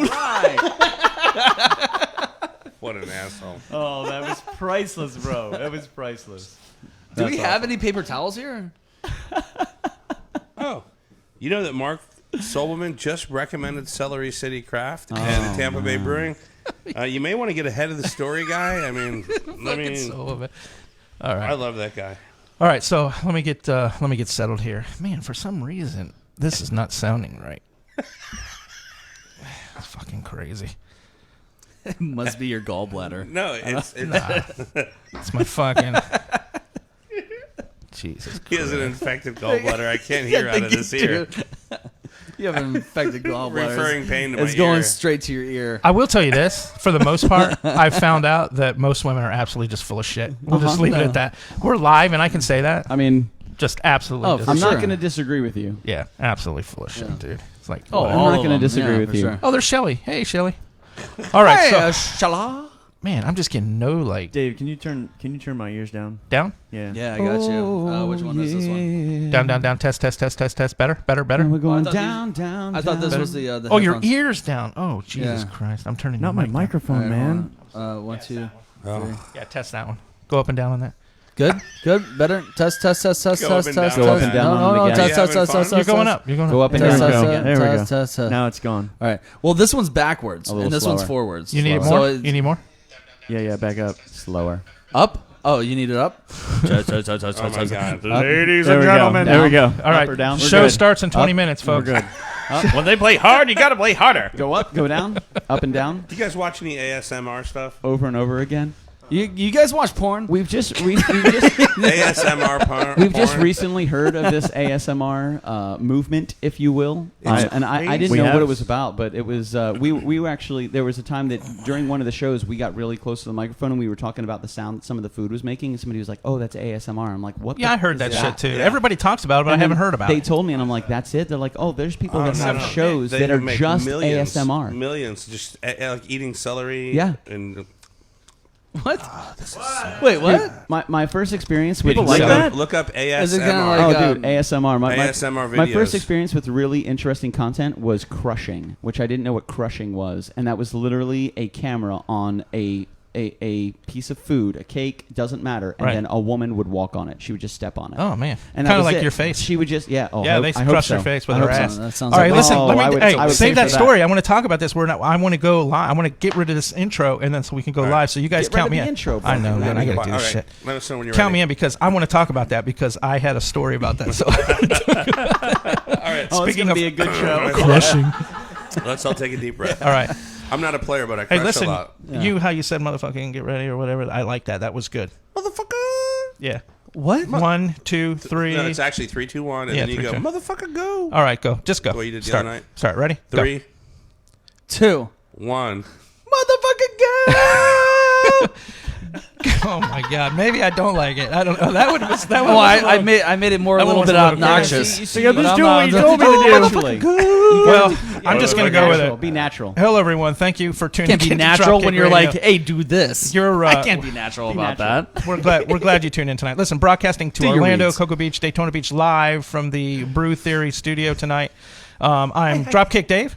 right. What an asshole. Oh, that was priceless, bro. That was priceless. Do we have any paper towels here? Oh, you know that Mark Sobelman just recommended Celery City Craft and Tampa Bay Brewing? You may want to get ahead of the story, guy. I mean, Sullivan. All right. I love that guy. All right, so let me get settled here. Man, for some reason, this is not sounding right. It's fucking crazy. It must be your gallbladder. No, It's my fucking... Jesus Christ. He has an infected gallbladder. I can't hear out of this ear. You have an infected gallbladder. Referring pain to my ear. It's going straight to your ear. I will tell you this. For the most part, I've found out that most women are absolutely just full of shit. We'll just leave it at that. We're live, and I can say that. I mean, just absolutely. I'm not going to disagree with you. Yeah, absolutely full of shit, dude. It's like, I'm not going to disagree with you. Sure. Oh, there's Shelly. Hey, Shelly. All right, Hey, so man, I'm just getting no like Dave, can you turn my ears down? down. Yeah. Yeah, I got you. Which one is this one? Down. Test. Better. We're going I thought down. I thought this was the Oh, your headphones. ears down. Oh, Jesus Yeah. Christ! I'm turning. Not your my mic microphone, All right, man. hold on. 1, 2, 3. down. Yeah, test that one. Go up and down on that. Good, better. Test. Go up and down. Go up and down on it again. Test. You're going up. You're going up. Go up and Test, down. test, There we go. test. Now it's gone. All right. Well, this one's backwards, A little and this one's slower. forwards. You need it So more. it's You need more. Yeah, back up. Slower. up. Oh, you need it up. Oh, my God. Ladies and gentlemen. There we go. All right. Up or down. Show We're good. starts in 20 minutes, We're folks. good. When they play hard, you got to play harder. Go up, go down, up and down, Do you guys watch any ASMR stuff? over and over again. You guys watch porn? We've just ASMR porn? We've just recently heard of this ASMR movement, if you will, and I didn't know what it was about, but it was we were actually, there was a time that during one of the shows we got really close to the microphone and we were talking about the sound that some of the food was making, and somebody was like, "Oh, that's ASMR." I'm like, "What?" Yeah, I heard that shit too. Everybody talks about it, but I And haven't then heard about They it. told me, and I'm like, "That's it." They're like, "Oh, there's people that have no. shows They that are make just millions, ASMR." Millions, just like eating celery. Yeah. And What? Wait, what? My first experience with People like that? Look up ASMR. Is it kinda like, Oh, dude, ASMR. ASMR My first videos. experience with really interesting content was crushing, which I didn't know what crushing was, and that was literally a camera on a piece of food, a cake, doesn't matter, and Right. then a woman would walk on it. She would just step on it. Oh man, And that kind of was like it. your face. She would just, yeah. Oh, Yeah, they I hope crush so. their face with I their hope ass. so. That sounds All right, like listen. Oh, Let me I would save pay that for that. story. I want to talk about this. I want to go live. I want to get rid of this intro, and then so we can go live. So you guys Get rid count of me the in. intro, bro. I know. Then I All got to do right. this shit. Let us know when you're Count me ready. in because I want to talk about that because I had a story about that. So All right. Oh, it's Speaking gonna of be a good show. crushing. Let's all take a deep breath. All right. I'm not a player, but I crush Hey, listen. a lot. You how you said motherfucking get ready or whatever. I like that. That was good. Motherfucker. Yeah. What? 1, 2, 3. No, it's actually 3, 2, 1, and Yeah, then you 3, go, 2. motherfucker, go. All right, go. Just go. The way you did the Start. other night. Start. Ready? Go. 3, 2. 1. Motherfucker, go! Oh my God. Maybe I don't like it. I don't know. That one was that one. Oh, was I made it more a That one little was bit a little obnoxious. You see, I'm just doing what you not- told me to do. Naturally. Well, I'm just gonna go with it. Be natural. Hello, everyone. Thank you for tuning Can't be in to natural DropKick when you're Radio. like, "Hey, do this." You're, I can't be natural be about natural. that. We're glad you tuned in tonight. Listen, broadcasting to Do your Orlando, reads. Cocoa Beach, Daytona Beach, live from the Brew Theory studio tonight. I'm Dropkick Dave.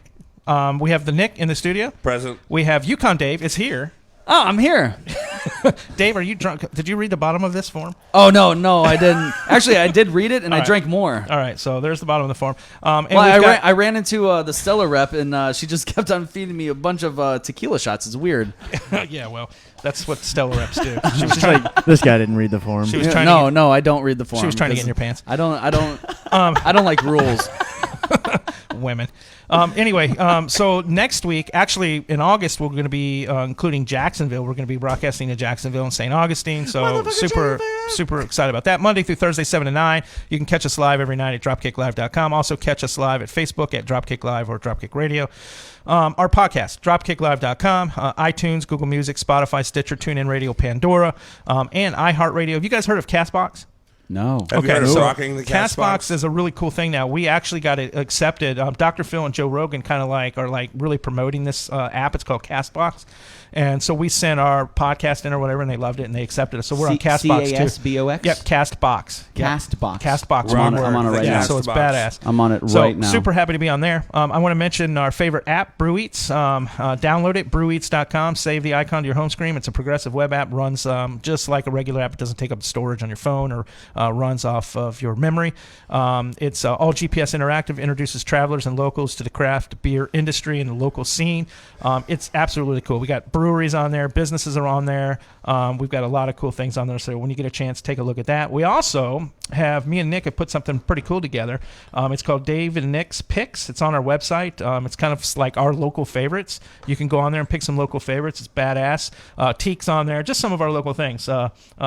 We have the Nick in the studio. Present. We have Yukon Dave is here. Oh, I'm here. Dave, are you drunk? Did you read the bottom of this form? Oh no, I didn't. Actually, I did read it and I right. drank more. All right, so there's the bottom of the form. And Well, we've got, I ran into the Stella rep and she just kept on feeding me a bunch of tequila shots. It's weird. yeah, well, that's what Stella reps do. She was She's like, this guy didn't read the form. She was trying to get, No, I don't read the form. she was trying to get because in your pants. I don't like rules. Women. Anyway, so next week, actually in August, we're going to be including Jacksonville. We're going to be broadcasting to Jacksonville and St. Augustine. So super excited about that. Monday through Thursday, 7 to 9. You can catch us live every night at DropKickLive.com. Also catch us live at Facebook at DropKick Live or DropKick Radio. Our podcast, DropKickLive.com, iTunes, Google Music, Spotify, Stitcher, TuneIn Radio, Pandora, and iHeartRadio. Have you guys heard of CastBox? No. Have you heard of rocking the Castbox is a really cool thing now. We actually got it accepted. Dr. Phil and Joe Rogan kind of are really promoting this app. It's called Castbox. And so we sent our podcast in or whatever, and they loved it, and they accepted us. So we're on Castbox too. Castbox? Yep, Castbox. Castbox. Castbox. I'm on it right now. So it's badass. I'm on it right now. Super happy to be on there. I want to mention our favorite app, Brew Eats. Download it, breweats.com. Save the icon to your home screen. It's a progressive web app. Runs just like a regular app. It doesn't take up storage on your phone or runs off of your memory. It's all GPS interactive, introduces travelers and locals to the craft beer industry and the local scene. It's absolutely cool. We got breweries on there, businesses are on there. We've got a lot of cool things on there, so when you get a chance, take a look at that. We also have, me and Nick have put something pretty cool together. It's called Dave and Nick's Picks. It's on our website. It's kind of like our local favorites. You can go on there and pick some local favorites. It's badass. Teak's on there, just some of our local things.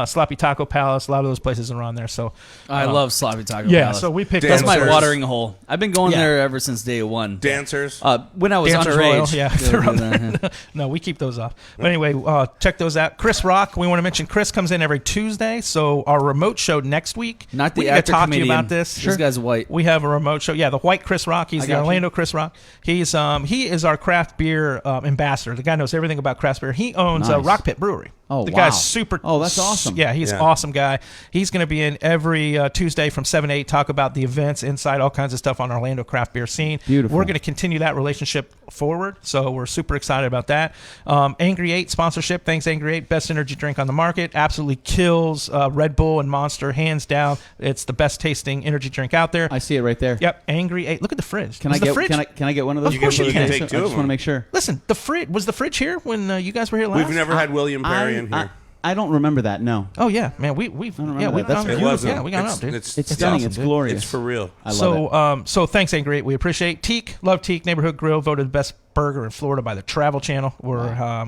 Sloppy Taco Palace, a lot of those places are on there. So I love Sloppy Taco yeah, Palace. so we picked That's my Dancers. watering hole. I've been going there ever since day one. Dancers. When I was Dancers Royal, underage. yeah, they're on there. No, we keep those off. But anyway, check those out. Chris Rock, we want to mention Chris comes in every Tuesday. So our remote show next week. Not the we need to actor talk to you comedian. about this. This guy's white. We have a remote show. Yeah, the white Chris Rock. He's the got you. Orlando Chris Rock. He's he is our craft beer ambassador. The guy knows everything about craft beer. He owns Nice. Rock Pit Brewery. Oh, the wow. guy's super. Oh, that's awesome. Yeah, he's an awesome guy. He's going to be in every Tuesday from 7 to 8, talk about the events, inside, all kinds of stuff on Orlando craft beer scene. Beautiful. We're going to continue that relationship forward, so we're super excited about that. Angry 8 sponsorship. Thanks, Angry 8. Best energy drink on the market. Absolutely kills Red Bull and Monster, hands down. It's the best tasting energy drink out there. I see it right there. Yep, Angry 8. Look at the fridge. Can I get one of those? Of course you can. I Take just two of want to them. make sure. Listen, the fridge was the fridge here when you guys were here last. We've never had William Perry in here. I don't remember that. No. Oh yeah, man. We've remember yeah that. we've That's gone. beautiful. It wasn't. Yeah, we got It's- up, dude. it's- It's stunning. awesome, It's dude. glorious. It's for real. I love it. So thanks, Angry 8. We appreciate Teak. Love Teak Neighborhood Grill, voted the best burger in Florida by the Travel Channel.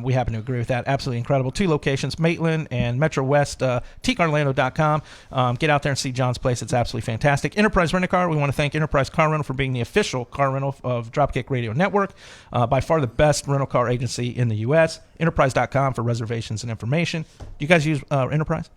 We happen to agree with that. Absolutely incredible. 2 locations, Maitland and Metro West. TeakOrlando.com. Get out there and see John's place. It's absolutely fantastic. Enterprise Rent-A-Car. We want to thank Enterprise Car Rental for being the official car rental of Dropkick Radio Network. By far the best rental car agency in the U.S. Enterprise.com for reservations and information. Do you guys use Enterprise?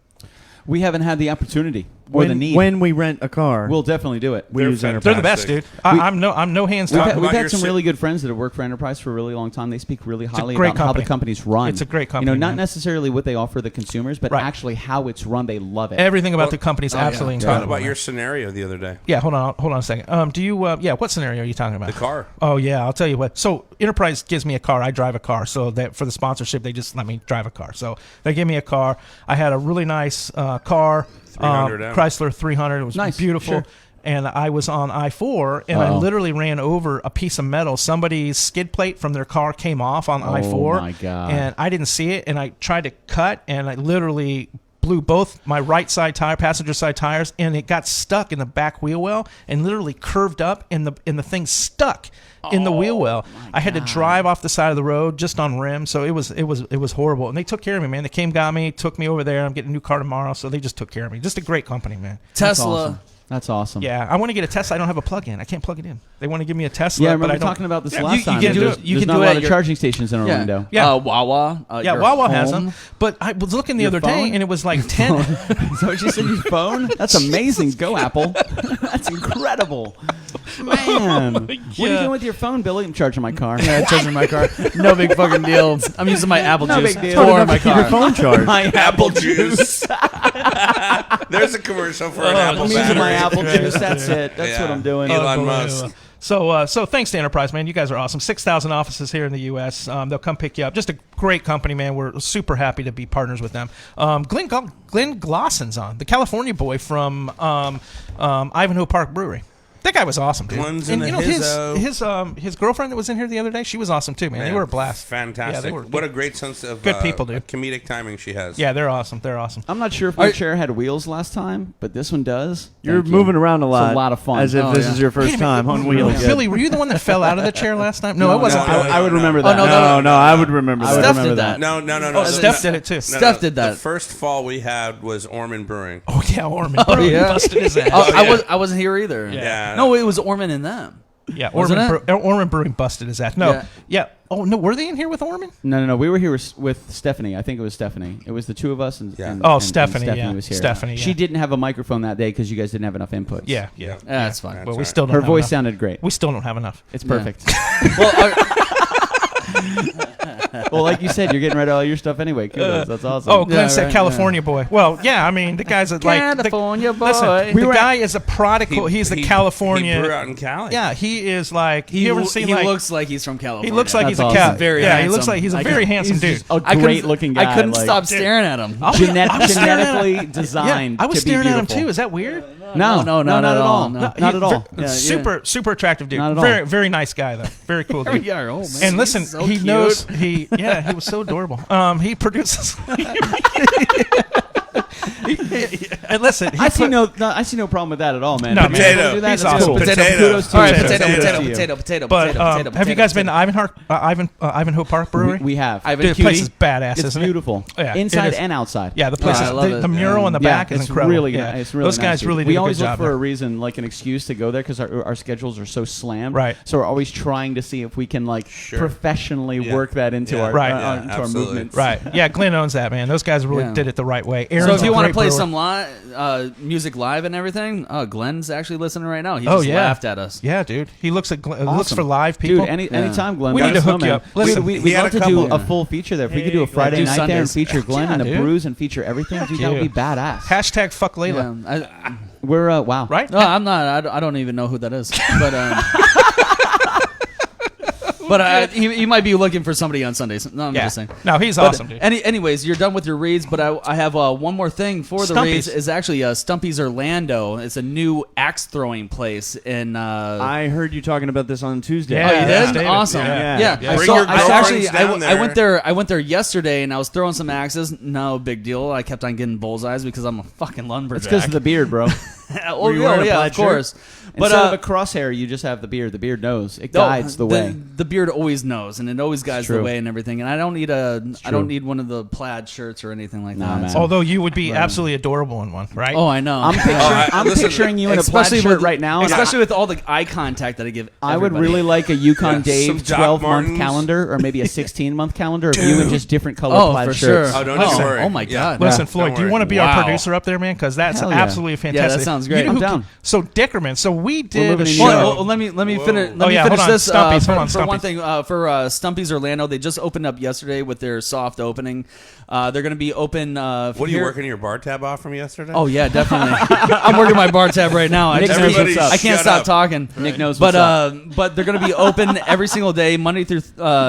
We haven't had the opportunity or the need. When we rent a car, We'll definitely do it. we use They're Enterprise. They're the best, dude. I'm no hands We've down. had, we've about had your some si- really good friends that have worked for Enterprise for a really long time. They speak really highly great about how the company. company's run. It's a great company, not man. necessarily what they offer the consumers, but Right. actually how it's run. They love it. Everything about the company is absolutely Talk incredible. about man. your scenario the other day. Yeah, hold on a second. Do you? What scenario are you talking about? The car. Oh yeah, I'll tell you what. So Enterprise gives me a car. I drive a car. So that for the sponsorship, they just let me drive a car. So they give me a car. I had a really nice car, 300M. Chrysler 300. It was Nice, beautiful. sure. And I was on I-4, and I literally ran over a piece of metal. Somebody's skid plate from their car came off on I-4. my God. And I didn't see it, and I tried to cut, and I literally blew both my right side tire, passenger side tires, and it got stuck in the back wheel well and literally curved up, and the thing stuck in the wheel well. I had to drive off the side of the road just on rim, so it was horrible. And they took care of me, man. They came, got me, took me over there. I'm getting a new car tomorrow, so they just took care of me. Just a great company, man. Tesla. That's awesome. Yeah, I want to get a Tesla. I don't have a plug-in. I can't plug it in. They want to give me a Tesla, Yeah, I but remember I don't. talking about this Yeah, last you time. can do There's it. You there's can not do a it lot at of your- charging stations in Orlando. Yeah. Wawa. Yeah, your Wawa has home. them. But I was looking the Your other phone? day, and it was like 10. Is that what you said? Your phone? That's amazing. Go Apple. That's incredible. Man, what are you doing with your phone, Billy? I'm charging my car. Yeah, charging my car. No big fucking deal. I'm using my apple No juice big deal. for my Keep your car. phone charged. My Apple juice. There's a commercial for an apple I'm battery. using my apple juice. That's it. That's what I'm doing. Elon Unbelievable. Musk. So thanks to Enterprise, man. You guys are awesome. 6,000 offices here in the U.S. They'll come pick you up. Just a great company, man. We're super happy to be partners with them. Glenn Glosson's on, the California boy from Ivanhoe Park Brewery. That guy was awesome, dude. One's And in you a know hizzo. his girlfriend that was in here the other day, she was awesome too, man. They were a blast. Fantastic. Yeah, they were What a great sense of good people, dude. comedic timing she has. Yeah, they're awesome. They're awesome. I'm not sure if my chair had wheels last time, but this one does. You're Thank you. moving around a lot. It's a lot of fun. As if Oh, this yeah. is your first time on wheels. Billy, were you the one that fell out of the chair last time? No, it wasn't. no, I would remember Oh, that. no, No, I would remember I would that. Steph remember did that. that. No. Oh, Steph did it too. Steph did that. The first fall we had was Orman Brewing. Oh yeah, Orman. Brewing yeah. busted his ass. Oh, yeah. I wasn't here either. Yeah. No, it was Orman and them. Yeah, Wasn't Orman Brewing busted his ass. No, Yeah. yeah. Oh no, were they in here with Orman? No. We were here with Stephanie. I think it was Stephanie. It was the two of us. And Stephanie. Stephanie was here. Stephanie. Yeah. She didn't have a microphone that day because you guys didn't have enough inputs. Yeah. That's fine. But we still don't. Her have voice enough. sounded great. We still don't have enough. It's perfect. Well, Well, like you said, you're getting rid of all your stuff anyway. Kudos. That's awesome. Oh, Glenn said right, California boy. Well, yeah, I mean, the guy's like California boy. Listen, the guy is a prodigal. He's the He California. grew out in Cali. Yeah, he is like. He you ever seen he like? looks like he's from California. He looks like That's he's a awesome. cat. Very yeah, he handsome. looks like he's a very handsome He's dude. just a great looking guy. I couldn't like, stop staring at him. Genetically designed. I was to be staring at him beautiful. too. Is that weird? No, not at all. no. Not at all. Super attractive dude. Not at all. Very, very nice guy though. Very cool dude. Yeah, oh, man. And listen, He's so he cute. knows he was so adorable. He produces. And listen, I see no problem with that at all, man. No, If you man. wanna do that, He's that's awesome. cool. Potato. Kudos to All right, you. potato. But have you guys been to Ivanhoe Park Brewery? We have. Ivan Dude, the place Cutie. is badass, It's isn't it? beautiful. Yeah, it Inside is. and outside. Yeah, the place I is love it. the mural in the back is it's incredible. Really, yeah. it's really Those guys nice. really We did a always good look job for there. a reason, like an excuse to go there because our schedules are so slammed. Right. So we're always trying to see if we can professionally work that into our Right. into our absolutely. movements. Right. Yeah, Glenn owns that, man. Those guys really did it the right way. So Aaron's if you want to play some music live and everything, Glenn's actually listening right now. He just laughed at us. Yeah, dude. He looks at looks for live people. Dude, anytime, Glenn. We let need to us know, hook you man. up. Listen, we'd he had love a to do couple- a full feature there. If we could do a Hey, Friday do night there and Sundays. feature Glenn and the dude. brews and feature everything, dude, that would be badass. Hashtag fuck Layla. Yeah, We're wow. Right? no, I'm not. I don't even know who that is. But but he might be looking for somebody on Sundays. No, I'm just saying. No, he's But awesome, dude. anyways, you're done with your reads, but I have one more thing for the Stumpy's. reads. Is actually Stumpy's Orlando. It's a new axe throwing place in. I heard you talking about this on Tuesday. Yeah. Oh, you did? David. Awesome. Yeah. Yeah. Bring So your girlfriends down I went there. there. I went there yesterday, and I was throwing some axes. No big deal. I kept on getting bullseyes because I'm a fucking lumberjack. It's because of the beard, bro. Oh, you wearing a yeah, plaid of course. But instead of a crosshair, you just have the beard. The beard knows. It guides the way. The beard always knows, and it always guides the true. way and everything. And I don't need I don't need one of the plaid shirts or anything like Nah, that. man. Although you would be absolutely adorable in one, right? Oh, I know. I'm listen, picturing you in a plaid especially shirt with right now. and especially with all the eye contact that I give. I would everybody. really like a Yukon Some Dave Doc 12-month Martens. calendar, or maybe a 16-month calendar of you in just different color plaid for shirts. sure. Oh, don't you worry. Oh my Yeah. god. Listen, Yeah. Floyd, Don't do you worry. want to be Wow. our producer up there, man? Because that's Hell yeah. absolutely fantastic. that sounds great. You know I'm who- down. So Dickerman, so we did living a in show. New York. Well, let me Whoa. finish. Let Oh, me yeah, finish hold on. this. Stumpy's, For, hold on, for one Stumpy's. thing, for Stumpy's Orlando, they just opened up yesterday with their soft opening. They're going to be open. What are you working your bar tab off from yesterday? Oh yeah, definitely. I'm working my bar tab right now. I, Nick just knows can't- what's up. I can't Shut stop up. talking. Nick knows But what's up. but they're going to be open every single day, Monday through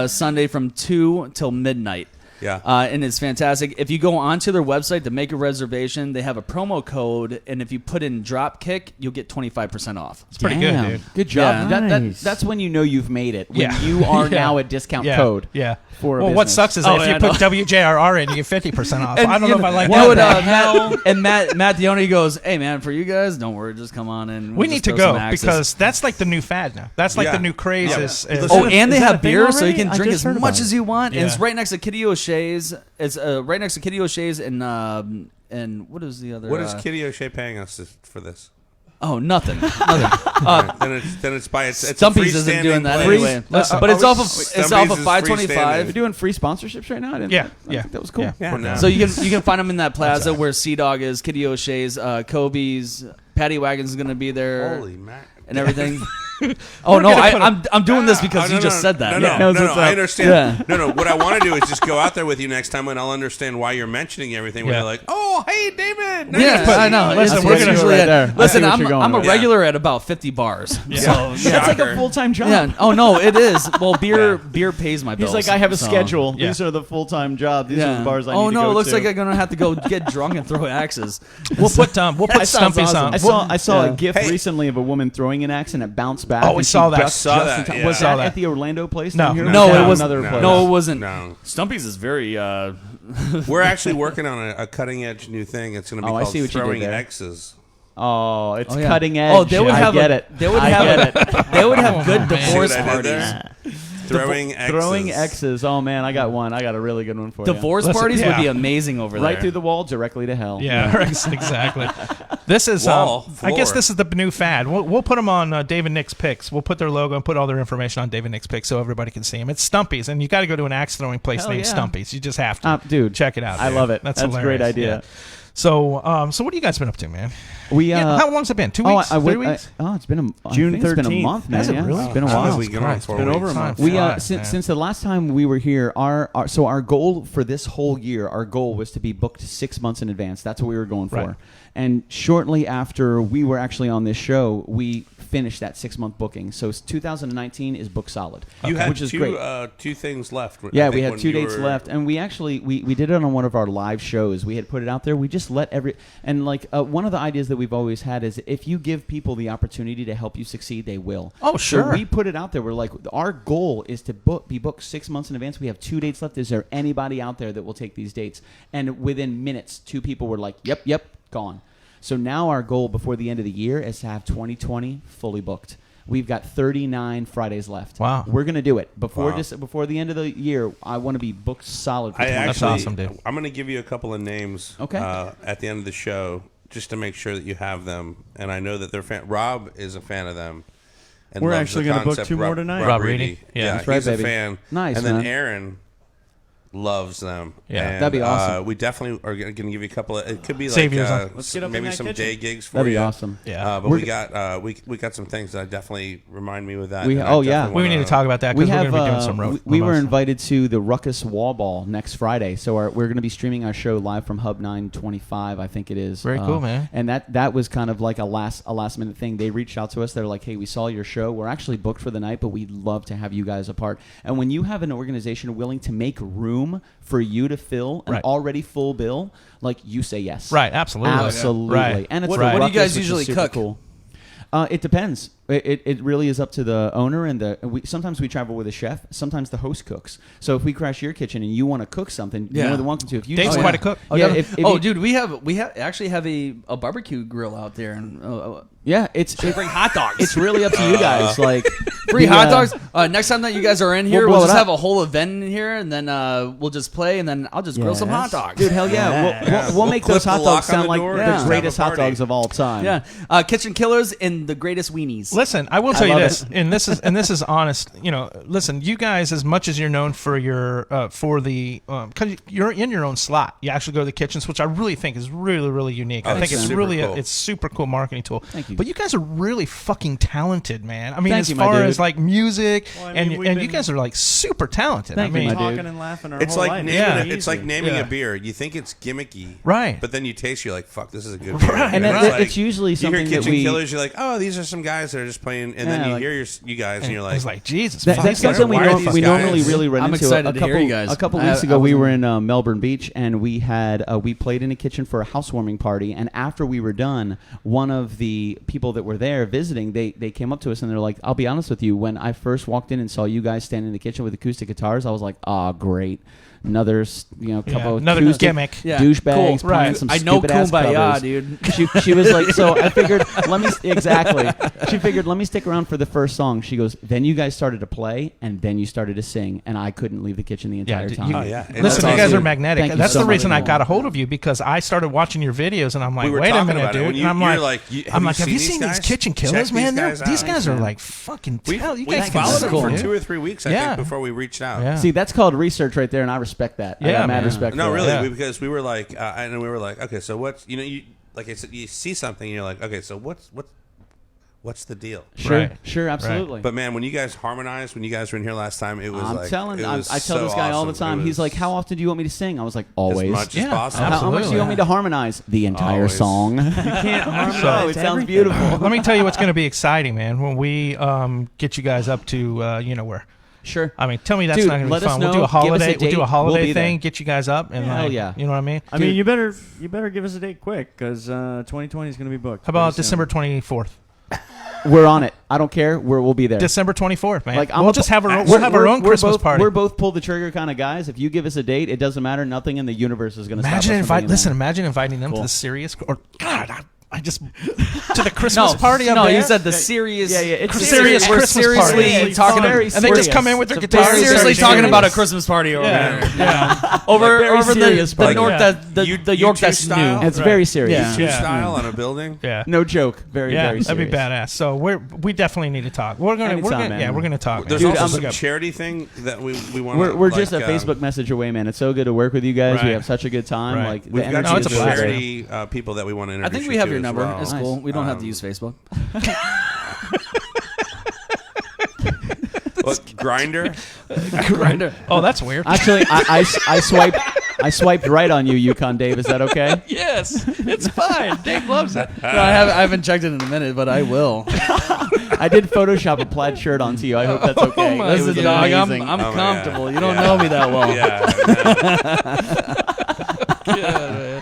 Sunday from 2 till midnight. Yeah. And it's fantastic. If you go onto their website to make a reservation, they have a promo code, and if you put in DropKick, you'll get 25% off. It's pretty Damn. good, dude. Good job. Yeah. Nice. That's when you know you've made it. When Yeah. you are Yeah. now a discount Yeah. code. Yeah. For a well, what business. sucks is Oh, that if yeah, you put no. WJRR in, you get 50% off. And, I don't know if I like you that. know what, Matt Dione goes, hey man, for you guys, don't worry, just come on in. We need to go because that's like the new fad now. That's like Yeah. the new craze. Yeah. Is, Oh, and they Is that have a thing beer, so you already? can I drink just as heard much about as it. you want. And Yeah. it's right next to Kitty O'Shea's. It's right next to Kitty O'Shea's and what is the other? What is Kitty O'Shea paying us for this? Oh, nothing. Then it's by it's Stumpy's a isn't doing that freestanding anyway. place. But it's Oh, off of Stumpy's is 525. We're doing free sponsorships right now. I didn't Yeah, I yeah. think that was cool. Yeah. Yeah, no. So you can find them in that plaza where Sea Dog is, Kitty O'Shea's, Kobe's, Paddy Wagon's is going to be there. Holy man. And everything. Oh no, I'm doing this because Oh, you no, just no, said that. No, Yeah. no, knows no, what's I up. understand. Yeah. No, what I want to do is just go out there with you next time, and I'll understand why you're mentioning everything. Where Yeah. you're like, "Oh, hey, David." Nice Yeah, to see I you." know. Listen, It's we're gonna- usually right at- there. I see Listen, what you're going I'm a with. regular at about 50 bars. Yeah. So That's like a Shocker. full-time job. yeah. Oh no, it is. Well, beer pays my bills. He's like, I have a so- schedule. Yeah. These are the full-time job. These are the bars I need Oh to no, go it looks to. like I'm gonna have to go get drunk and throw axes. We'll put That sounds Stumpy's awesome. on. I saw Yeah. a GIF Hey. recently of a woman throwing an axe and it bounced back. Oh, we and she saw that. ducked Saw just that, in time. yeah. Was Saw that that. at the Orlando place? No. down here? No, Or it was another no, place. No, it wasn't. No. Stumpy's is very. We're actually working on a cutting edge new thing. It's going to be Oh, I called see what you did throwing there. X's. Oh, it's Oh, yeah. cutting edge. Oh, they would have I get it. They would I have get it. They would have good man. divorce See what I did parties. there? Throwing X's. Throwing X's. Oh man, I got one. I got a really good one for you. Divorce parties would be amazing over there. Right through the wall, directly to hell. Yeah, exactly. This is, I guess this is the new fad. We'll put them on David Nick's Picks. We'll put their logo and put all their information on David Nick's Picks so everybody can see them. It's Stumpy's, and you got to go to an axe throwing place named Stumpy's. You just have to. Dude, check it out. I love it. That's a great idea. Yeah. So, what have you guys been up to, man? How long's it been? 2 weeks? 3 weeks? It's been a June 13th. It's been a month, man. Has it really? It's been a while. It's been over a month. Since the last time we were here, our goal for this whole year, our goal was to be booked 6 months in advance. That's what we were going for. Right. And shortly after we were actually on this show, we finished that 6 month booking. So 2019 is booked solid, which is great. Two things left. Yeah, we had 2 dates left, and we actually we did it on one of our live shows. We had put it out there. We just let one of the ideas that we've always had is if you give people the opportunity to help you succeed, they will. Oh, sure. So we put it out there. We're like, our goal is to be booked 6 months in advance. We have 2 dates left. Is there anybody out there that will take these dates? And within minutes, 2 people were like, yep, gone. So now our goal before the end of the year is to have 2020 fully booked. We've got 39 Fridays left. Wow. We're going to do it. Before the end of the year, I want to be booked solid for 2020. That's awesome, dude. I'm going to give you a couple of names at the end of the show just to make sure that you have them. And I know that they're Rob is a fan of them. And we're actually going to book 2 more tonight. Rob Reedy. Yeah, that's right, he's baby. a fan. Nice, and then man. Aaron loves them. Yeah, and, that'd be awesome. We definitely are going to give you a couple of. It could be Saviors like Let's get up in maybe that some kitchen. day gigs for That'd you. be awesome. Yeah, but we got some things that definitely remind me with that. We need to talk about that because we're going to be doing some we were invited to the Ruckus Wall Ball next Friday, so we're going to be streaming our show live from Hub 925, I think it is. Very cool, man. And that was kind of like a last minute thing. They reached out to us. They're like, hey, we saw your show. We're actually booked for the night, but we'd love to have you guys a part. And when you have an organization willing to make room for you to fill an already full bill, like, you say yes. Right, absolutely. Absolutely. Right. And it's What the do you Ruckus, guys which is usually super cook? Cool. It depends. It really is up to the owner and sometimes we travel with a chef. Sometimes the host cooks. So if we crash your kitchen and you want to cook something, you're more than welcome to. If you Dave's quite a cook. Dude, we actually have a barbecue grill out there, and it's bring hot dogs. It's really up to you guys. Like free hot dogs. Next time that you guys are in here, We'll we'll blow just it have up. a whole event in here, and then we'll just play, and then I'll just grill some hot dogs. Dude, hell yeah. We'll make clip those hot the dogs lock on sound the like door the and just greatest have a hot party. dogs of all time. Yeah, Kitchen Killers and the greatest weenies. Listen, I will tell you love this, and this is honest. Listen, you guys, as much as you're known for your because you're in your own slot, you actually go to the kitchens, which I really think is really, really unique. I think it's super really cool. it's super cool marketing tool. Thank you. But you guys are really fucking talented, man. I mean, Thank as you, my far dude. as like music, Well, I mean, and you guys are like super talented. Thank I you, mean, my dude. talking and laughing our It's whole like life. it's like naming Yeah. a beer. You think it's gimmicky, Right. But then you taste, you're like, "Fuck, this is a good beer." Right. And it's usually you something hear that Kitchen we. Killers, you're like, "Oh, these are some guys that are just playing," and then you hear you guys, and you're I was like, like, Jesus. That's fuck, something why are these we guys- normally really run I'm into. excited to hear you guys. A couple I- weeks I ago, we wasn't- were in Melbourne Beach, and we had we played in a kitchen for a housewarming party. And after we were done, one of the people that were there visiting, they came up to us and they're like, "I'll be honest with you. When I first walked in and saw you guys standing in the kitchen with acoustic guitars, I was like, oh, great." Another couple of another acoustic gimmick. Yeah, douchebags cool. playing Right. some I know stupid-ass Kumbaya, covers. dude. She was like, so I figured, She figured, let me stick around for the first song. She goes, then you guys started to play, and then you started to sing, and I couldn't leave the kitchen the entire time. "Oh yeah." Listen, That's you guys awesome. are magnetic. Thank you That's so the much. reason I got a hold of you, because I started watching your videos and I'm like, We were wait a talking minute, about it. dude. When And I'm you're like, like, have you seen these Kitchen Killers, man? These guys are like fucking We tell. You guys can followed them sing, for dude. 2 or 3 weeks, I Yeah. think, before we reached out. Yeah. See, that's called research right there, and I respect that. I Yeah, got mad man. respect No, for really, that. Yeah. because we were like, and we were like, okay, so what's you like I said, you see something, and you're like, okay, so what's the deal? Sure, Right. sure, absolutely. But man, when you guys harmonized, when you guys were in here last time, it was I'm like, telling, it I was tell so this guy all the awesome. time. It He's was like, "How often do you want me to sing?" I was like, "Always." as much Yeah, as possible. How much do you want me to harmonize? The entire Always. song. You can't harmonize No, it sounds everything. beautiful. Let me tell you what's going to be exciting, man. When we get you guys up to where. Sure. I mean, tell me that's Dude, not going to let be us fun. know. We'll do a Give us a holiday. date. We'll do a We'll holiday be there. thing. Get you guys up and Hell like, yeah. you know what I mean. I mean, you better give us a date quick, because 2020 is going to be booked. How about pretty December soon. 24th? We're on it. I don't care. We'll be there. December 24th, man. Like, we'll just have our own Christmas both, party. We're both pull the trigger kind of guys. If you give us a date, it doesn't matter. Nothing in the universe is going to stop us Imagine from being there. inviting them to Cool. the serious or God. I just to the Christmas party. No, there? you said the serious. Yeah, it's serious We're Christmas seriously party. talking, and they just come in with their We're guitars. seriously and talking about a serious. Christmas party over Yeah. there. Yeah. Over serious the party. York the York U2 that's style? new. It's very serious. Yeah. Two style on a building. Yeah. No joke. Very, Yeah, very serious. that'd be badass. So we definitely need to talk. We're Anytime, gonna man. we're gonna talk. There's man. also I'm- some charity thing that we want. We're just a Facebook message away, man. It's so good to work with you guys. We Right. have such a good time. Right. Like the We've got energy No, it's is a some blast. really great. charity people that we want to I introduce. think we have to your as number. well. It's cool. We don't have to use Facebook. Grinder. Grinder. Oh, that's weird. Actually, I swiped right on you, Yukon Dave. Is that okay? Yes, it's fine. Dave loves it. No, I haven't checked it in a minute, but I will. I did Photoshop a plaid shirt onto you. I hope that's okay. my It was Listen, dog, amazing. I'm Oh, my comfortable. God. You don't Yeah. know me that well. Yeah.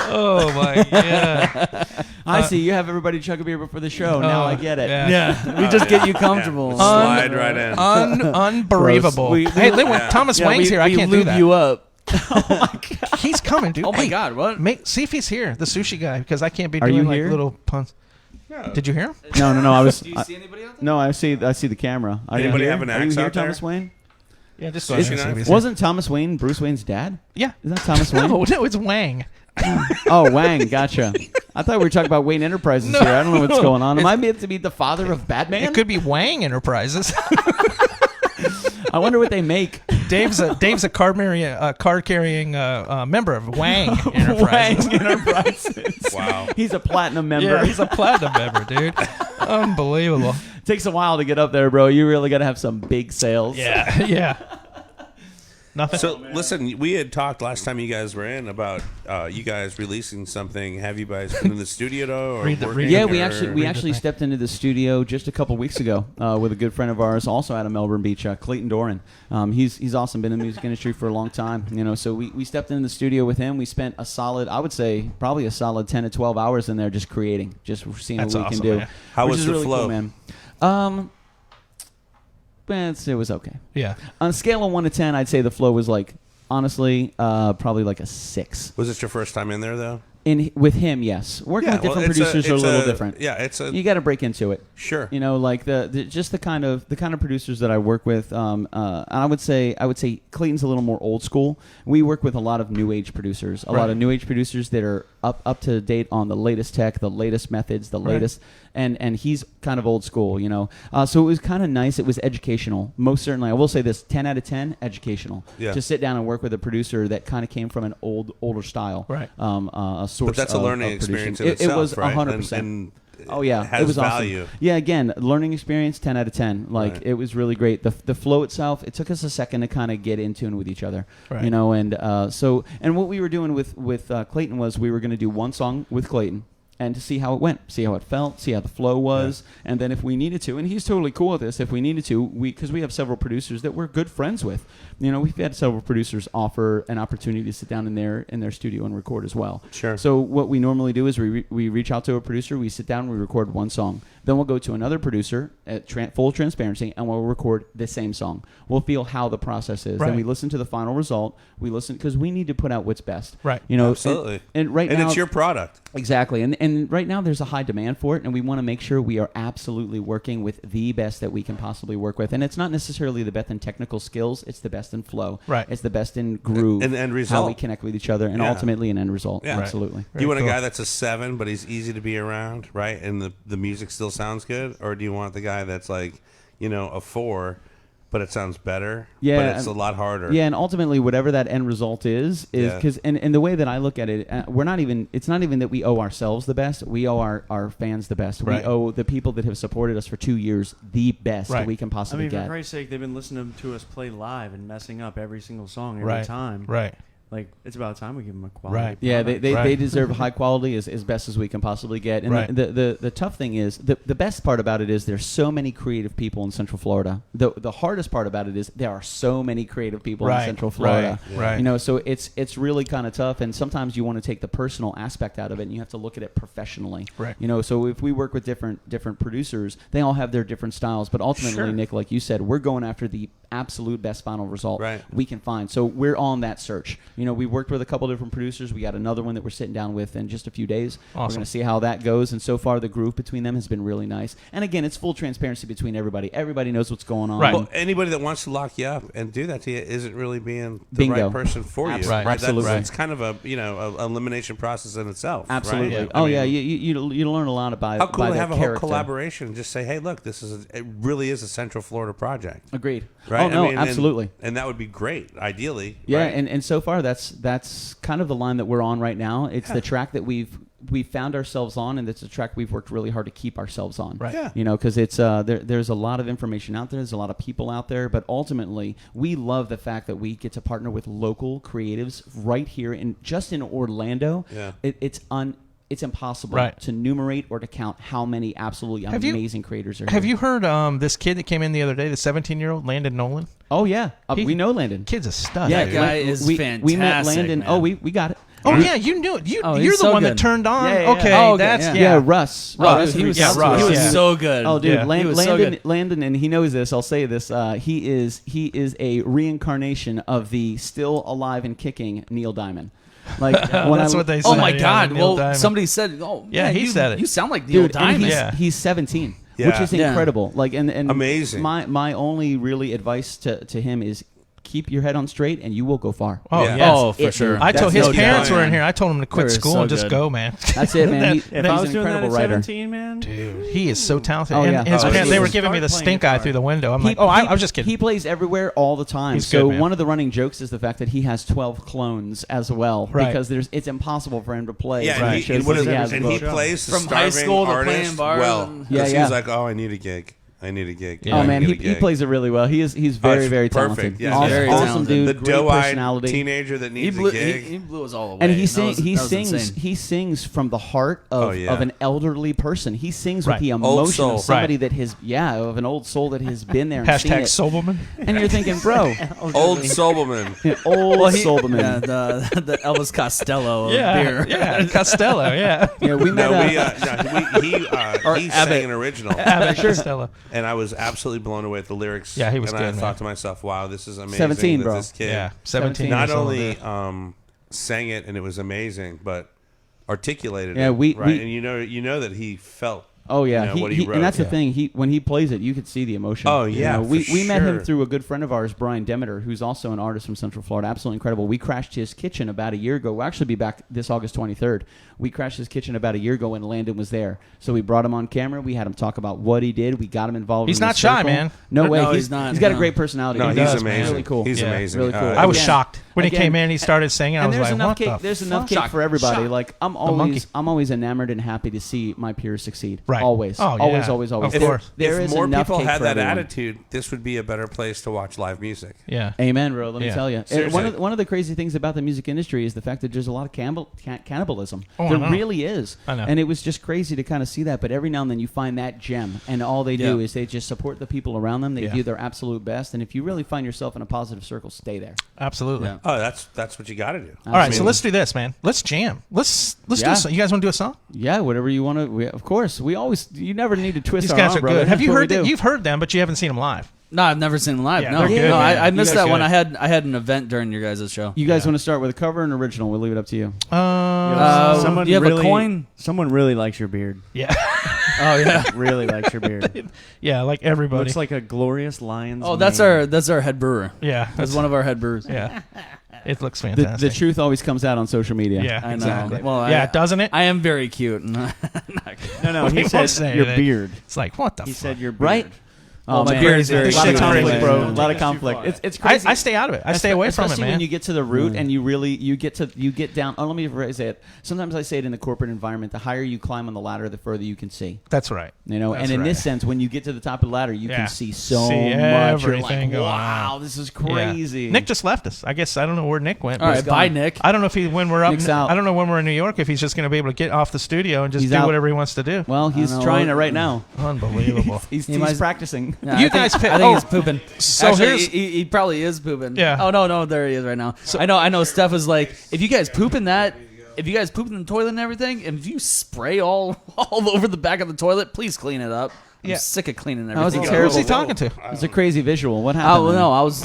Oh my god. I see. You have everybody chug a beer before the show. Now I get it. Yeah. Yeah, we just get you comfortable. Yeah. Slide right in. Unbelievable. Gross. Hey, look, Yeah. Thomas Yeah, Wang's here. I we can't do lube that. you up. He's coming, dude. Oh my Hey, God, what? see if he's here, the sushi guy, because I can't be Are doing you like here? little puns. Did you hear him? No. I was. Do you see anybody out there? No, I see the camera. Are you Anybody here? have an Are you axe here, out there? Thomas Wayne? Yeah, just Sushi go ahead and see knife? if he's here. Wasn't Thomas Wayne Bruce Wayne's dad? Yeah. Is that Thomas Wayne? No, it's Wang. Oh, Wang. Gotcha. I thought we were talking about Wayne Enterprises here. I don't know what's going on. Am I meant to be the father of Batman? It could be Wang Enterprises. I wonder what they make. Dave's a card carrying member of Wang Enterprises. Wang Enterprises. Wow. He's a platinum member. Yeah, he's a platinum member, dude. Unbelievable. Takes a while to get up there, bro. You really got to have some big sales. Yeah. Nothing. So listen, we had talked last time you guys were in about you guys releasing something. Have you guys been in the studio though? Or Read the- working, read Yeah, or- we the actually thing. stepped into the studio just a couple weeks ago with a good friend of ours, also out of Melbourne Beach, Clayton Doran. He's awesome, been in the music industry for a long time, So we stepped into the studio with him. We spent I would say probably a solid 10 to 12 hours in there just creating, just seeing That's what we awesome, can do. man. How which was is the really flow? cool, man. It was okay. Yeah. On a scale of 1 to 10, I'd say the flow was honestly, probably like a 6. Was this your first time in there though? With him, yes. Working with different producers are a little different. Yeah, it's a You got to break into it. sure. Like the kind of producers that I work with. I would say Clayton's a little more old school. We work with a lot of new age producers, a lot of new age producers that are up to date on the latest tech, the latest methods, the latest. And he's kind of old school, So it was kind of nice. It was educational. Most certainly, I will say this: 10 out of 10, educational. Yeah. To sit down and work with a producer that kind of came from an older style. Right. A source. But that's a learning of producing. experience in itself, It was right? 100%. And Oh yeah, has it was value. awesome. Yeah, again, learning experience, 10 out of 10. Right. It was really great. The flow itself, it took us a second to kind of get in tune with each other, Right. and what we were doing with Clayton was we were going to do one song with Clayton. And to see how it went, see how it felt, see how the flow was, and then if we needed to, and he's totally cool with this. If we needed to, because we have several producers that we're good friends with. We've had several producers offer an opportunity to sit down in their studio and record as well. Sure. So what we normally do is we reach out to a producer, we sit down, we record one song. Then we'll go to another producer at full transparency, and we'll record the same song. We'll feel how the process is. Right. Then we listen to the final result. We listen because we need to put out what's best. Right. Absolutely. And right and now, it's your product. exactly. And right now there's a high demand for it, and we want to make sure we are absolutely working with the best that we can possibly work with. And it's not necessarily the best in technical skills; it's the best in flow. Right. It's the best in groove. And end How result. we connect with each other, and Yeah. ultimately an end result. Yeah. Right. Absolutely. Do you want cool. a guy that's a 7, but he's easy to be around, right? And the music still sounds good? Or do you want the guy that's like, a 4, but it sounds better, Yeah, but it's a lot harder? Yeah, and ultimately, whatever that end result is Yeah. because, and the way that I look at it, it's not even that we owe ourselves the best. We owe our fans the best. Right. We owe the people that have supported us for 2 years the best Right. we can I possibly mean, for get. Christ's sake, they've been listening to us play live and messing up every single song every Right. time. Right. Like, it's about time we give them a quality. Right. Yeah, product. they Right. deserve high quality as best as we can possibly get. And Right. the tough thing is, the best part about it is there's so many creative people in Central Florida. The hardest part about it is there are so many creative people Right. in Central Florida. Right. Right. So it's really kind of tough. And sometimes you want to take the personal aspect out of it, and you have to look at it professionally. Right. So if we work with different producers, they all have their different styles. But ultimately, Sure. Nick, like you said, we're going after the absolute best final result Right. we can find. So we're on that search. we worked with a couple different producers. We got another one that we're sitting down with in just a few days. Awesome. We're going to see how that goes. And so far, the groove between them has been really nice. And again, it's full transparency between everybody. Everybody knows what's going on. Right. Well, anybody that wants to lock you up and do that to you isn't really being the right person for you. Right. Absolutely. It's kind of a elimination process in itself. Absolutely. Right? Oh, yeah. You learn a lot about how cool by to have a character. whole collaboration and just say, hey, look, it really is a Central Florida project. Agreed. Right? Oh, no, absolutely. And that would be great, ideally. Yeah, right? and so far that's kind of the line that we're on right now. It's the track that we've found ourselves on, and it's a track we've worked really hard to keep ourselves on. Right. Yeah. Because it's there's a lot of information out there. There's a lot of people out there, but ultimately we love the fact that we get to partner with local creatives right here in Orlando. Yeah. It's impossible Right. to numerate or to count how many absolutely amazing creators are here. Have you heard this kid that came in the other day, the 17-year-old Landon Nolan? Oh, yeah. He- we know Landon. Kid's a stud. Yeah, That guy is we fantastic. met Landon. Man. Oh, we got it. Oh yeah, you knew it. Oh, You're he's the so one that good. turned on. Yeah, yeah, Okay, yeah. Oh, okay, that's yeah. Yeah, Russ. Oh, he was, Russ, he was yeah. so good. Oh, dude, Yeah. He was so good. Landon, and he knows this. I'll say this: he is a reincarnation of the still alive and kicking Neil Diamond. Like when That's what they say. Oh my yeah, God! Neil Well, Diamond. somebody said, "Oh, Yeah, man, he you, said it. You sound like Neil dude, and Diamond." Yeah. he's 17, Yeah. which is Yeah. incredible. Like and Amazing. My only really advice to him is keep your head on straight, and you will go far. Oh Yeah. yes. Oh, for sure. I told That's his no parents doubt. were in here. I told him to quit They're school so and just good. go, man. That's it, man. If He's I was an doing that incredible at writer. 17, man, Dude, he is so talented. Oh, and yeah. his Oh, parents, he they were is. giving me the Start stink playing eye guitar. through the window. I'm like, I was just kidding. He plays everywhere all the time. He's So good, man. one of the running jokes is the fact that he has 12 clones as well, Right. because it's impossible for him to play. Yeah, So and it he, shows what that is he it? has And both. he plays the From high starving school to artist playing bars well. and- Yeah, Because yeah. he's like, oh, I need a gig. I need a gig. Yeah. Oh I man, need he a gig. plays it really well. He's very it's very perfect. talented. Yeah, awesome, very awesome talented. dude. The Great doe-eyed personality. teenager that He needs blew, a gig. he blew us all away. And he That was sings insane. he sings from the heart Oh, of, yeah. of an elderly person. He sings Right. with the Old emotion soul. of somebody Right. that of an old soul that has been there and seen Hashtag it. Sobelman. And you're thinking, bro, Old Sobelman. old Sobelman. Yeah, the Elvis Costello of Yeah, beer. yeah, Costello, yeah. Yeah, we met. He sang an original. Abbott Costello. And I was absolutely blown away at the lyrics. Yeah, he was and good, I man. thought to myself, wow, this is amazing. 17, that bro. This kid Yeah, 17 not years old, only yeah. sang it and it was amazing, but articulated Yeah, it. we- right? we- And you know that he felt. Oh yeah, you know, what he wrote. and that's the Yeah. thing. When he plays it, you could see the emotion. Oh, You yeah, know, we for met him sure. through a good friend of ours, Brian Demeter, who's also an artist from Central Florida. Absolutely incredible. We crashed his kitchen about a year ago. We'll actually be back this August 23rd. We crashed his kitchen about a year ago when Landon was there. So we brought him on camera. We had him talk about what he did. We got him involved. He's in the not shy, circle. man. No way. No, he's he's not, He's got a no. great personality. No, He he's does, man. amazing. Really cool. He's Yeah, amazing. really cool. I was Again- shocked when he again- came in and he started singing. I And was there's like, enough what cake. the There's enough fuck? cake for everybody. Shocked. Like I'm monkey. always enamored and happy to see my peers succeed. Right. Always. Oh, always, yeah. always, always. Of course. There if is more enough people cake had for that everyone. attitude, this would be a better place to watch live music. Yeah. Amen, bro. Let me Yeah. tell you. Seriously. One of the crazy things about the music industry is the fact that there's a lot of cannibalism. Oh, I there know. really is. I know. And it was just crazy to kind of see that. But every now and then you find that gem, and all they do Yeah. is they just support the people around them. They Yeah. do their absolute best. And if you really find yourself in a positive circle, stay there. Absolutely. Yeah. Oh, that's what you got to do. All right, I so mean- let's do this, man. Let's jam. Let's do Yeah. a song. You guys want to do a song? Yeah, whatever you want to. Of course, we always. You never need to twist These our guys arm, are brother. good. Have you That's what heard we that? do. You've heard them, but you haven't seen them live. No, I've never seen them live. Yeah, no, they're good, no, man. I missed You guys that one. should. I had an event during your guys' show. You guys Yeah. want to start with a cover and original? We'll leave it up to you. Do you have a coin? Someone really likes your beard. Yeah. Oh yeah. Really likes your beard. Yeah, like everybody. Looks like a glorious lion's Oh, that's mane. our head brewer. yeah. That's one of our head brewers. Yeah. It looks The fantastic. truth always comes out on social media. Yeah, I know. exactly. Well, yeah, doesn't it? I am very cute. No, He he won't said say your that. beard. It's like, what the He fuck? said your beard. Right? Oh, my man. beard is This very. shit's lot of crazy, conflict, bro. A lot of conflict. It's crazy. I stay out of it. I stay away from it, Especially man. when you get to the root and you get down. Oh, let me rephrase it. Sometimes I say it in the corporate environment. The higher you climb on the ladder, the further you can see. That's right. You know, That's and in right. this sense, when you get to the top of the ladder, you Yeah. can see so See much. You're everything like, going wow, on. this is Yeah. crazy. Nick just left us. I guess I don't know where Nick went. All but- right, bye, Nick. I don't know if when we're up. Nick's out. I don't know when we're in New York if he's just going to be able to get off the studio and just He's do out. whatever he wants to do. Well, he's I know. trying it right now. Unbelievable. He's He might- practicing. Yeah, You I think- guys pick- I think oh, he's pooping. so Actually, here's- he probably is pooping. Yeah. Oh no, there he is right now. I know. Steph was like, if you guys poop in that, if you guys poop in the toilet and everything, and if you spray all over the back of the toilet, please clean it up. I'm sick of cleaning That was everything. a terrible. Who's he talking to? It was a crazy visual. What happened? Oh well, no, I was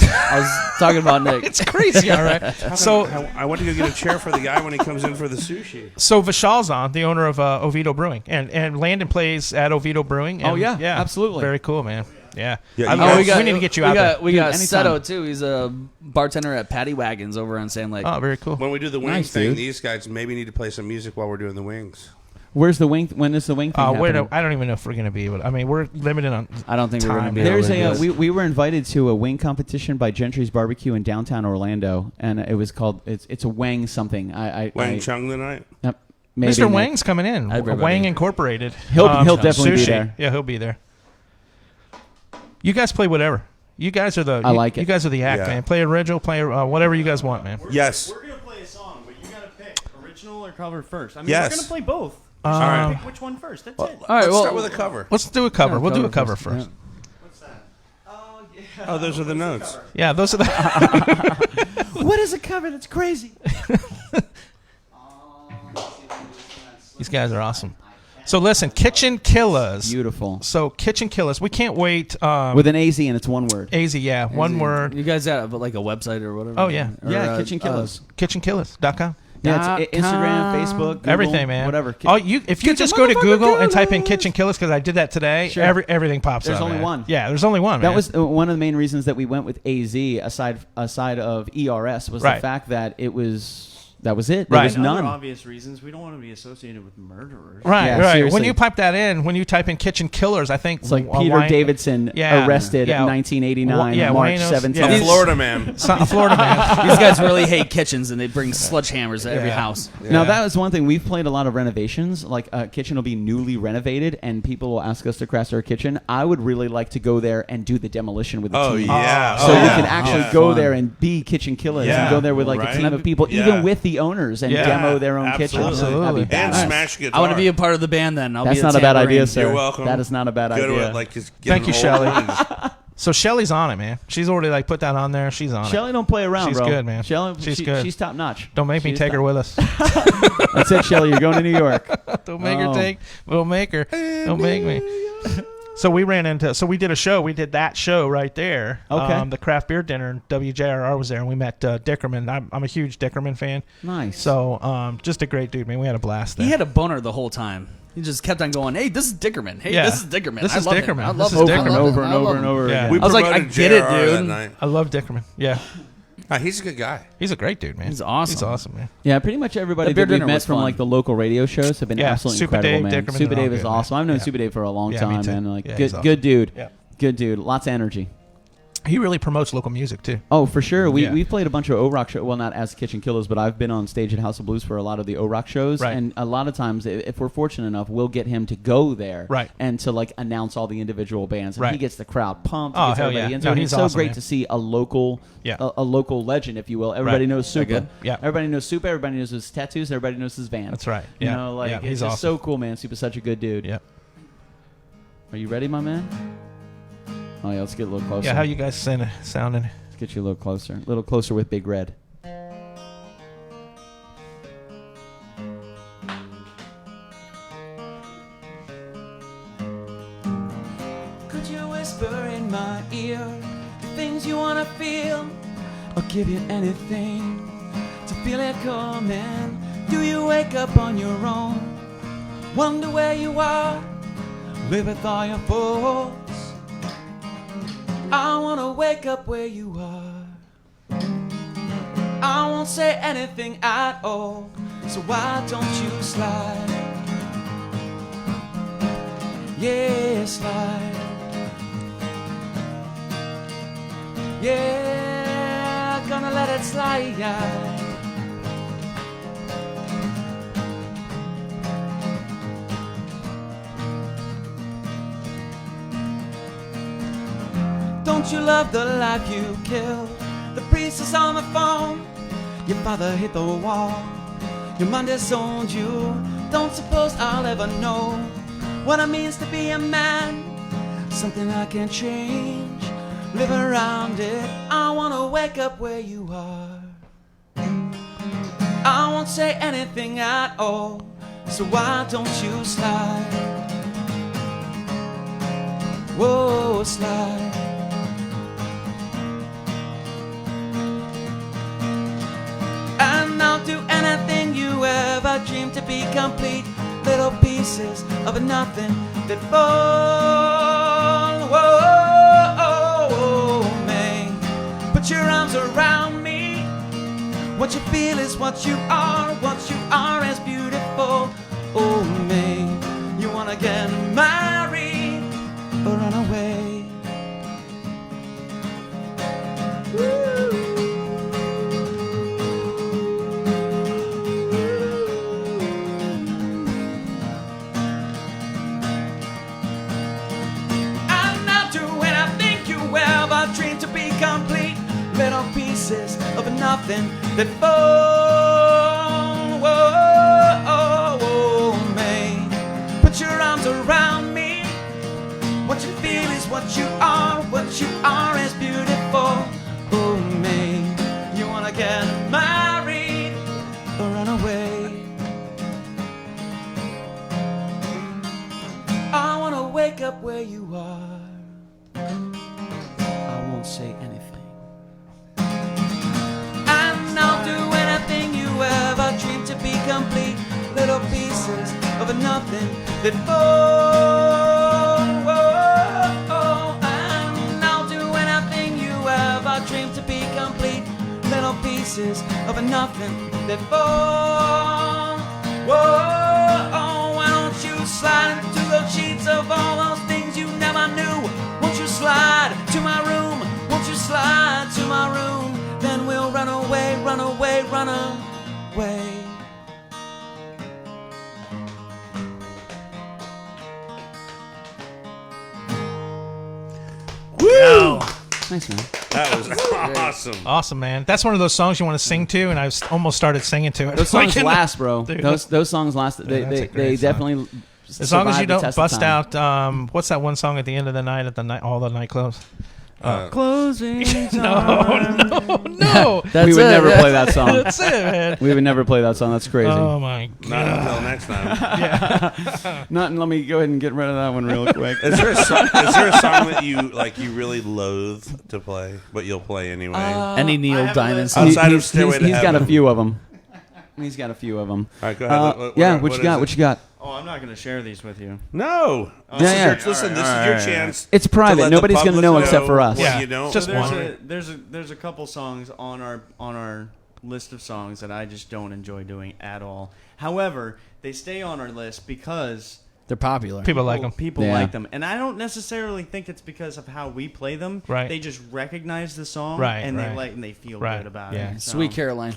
talking about Nick. It's crazy, all right. So I went to go get a chair for the guy when he comes in for the sushi. So Vishal's on, the owner of Oviedo Brewing, and Landon plays at Oviedo Brewing. And, Oh, yeah, absolutely. Very cool, man. Yeah. Yeah, we you need to get you out there. We got anytime. Seto too. He's a bartender at Patty Wagons over on Sand Lake. Oh, very cool. When we do the wing Nice, thing, dude. these guys maybe need to play some music while we're doing the wings. Where's the wing? When is the wing thing happening? I don't even know if we're going to be able to. I mean, we're limited on I don't think we're going to time. be able There's to do a it. we were invited to a wing competition by Gentry's Barbecue in downtown Orlando, and it was called it's a Wang something. Wang Chung tonight? Yep, maybe Mr. Nick. Wang's coming in. Everybody. Wang Incorporated. He'll definitely be sushi. there. Yeah, he'll be there. You guys play whatever. You guys are the. I like it. You guys are the act, Yeah. man. Play original. Play whatever you guys want, man. Yes. We're gonna play a song, but you gotta pick original or cover first. I mean, Yes. we're gonna play both. All right. Pick which one first. That's it. All right, Let's well, start with a cover. Let's do a cover. Yeah, We'll do a cover cover first. first. What's that? Oh yeah. Oh, those are the notes. Yeah, those are the. What is a cover? That's crazy. These guys are awesome. So listen, KitchenKillaz. Beautiful. So KitchenKillaz. We can't wait. With an AZ and it's one word. AZ, yeah, one word. You guys have like a website or whatever? Oh, yeah. Or, Yeah, KitchenKillaz. KitchenKillaz.com. Yeah, it's Instagram, Facebook, Google, Everything, man. whatever. Oh, if you just go to Google and type in KitchenKillaz, because I did that today, Sure. everything pops up. There's only man. one. Yeah, there's only one. That man. was one of the main reasons that we went with AZ aside of ERS was Right. the fact that that was it. Right. There was And other none. obvious reasons. We don't want to be associated with murderers. Right, Yeah, right. seriously. When you type that in, when you type in KitchenKillaz, I think It's like Wa- Peter Wayne- Davidson Yeah. arrested Yeah. in 1989, Yeah, March Waynos- 17th. yeah. A Florida man. a Florida man. These guys really hate kitchens, and they bring sledgehammers at every Yeah. house. Now Yeah. that was one thing. We've played a lot of renovations. Like a kitchen will be newly renovated, and people will ask us to crash our kitchen. I would really like to go there and do the demolition with the Oh, team. yeah. So Oh, we yeah. can actually Yeah. go Fun. there and be kitchen killers Yeah. and go there with like Right. a team of people, Yeah. even with the owners, and Yeah. demo their own kitchen. Absolutely. That'd be And badass. smash guitar. I want to be a part of the band. Then I'll That's be not a bad idea, sir. You're welcome. That is not a bad Go idea. to it like just Thank you, old Shelley. and just- So Shelly's on it, man. She's already like put that on there. She's on it. Shelly don't play around, She's bro. good, man. Shelly, She's good. She's top notch. Don't make me She's take her top- with us. That's it, Shelly. You're going to New York. Don't make her Oh. take. We'll make her. Don't make me. So we did a show. We did that show right there. Okay. The craft beer dinner. And WJRR was there, and we met Dickerman. I'm a huge Dickerman fan. Nice. So just a great dude, man. We had a blast there. He had a boner the whole time. He just kept on going, "Hey, this is Dickerman. Hey, Yeah. this is Dickerman. This I is love him. Dickerman. I This love is him. over I and love him. over and I love over him." and over Yeah. again. We I was like, promoted I get it, JRR that dude. night. I love Dickerman. Yeah. He's a good guy. He's a great dude, man. He's awesome. He's awesome, man. Yeah, pretty much everybody The beer that we've dinner met was from fun. like the local radio shows have been Yeah, absolutely Super incredible, Dave, man. Dickerman, Super they're all Dave is good, awesome. man. I've known Yeah. Super Dave for a long Yeah, me time, too. man. Like Yeah, he's good dude. Yeah. Good dude. Lots of energy. He really promotes local music too. Oh, for sure. Yeah. We've played a bunch of O-Rock shows. Well, not as KitchenKillaz, but I've been on stage at House of Blues for a lot of the O-Rock shows. Right. And a lot of times, if we're fortunate enough, we'll get him to go there. Right. And to like announce all the individual bands. And Right. he gets the crowd pumped. Oh, He gets hell everybody yeah. into No, it. And he's it's so awesome, great man. to see a local, Yeah. a local legend, if you will. Everybody Right. knows Super. good. Yeah. Everybody knows Super. Everybody knows his tattoos. Everybody knows his band. That's right. You Yeah. know, like Yeah, it's he's just awesome. so cool, man. Super's such a good dude. Yeah. Are you ready, my man? Oh yeah, let's get a little closer. Yeah. How you guys sounding? Let's get you a little closer with Big Red. Could you whisper in my ear the things you wanna feel? I'll give you anything to feel it coming. Do you wake up on your own? Wonder where you are? Live with all your faults. I wanna wake up where you are. I won't say anything at all, so why don't you slide? Yeah, slide. Yeah, gonna let it slide. Don't you love the life you killed? The priest is on the phone. Your father hit the wall. Your mom disowned you. Don't suppose I'll ever know what it means to be a man. Something I can change. Live around it. I wanna wake up where you are. I won't say anything at all, so why don't you slide? whoa, slide. And I'll do anything you ever dreamed to be complete. Little pieces of a nothing that fall. Whoa, man, put your arms around me. What you feel is what you are is beautiful. Oh, man, you wanna get married or run away? Complete little pieces of nothing that fall. Whoa, man, put your arms around me. What you feel is what you are is beautiful. Oh, man, you wanna get married or run away? I wanna wake up where you are. Say anything, and I'll do anything you ever dreamed to be complete. Little pieces of a nothing that fall. And I'll do anything you ever dreamed to be complete. Little pieces of a nothing that fall. Whoa, why don't you slide into those sheets of all those things you never knew? Won't you slide to my room? Won't you slide to my room? Then we'll run away, run away, run away. Woo! Nice, man. That was awesome. Awesome, man. That's one of those songs you want to sing to, and I almost started singing to it. Those songs last, bro. Dude, those songs last. They definitely. As long as you don't bust out. out, what's that one song at the end of the night at all the nightclubs? Closing No. We would never play that song. That's it, man. We would never play that song. That's crazy. Oh my god. Not until next time. Let me go ahead and get rid of that one real quick. Is there a song that you really loathe to play, but you'll play anyway? Any Neil Diamond song. Outside of Stairway to He's got a Heaven. few of them. He's got a few of them. All right, go ahead. What you got? What you got? Oh, I'm not going to share these with you. No. Yeah. This is your chance. It's private. Nobody's going to know except for us. Yeah. You don't. Just So there's a couple songs on our list of songs that I just don't enjoy doing at all. However, they stay on our list because They're popular. People like them. People Yeah. like them, and I don't necessarily think it's because of how we play them. Right. They just recognize the song, Right, and right. they feel Right, good about yeah. it. So. Sweet Caroline.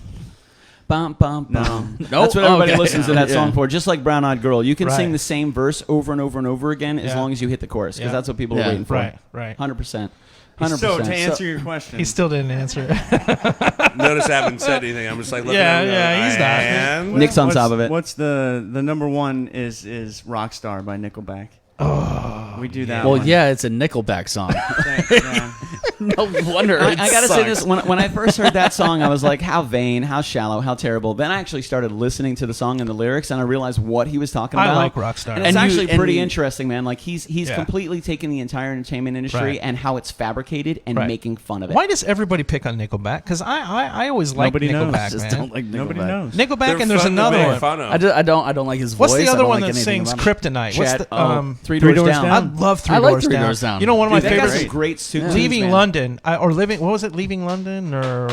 Bum, bum, bum. No. That's what everybody Okay. listens to that Yeah. song for. Just like Brown Eyed Girl. You can Right. sing the same verse over and over and over again as Yeah. long as you hit the chorus, because Yeah. that's what people Yeah. are waiting for. Right. 100%. 100%. So to answer your question, He still didn't answer it. Notice I haven't said anything. I'm just like looking Yeah, at him yeah, going, he's not. And Nick's on top of it. What's the number one is Rockstar by Nickelback. Oh, we do that. Well, one. yeah, it's a Nickelback song. Thanks, yeah. No wonder. I it gotta say sucks. this: when I first heard that song, I was like, "How vain, how shallow, how terrible." Then I actually started listening to the song and the lyrics, and I realized what he was talking I about. like Rockstar. and it's And you- actually and pretty you- interesting, man. Like he's Yeah. completely taking the entire entertainment industry Right. and how it's fabricated and Right. making fun of it. Why does everybody pick on Nickelback? Because I always like Nobody knows. Nickelback, Just man. don't like Nickelback. Nobody knows. Nickelback, they're and there's fun to another make one. fun of. I don't like his voice. What's the I other don't one like that anything sings about it. Kryptonite? What's Chad- the Three Doors Doors Down. I Down. love Three I like Doors Three Down. Doors Down. You know, one of my Dude, that got favorites. some great suit Leaving man. London, or living. What was it? Leaving London, or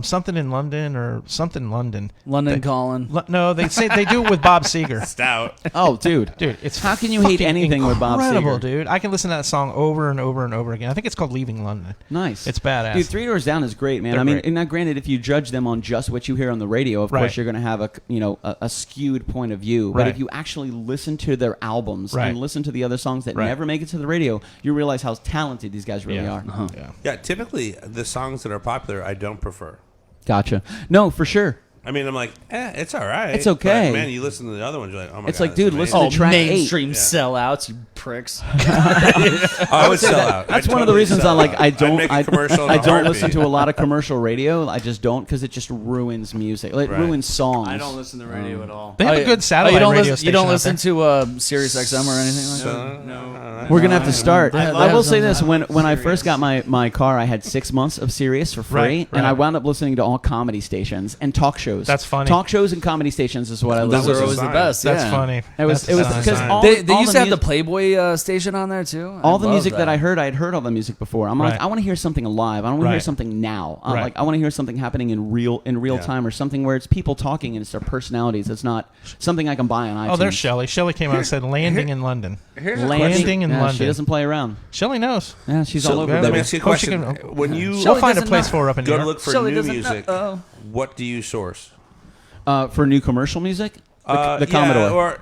something in London, or something London. London They- Calling. No, they say they do it with Bob Seger. Stout. Oh, dude. Dude, it's How can you hate fucking anything with Bob incredible, Seger? dude. I can listen to that song over and over and over again. I think it's called Leaving London. Nice. It's badass. Dude, Three Doors Down is great, man. They're I mean, great. and now granted, if you judge them on just what you hear on the radio, of Right. course you're going to have a skewed point of view. But Right. if you actually listen to their albums Right. and listen to the other songs that Right. never make it to the radio, you realize how talented these guys really are. Yeah. Yeah, typically the songs that are popular I don't prefer. Gotcha. No, for sure. I mean, I'm like, it's all right. It's okay. But, man, you listen to the other ones, you're like, oh my It's God. like, dude, listen Oh, to track 8. mainstream sellouts, you pricks. I would sell out. That's I'd one of the totally reasons sell I like. out. I I'd don't. make a commercial in I a don't heartbeat. listen to a lot of commercial radio. I just don't because it just ruins music. It ruins songs. I don't listen to radio at all. They have a good satellite radio station. You don't out listen there. to Sirius XM or anything like that? No. We're gonna have to start. I I will love say them. this: I when love I first got Sirius. my car, I had 6 months of Sirius for free, Right, and right. I wound up listening to all comedy stations and talk shows. That's funny. Talk shows and comedy stations is what I Those listen are to. always the sign. best. That's yeah. funny. It was That's a because sign. all They all used to have the music- Playboy station on there too. all the love music that I heard all the music before. I'm like, Right. I want to hear something alive. I want to hear Right. something now. Right. Like, I want to hear something happening in real time, or something where it's people talking and it's their personalities. It's not something I can buy on iTunes. Oh, there's Shelley. Shelley came out and said landing in London. Landing in Yeah, London. She doesn't play around. Shelley knows. Yeah, she's So, all over. let me baby. ask you a Hope she question. can- When you She'll find a doesn't place know. for her up in New go to York. look for Shelley new doesn't music, know. what do you source? For new commercial music, the Commodore. Yeah, or,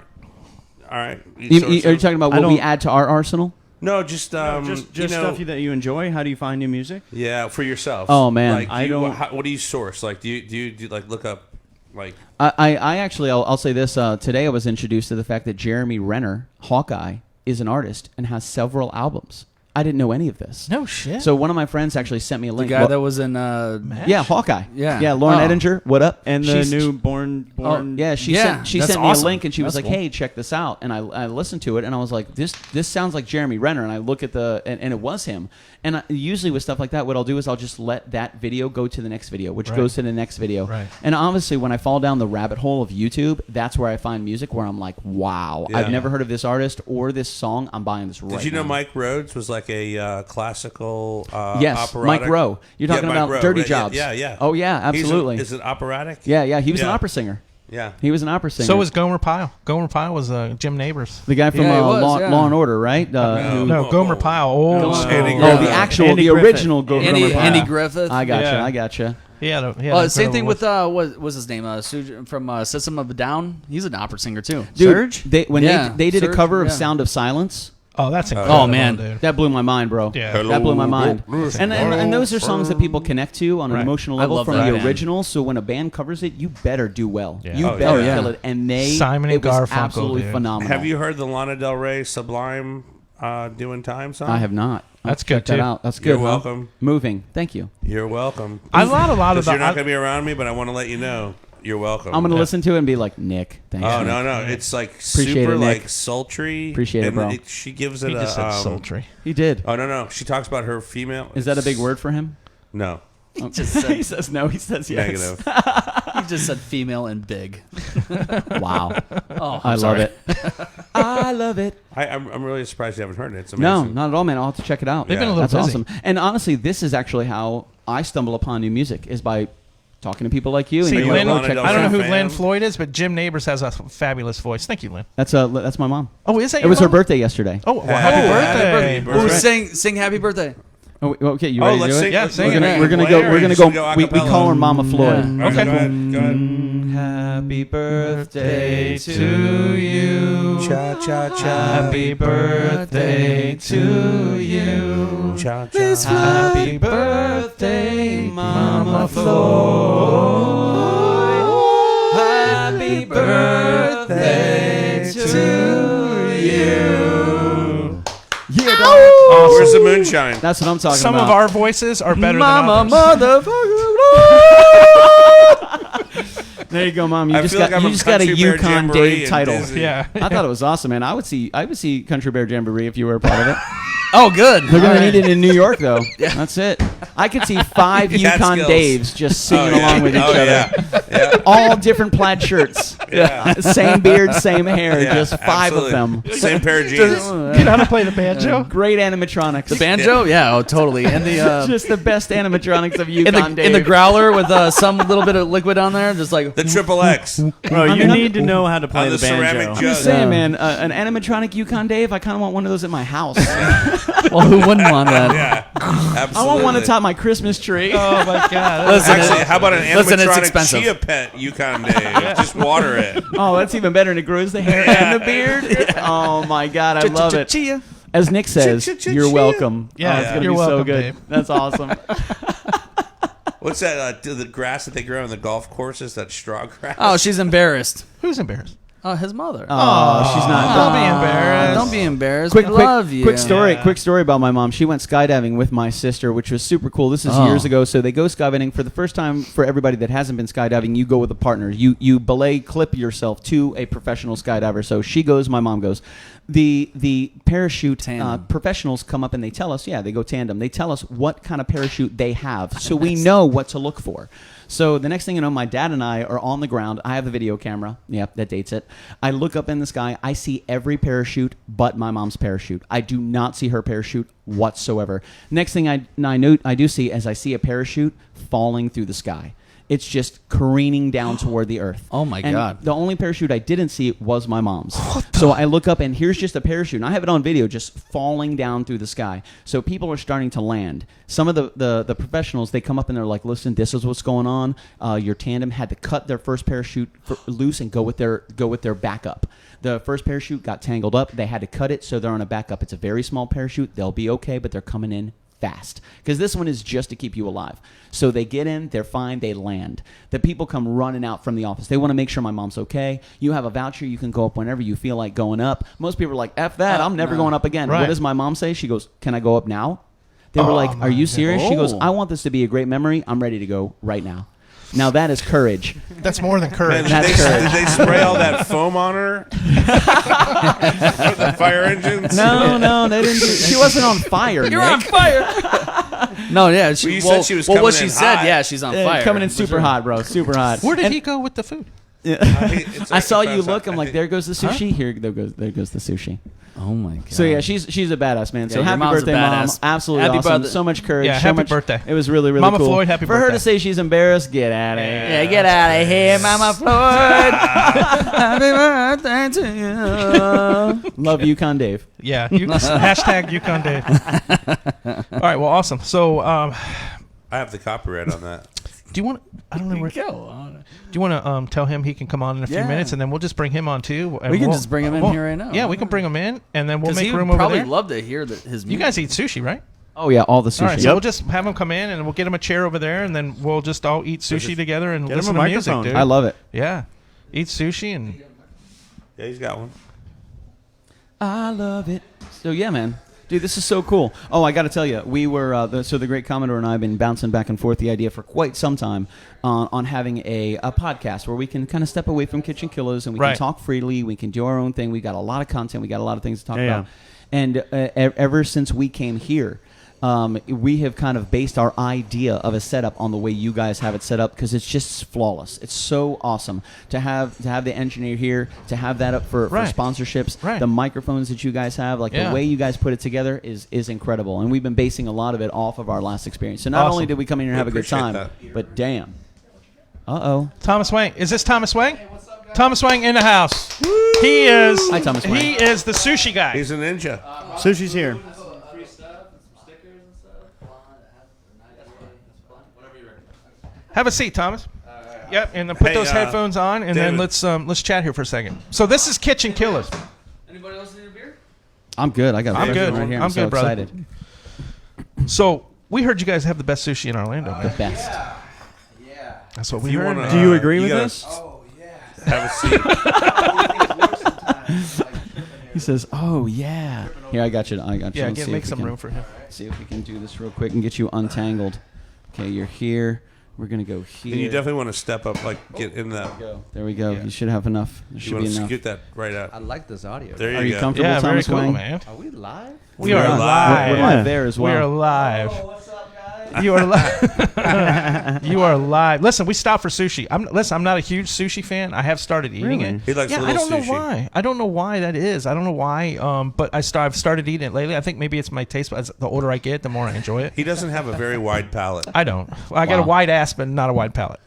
all right. are you talking about I what we don't- add to our arsenal? No, just just you know, stuff that you enjoy. How do you find new music? yeah, for yourself. Oh, man. like, I don't- what do you source? Like, do you like look up like? I actually, I'll say this. Today I was introduced to the fact that Jeremy Renner, Hawkeye, is an artist and has several albums. I didn't know any of this. No shit. So one of my friends actually sent me a The link. guy Well, that was in yeah, Hawkeye. Yeah. Lauren Oh. Ettinger. What up? And the She's- new Born. Yeah, she Yeah, sent that's me awesome. a link and she was That's like, cool. "Hey, check this out." And I listened to it and I was like, "This sounds like Jeremy Renner." And I look at and it was him. And usually with stuff like that, what I'll do is I'll just let that video go to the next video, which Right. goes to the next video. Right. And obviously, when I fall down the rabbit hole of YouTube, that's where I find music where I'm like, "Wow, Yeah. I've never heard of this artist or this song. I'm buying this right now." Did you know Mike Rhodes was like a classical? Yes, operatic? Mike Rowe. You're talking Mike about Rowe. Dirty Yeah, Jobs. Yeah. Oh yeah, absolutely. Is it operatic? Yeah. He was an Yeah. opera singer. Yeah. He was an opera singer. So was Gomer Pyle. Gomer Pyle was Jim Neighbors. the guy from Yeah, he was, Law, yeah. Law and Order, right? Who- No, Gomer Pyle. Old school. Andy Oh, Griffith. the actual, Andy the Griffith. original Gomer Andy Pyle. Griffith. I gotcha. Yeah. I gotcha. He had a Same incredible thing with voice. what was his name? From System of a Down. He's an opera singer too. Dude, Surge. when Yeah, they did a Surge, cover of yeah. Sound of Silence. Oh, that's incredible. Oh, man. dude. That blew my mind, bro. Yeah. That blew my mind. Hello, And those are songs that people connect to on an Right. emotional I level love from that the band. original. So when a band covers it, you better do well. Yeah. You Oh, better yeah. kill it. And they Simon and it was Garfunkel, absolutely dude. phenomenal. Have you heard the Lana Del Rey Sublime Doing Time song? I have not. That's Check good, that too. out. That's good. You're huh? welcome. Moving. Thank you. You're welcome. I love a lot of Because the. you're not going to be around me, but I want to let you know you're welcome. I'm gonna listen to it and be like, Nick, thanks. Oh Nick. no! It's like Appreciate super it, Nick. like sultry. Appreciate it, and bro. She gives it he a. just said sultry. He did. Oh no! She talks about her female. Is that a big word for him? No. Oh. just said- he says no. He says yes. Negative. He just said female and big. Wow. Oh, I I'm love sorry. it. I love it. I'm really surprised you haven't heard it. It's No, amazing. not at all, man. I'll have to check it out. They've been a little That's busy. awesome. And honestly, this is actually how I stumble upon new music is by talking to people like you. See, and you Lynn, a go Lana check Del I don't know Rey who fan? Lynn Floyd is, but Jim Neighbors has a fabulous voice. Thank you, Lynn. That's my mom. Oh, is that It your was her mom? birthday yesterday. Oh, well, happy birthday. Happy birthday. Ooh, Right. sing happy birthday. Oh, okay, you Oh, ready to let's do sing. it? Yeah, let's- sing we're it. gonna- We're gonna play go. or We're you gonna just go. We acapella? call her Mama Floyd. Okay. Okay, go ahead. Go ahead. Happy birthday to you. Cha cha cha. Happy birthday to you. Cha cha. Happy birthday, Mama Floyd. Happy birthday to you. Yeah, dog. Awesome. Where's the moonshine? That's what I'm talking Some about. of our voices are better Mama, than others. motherfucker. There you go, Mom. You I just feel got like I'm you just got a Country Bear Yukon Jamboree Dave in title. Disney. Yeah. I thought it was awesome, man. I would see Country Bear Jamboree if you were a part of it. Oh, good. They're gonna need it in New York, though. That's it. I could see 5 Yukon Catskills. Daves just singing Oh, yeah. along with each Oh, other. yeah. Yeah. All different plaid shirts. Yeah. Same beard, same hair. Yeah, just 5 absolutely. of them. Same pair of jeans. You know how to play the banjo? Great animatronics. The banjo? Yeah, oh, totally. And the just the best animatronics of Yukon in Dave. the growler with some little bit of liquid on there, just like The triple X. Bro, you need to know how to play On the the ceramic banjo. jug. I'm just saying, man, an animatronic Yukon Dave. I kind of want one of those at my house. well, who wouldn't want that? Yeah. Absolutely. I want one atop my Christmas tree. Oh my God! Listen, Actually, how about an listen, it's animatronic expensive. chia pet Yukon Dave? Just water it. Oh, that's even better. And it grows the hair and the beard. Oh my God, I love it. Chia. As Nick says, Ch-ch-ch-chia. you're welcome. Yeah, Oh, it's gonna you're be so welcome, good. Dave. That's awesome. What's that? The grass that they grow on the golf courses, that straw grass? Oh, she's embarrassed. Who's embarrassed? Oh, his mother. Oh, she's not. Don't be embarrassed. Don't be embarrassed. We love you. Quick story about my mom. She went skydiving with my sister, which was super cool. This is years ago. So they go skydiving for the first time. For everybody that hasn't been skydiving, you go with a partner. You belay clip yourself to a professional skydiver. So she goes, my mom goes. The parachute professionals come up and they tell us, they go tandem. They tell us what kind of parachute they have, so we know what to look for. So the next thing you know, my dad and I are on the ground. I have the video camera. Yep, that dates it. I look up in the sky. I see every parachute but my mom's parachute. I do not see her parachute whatsoever. Next thing I do see is I see a parachute falling through the sky. It's just careening down toward the earth. Oh, my God. The only parachute I didn't see was my mom's. So I look up, and here's just a parachute. And I have it on video just falling down through the sky. So people are starting to land. Some of the professionals, they come up, and they're like, listen, this is what's going on. Your tandem had to cut their first parachute loose and go with their backup. The first parachute got tangled up. They had to cut it, so they're on a backup. It's a very small parachute. They'll be okay, but they're coming in fast, because this one is just to keep you alive. So they get in, they're fine, they land. The people come running out from the office. They want to make sure my mom's okay. You have a voucher, you can go up whenever you feel like going up. Most people are like, F that, I'm never going up again. Right. What does my mom say? She goes, can I go up now? They were like, are you serious? She goes, I want this to be a great memory. I'm ready to go right now. Now that is courage. That's more than courage. Did they spray all that foam on her? The fire engines? No, they didn't. She wasn't on fire. You're Nick. on fire. No, yeah. You said she was well, coming what she in said, hot. she's on fire. Coming in super hot, bro. Super hot. Where did he go with the food? I saw you look. I'm like, there goes the sushi. Here, there goes the sushi. Oh my God. So yeah, she's a badass, man. So your happy mom's a birthday, mom! badass. Absolutely Happy awesome. birthday. So much courage. Yeah, so happy much, birthday. It was really Mama cool. Floyd, happy For birthday. her to say she's embarrassed, get out of here. Yeah, get out of here, Mama Floyd. Happy birthday to you. Love Yukon Dave. Yeah, hashtag Yukon Dave. All right, well, awesome. So, I have the copyright on that. do you want? I don't know where. Do you want to tell him he can come on in a few minutes, and then we'll just bring him on too. And We can just bring him in here right now. Yeah, we can bring him in, and then we'll make he room would over probably there. love to hear his music. You guys eat sushi, right? Oh yeah, all the sushi. All right, so we'll just have him come in, and we'll get him a chair over there, and then we'll just all eat sushi together and Get him listen a to music, microphone. dude. I love it. Yeah, eat sushi and. Yeah, he's got one. I love it. So yeah, man. Dude, this is so cool. Oh, I got to tell you, we were the great Commodore and I have been bouncing back and forth the idea for quite some time on having a podcast where we can kind of step away from KitchenKillaz and we can talk freely. We can do our own thing. We got a lot of content. We got a lot of things to talk about. And ever since we came here, we have kind of based our idea of a setup on the way you guys have it set up, because it's just flawless. It's so awesome to have the engineer here, to have that up for sponsorships. The microphones that you guys have, like the way you guys put it together is incredible. And we've been basing a lot of it off of our last experience. So not only did we come in here and have a good time, but damn. Thomas Wang. Is this Thomas Wang? Hey, what's up, guys? Thomas Wang in the house. He is. Hi, Thomas Wang. He is the sushi guy. He's a ninja. Sushi's here. Have a seat, Thomas. Yep, and then put those headphones on, and David. then let's chat here for a second. So this is KitchenKillaz. Anybody else need a beer? I'm good. I got. I'm good. Right here. I'm so good, brother. excited. So we heard you guys have the best sushi in Orlando. The best. That's what we You heard. wanna, Do you agree with gotta this? Have a seat. He says, "Oh yeah." Here, I got you. Yeah, Let's see make if we some can- room for him. See if we can do this real quick and get you untangled. Okay, you're here. We're gonna go here. And you definitely want to step up, like get in that. There we go. Yeah. You should have enough. There You should want be to enough. scoot that right I out. like this audio. There Are you you go. comfortable, Yeah, very Thomas cool, Wang? man. Are we live? We are live. live. We're live there as well. We are live. What's up, guys? You are live. You are live. Listen, we stopped for sushi. I'm not a huge sushi fan. I have started eating it. He likes Yeah, little I don't know sushi. why. I don't know why that is. I don't know why. But I've started eating it lately. I think maybe it's my taste. But the older I get, the more I enjoy it. He doesn't have a very wide palate. I don't. I got a wide ass, but not a wide palate.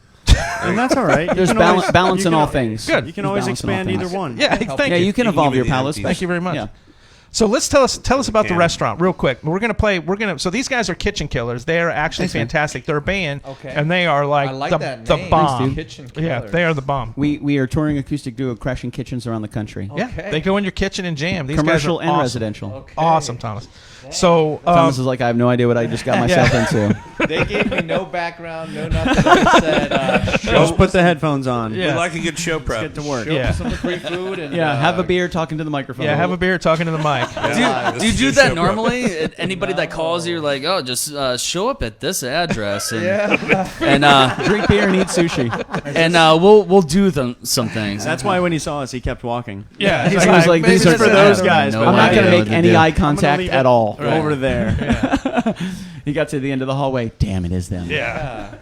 And that's all right. There's balance in all things. Good. You can always There's balance in all expand things. either one. Yeah, thank Yeah, you. you can You can evolve give your me the palate. empties. Thank you very much. Yeah. So let's tell us about the restaurant real quick. So these guys are KitchenKillaz. They are actually fantastic. They're a band, and they are like, the bomb. Yeah, they are the bomb. We are touring acoustic duo, crashing kitchens around the country. Yeah, they go in your kitchen and jam. These commercial guys are and awesome. Residential. Okay. Awesome, Thomas. So Thomas is like, I have no idea what I just got myself into. They gave me no background, no nothing. They said, just put the headphones on. We like a good show prep. Let's get to work. Some free food and have a beer talking to the microphone. Yeah, have a beer talking to the mic. Do you do that normally? Anybody that calls you, like, oh, just show up at this address and drink beer and eat sushi, and we'll do some things. That's why when he saw us, he kept walking. Yeah, he was like, these are for those guys. I'm not going to make any eye contact at all. Over there. Yeah. He got to the end of the hallway. Damn, it is them. Yeah.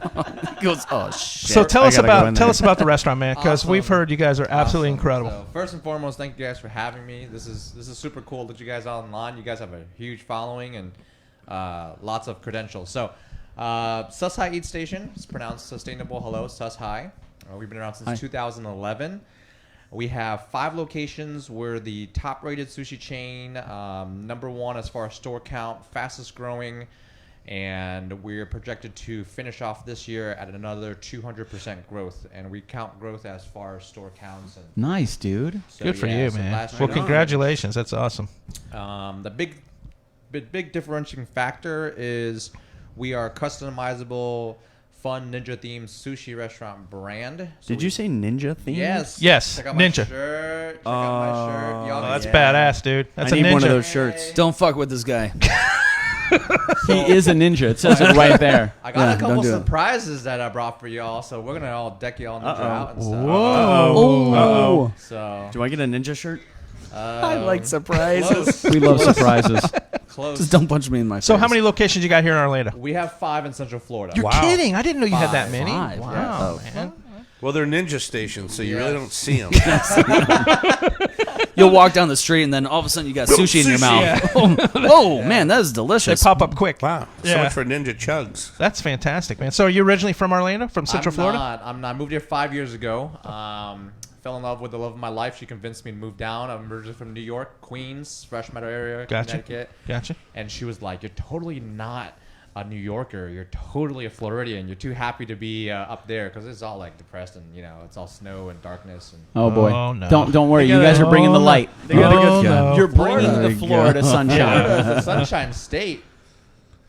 He goes, oh shit. So tell us about the restaurant, man, because we've heard you guys are absolutely incredible. So first and foremost, thank you guys for having me. This is super cool that you guys are online. You guys have a huge following and lots of credentials. So Sus High Eat Station is pronounced sustainable. Hello, Sus High. We've been around since 2011. We have 5 locations. We're the top-rated sushi chain, number 1 as far as store count, fastest growing, and we're projected to finish off this year at another 200% growth. And we count growth as far as store counts. And nice, dude. so, Good for you, so man. Well, congratulations. That's awesome. The big differentiating factor is we are customizable, fun ninja-themed sushi restaurant brand. So Did you say ninja theme? Yes. Yes, Check out my ninja. shirt. Check out my shirt. Y'all That's can- badass, dude. That's I need a ninja. one of those shirts. Don't fuck with this guy. He is a ninja. It says it right there. I got a couple don't do it. surprises that I brought for y'all, so we're gonna all deck y'all ninja out and stuff. Whoa. So Do I get a ninja shirt? I like surprises. close. We love surprises. Close. Just don't punch me in my face. So how many locations you got here in Orlando? We have 5 in Central Florida. You're kidding. I didn't know you had that 5. many. 5, Wow, yes. man. Well, they're ninja stations, so you really don't see them. You'll walk down the street and then all of a sudden you got sushi in your mouth. Oh, man, that is They delicious. pop up quick. Wow. So Yeah. much for ninja chugs. That's fantastic, man. So are you originally from Orlando, from Central Florida? I'm not. I moved here 5 years ago. Fell in love with the love of my life. She convinced me to move down. I'm originally from New York, Queens, Fresh Meadow area, Gotcha. Connecticut. Gotcha. And she was like, "You're totally not a New Yorker. You're totally a Floridian. You're too happy to be up there because it's all like depressed and it's all snow and darkness and." Oh boy! Oh, no. Don't worry. You guys are bringing the light. They got a good no. You're bringing Florida. the Florida sunshine. the Sunshine State,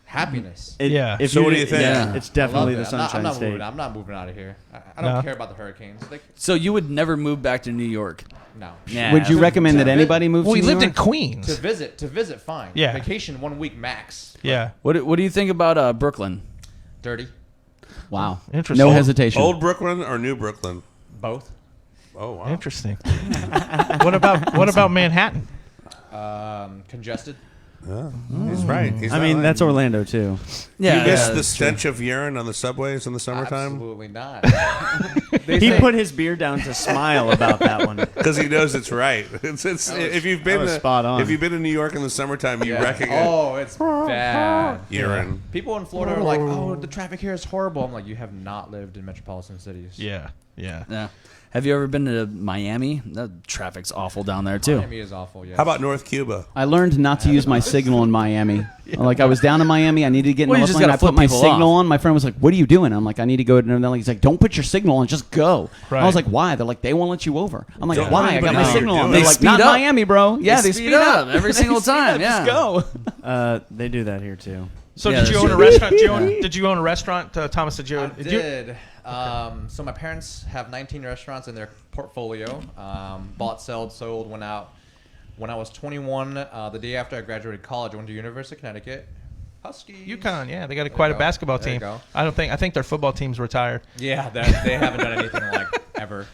happiness. Yeah. If So what do you did- think? Yeah. It's I love definitely it. the Sunshine I'm not State. moving. I'm not moving out of here. I don't No. care about the hurricanes. Like, So you would never move back to New York? no. Nah. Would you recommend that anybody move Well, to we New lived in York? Queens. To visit, fine. Yeah. Vacation 1 week max. Yeah. What do you think about Brooklyn? Dirty. Wow. Interesting. No hesitation. Old Brooklyn or New Brooklyn? Both. Oh, wow. Interesting. What about Manhattan? Congested. He's right. He's I not mean, lying. that's Orlando too. Yeah. You miss yeah, the stench of urine on the subways in the summertime? Absolutely not. He put his beer down to smile about that one. Because he knows it's right. If you've been was spot on. if you've been in New York in the summertime, you Yeah. recognize Oh, it's bad. urine. People in Florida are like, "Oh, the traffic here is horrible." I'm like, "You have not lived in metropolitan cities." Yeah. Yeah. Yeah. Have you ever been to Miami? That traffic's awful down there too. Miami is awful. Yes. How about North Cuba? I learned not to use my signal in Miami. Like I was down in Miami, I needed to get in Well, the you bus just lane. gotta I put flip my people signal off. on. My friend was like, "What are you doing?" I'm like, "I need to go." And then he's like, "Don't put your signal on, just go." Right. I was like, "Why?" They're like, "They won't let you over." I'm like, Don't "Why? worry I got about my how you're signal on." doing. They're They like, speed "Not up. Miami, bro." Yeah, they speed up every single time. Just Yeah. go. They do that here too. So Yeah, did you that's own a true. restaurant? Did you own a restaurant, Thomas? Did you? I did you- did. So my parents have 19 restaurants in their portfolio. Bought, sold, went out. When I was 21, the day after I graduated college, I went to University of Connecticut. Huskies. UConn, yeah, they got There quite you a go. basketball There you team. go. I think their football team's retired. Yeah, they haven't done anything like ever.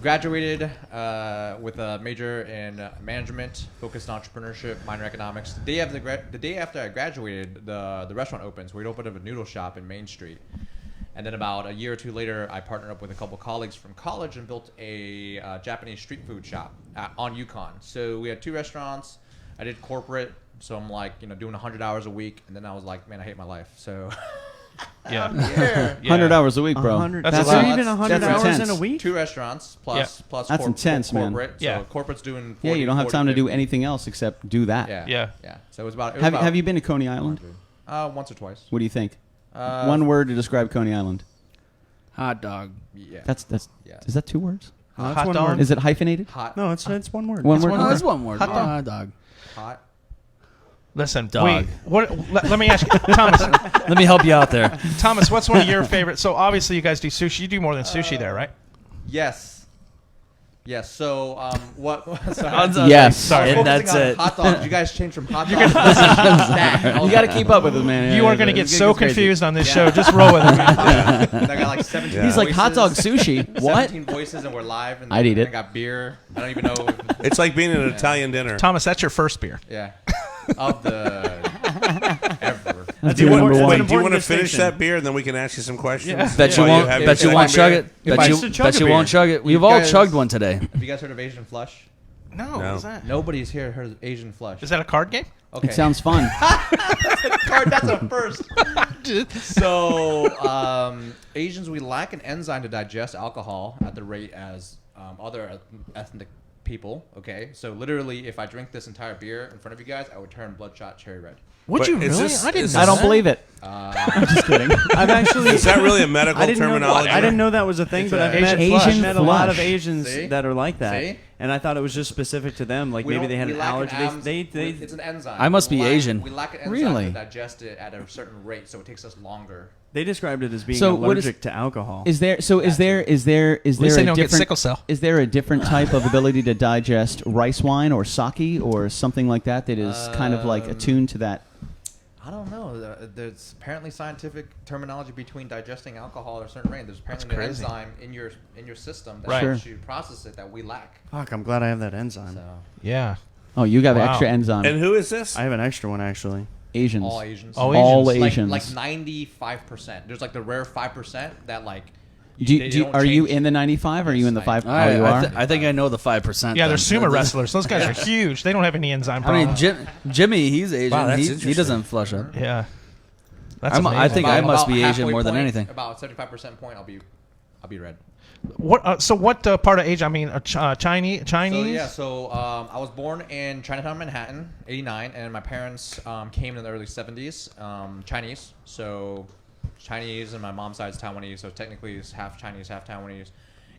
Graduated with a major in management, focused on entrepreneurship, minor economics. The day after I graduated, the restaurant opens. We'd opened up a noodle shop in Main Street. And then about a year or two later, I partnered up with a couple colleagues from college and built a Japanese street food shop on UConn. So we had 2 restaurants. I did corporate, so I'm like, doing 100 hours a week. And then I was like, man, I hate my life. So Yeah. $100 a week, bro. 100. That's That's a lot. even 100 That's hours intense. in a week. 2 restaurants plus That's intense, man. corporate. So Yeah. corporate's doing 40, Yeah, you don't have 40, time to do 50. anything else except do that. Yeah. So it was about. Have you been to Coney Island? Once or twice. What do you think? One word to describe Coney Island. Hot dog. Yeah. That's Yeah. Is that 2 words? That's Hot one dog. word. Is it hyphenated? Hot. No, it's one word. One word. Oh, that's one word. Hot dog. Hot. Listen, Dog. let me ask you, Thomas. Let me help you out there. Thomas, what's one of your favorite? So obviously you guys do sushi. You do more than sushi there, right? Yes. Yes. So what? Yes. Sorry. And that's Focusing on it. Hot dogs. You guys changed from hot dogs. to You got to keep up with it, man. You are going to get so confused on this show. Just roll with it, man. And I got like 17. He's like hot dog voices, sushi. What? 17 voices, and we're live. And I'd eat it. I got beer. I don't even know. It's like being at an Italian dinner. Thomas, that's your first beer. Yeah. Of the ever. That's Do you your want, number wait, one. do you want to Important finish distinction. that beer and then we can ask you some questions? Yeah. Bet you While won't. have your Bet you second won't beer? chug it. If I used to chug Bet a you beer. won't chug it. We've You all guys- chugged one today. Have you guys heard of Asian Flush? No, No. what's that? Nobody's here heard of Asian Flush. Is that a card game? Okay. It sounds fun. card. That's a first. So Asians, we lack an enzyme to digest alcohol at the rate as other ethnic people. Okay, so literally, if I drink this entire beer in front of you guys, I would turn bloodshot cherry red. Would But you is really? this- I didn't. is know I don't that. believe it. I'm just kidding. I've actually. Is that really a medical I didn't terminology? know. I didn't know that was a thing, but I've met, Asian I've met a lot of flush. Asians See? that are like that, See? and I thought it was just specific to them. Like We maybe don't- they had we an lack allergy. ams- They it's an enzyme. I must We be lack- Asian. We lack an enzyme Really? to digest it at a certain rate, so it takes us longer. they described it as being So what is- allergic to alcohol. Is there? So is there? Is there? Is At least there they a don't get different? sickle cell. Is there a different type of ability to digest rice wine or sake or something like that that is kind of like attuned to that? I don't know. There's apparently scientific terminology between digesting alcohol at a certain rate. There's apparently an crazy. enzyme in your system that Right. helps you process it that we lack. Fuck, I'm glad I have that enzyme. So Yeah. Oh, you got Wow. extra enzyme. And who is this? I have an extra one actually. Asians. all Asians. All Like- Asians. Like 95%. There's like the rare 5% that like. Do you, are you change. in the 95? Or are you in the Yes, 5? All right, you are. I think I know the 5%. Yeah, they're then. sumo wrestlers. Those guys are huge. They don't have any enzyme I problems. mean, Jimmy, he's Asian. Wow, that's he interesting. doesn't flush up. Yeah. That's I'm- I amazing. think I must be Asian halfway more than point, anything. About 75% point, I'll be red. What? So what part of Asia? I mean, Chinese. So yeah, I was born in Chinatown, Manhattan, '89, and my parents came in the early '70s. Chinese, so Chinese, and my mom's side's Taiwanese, so technically it's half Chinese, half Taiwanese.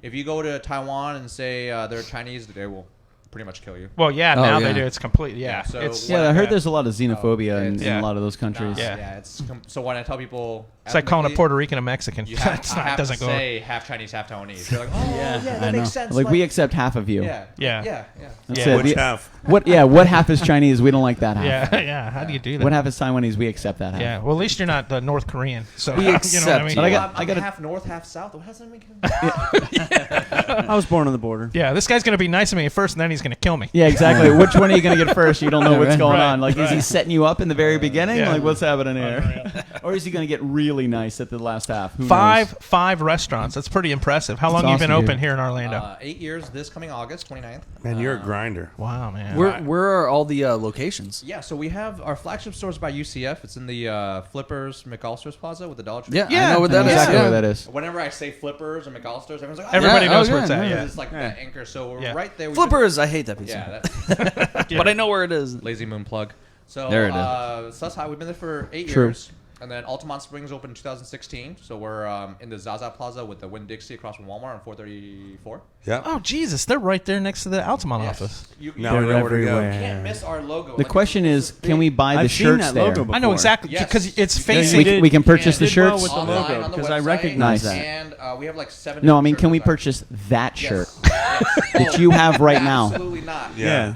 If you go to Taiwan and say they're Chinese, they will pretty much kill you. Well, yeah. Oh, Now yeah. they do. It's complete. Yeah. Yeah, so it's what- Yeah, I heard there's a lot of xenophobia in Yeah. a lot of those countries. Nah, Yeah. so when I tell people, it's like calling a ethnically, Puerto Rican a Mexican. you have, That's I not, have doesn't to go. say half Chinese, half Taiwanese. They're like, oh yeah, I that know. makes sense. Like we accept half of you. yeah, Yeah. yeah. That's Yeah. it. Which The- half? What? Yeah. What half is Chinese? We don't like that half. Yeah. Yeah. How do you do that? What half is Taiwanese? We accept that half. Yeah. Well, at least you're not North Korean. So We you know what I accept mean. But I Well, got- I'm gotta- half north, half south. What does that make? I was born on the border. Yeah. This guy's gonna be nice to me at first, and then he's gonna kill me. Yeah, exactly. Which one are you going to get first? You don't know what's right. going Right, on. Like, is he setting you up in the very beginning? Yeah. Like, what's happening here? Or is he going to get really nice at the last half? Who knows? Five restaurants. That's pretty impressive. How long That's you been awesome, open dude. here in Orlando? 8 years this coming August, 29th. Man, you're a grinder. Wow, man. Where are all the locations? Yeah, so we have our flagship stores by UCF. It's in the Flippers McAllister's Plaza with the Dollar Tree. Yeah, Yeah, I know what I know that is. exactly Yeah. where that is. Whenever I say Flippers or McAllister's, everyone's like, oh, Everybody Yeah, knows oh, where it's yeah, at. yeah. Yeah. It's like that anchor. So we're Yeah. right there. We've Flippers, I hate that piece. Yeah, Of but I know where it is. Lazy Moon plug. So There it is. So that's how we've been there for 8 True. years. And then Altamont Springs opened in 2016. So we're in the Zaza Plaza with the Winn-Dixie across from Walmart on 434. Yeah. Oh Jesus, they're right there next to the Altamont Yes. office. You Now we know where to go. everywhere. can't miss our logo. The question is, can we buy the I've seen shirts that there? logo before. I know exactly Yes. because it's Yeah, facing. you did- We can purchase the did well shirts? with the Online logo on the because I website. recognize Nice. that. And we have like 7. No, I mean, shirts can we left. purchase that Yes. shirt Yes. that you have right now? Absolutely not. Yeah.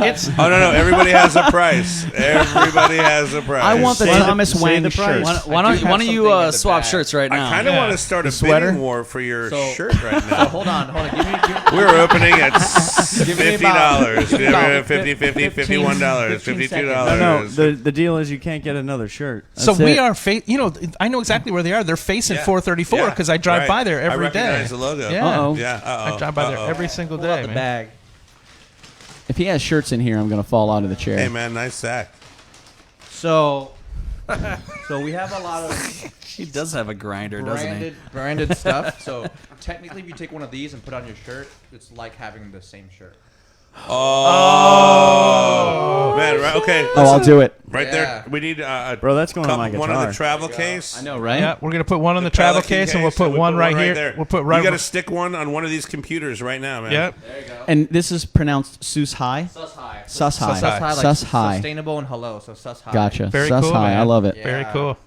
It's Oh no, everybody has a price. Everybody has a price. I want the Say the- Thomas say Wang the price. shirt. Why I do don't have you something in the swap bag. shirts right I now? kind of Yeah. want to start a sweater? bidding war for your So- shirt right So now. hold on. Give me We're opening at Give me $50. about 50, 50, $51, 15 $52. No, the deal is you can't get another shirt. so That's we it. are I know exactly where they are. They're facing 434 because I drive right. by there I every day. recognize the logo. Yeah. Uh-oh. Yeah. Uh-oh. I drive by there every single Pull out day, the man. bag. If he has shirts in here, I'm going to fall out of the chair. Hey man, nice sack. So So we have a lot of He does have a grinder, doesn't he? branded stuff. So technically, if you take one of these and put on your shirt, it's like having the same shirt. Oh, man! Right, okay. Oh, I'll do it. Right there. We need Bro, that's going on my guitar. one on the travel case. I know, right? Yeah, we're gonna put one on the travel case, and we'll put one right here. there. We'll put right. You got to stick one on one of these computers right now, man. Yep. There you go. And this is pronounced Sus High. Sus high. Sus High. Sus high. Like Sus High. Sustainable and hello. So sus high. Gotcha. Very Sus cool, High. man. I love it. Yeah. Very cool.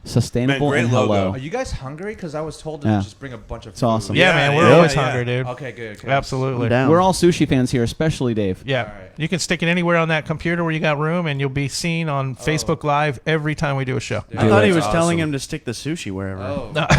Sustainable Man, and great logo. hello. Are you guys hungry? Because I was told to Yeah. just bring a bunch of. It's food. awesome. Yeah, Yeah, man, we're yeah, always yeah. hungry, dude. Okay, good. Absolutely. I'm down. We're all sushi fans here, especially Dave. Yeah, All right. you can stick it anywhere on that computer where you got room, and you'll be seen on Facebook Live every time we do a show. Yeah. I thought he That's was telling awesome. him to stick the sushi wherever. Oh. That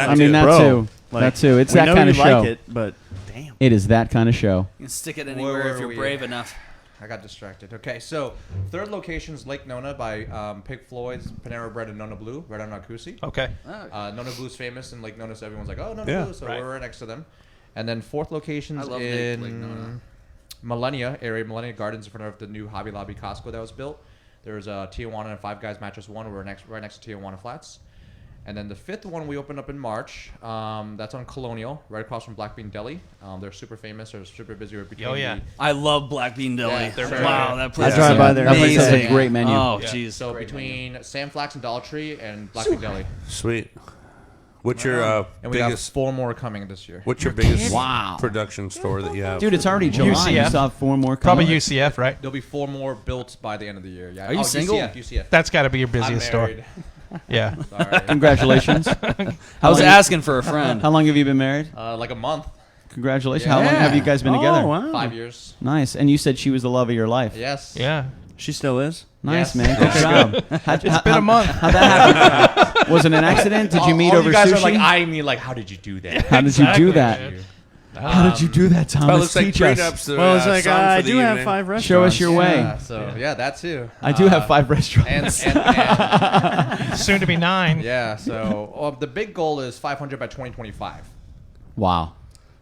I mean, too. that Bro, too. like, That too. It's we that know kind of you show. like it, but damn. It is that kind of show. You can stick it Where anywhere if were you're we? brave enough. I got distracted. Okay, so third location is Lake Nona by Pig Floyd's Panera Bread and Nona Blue, right on Nakusi. Okay. Nona Blue's famous in Lake Nona, so everyone's like, oh, Nona Yeah. Blue, so Right. we're right next to them. And then fourth location's I love in Lake Nona. Millennia area, Millennia Gardens in front of the new Hobby Lobby Costco that was built. There's a Tijuana and Five Guys Mattress One. We're right next to Tijuana Flats. And then the fifth one we opened up in March. That's on Colonial, right across from Black Bean Deli. They're super famous. They're super busy. Oh, yeah. I love Black Bean Deli. Yeah, they're very wow, good. that place I drive is by there That place has a amazing. great menu. Oh, Yeah. jeez. So between Sam Flax and Dollar Tree and Black Bean Deli. Sweet. What's your And we got biggest? 4 more coming this year. What's your biggest Wow. production store that you have? Dude, it's already July. UCF? You still have 4 more Probably coming. UCF, right? There'll be 4 more built by the end of the year. Yeah. Are you single? UCF. That's got to be your I'm busiest store. married. Yeah. Sorry. Congratulations. I was asking for a friend. How long have you been married? Like a month. Congratulations. Yeah. How long have you guys been together? Oh, wow. 5 years. Nice. And you said she was the love of your life. Yes. Yeah. She still is? Nice, Yes. man. Good job. It's been a month. How'd that happen? Was it an accident? Did you meet all over you guys sushi? are like eyeing me like, how did you do that? How did you do Exactly, that? man. How did you do that, Well, Thomas? it's like Teach us. prenups. Well, it's like, song for I the do have evening. 5 restaurants. Show us your way. Yeah, so yeah, that too. I do have 5 restaurants. And Soon to be 9. yeah, so the big goal is 500 by 2025. Wow.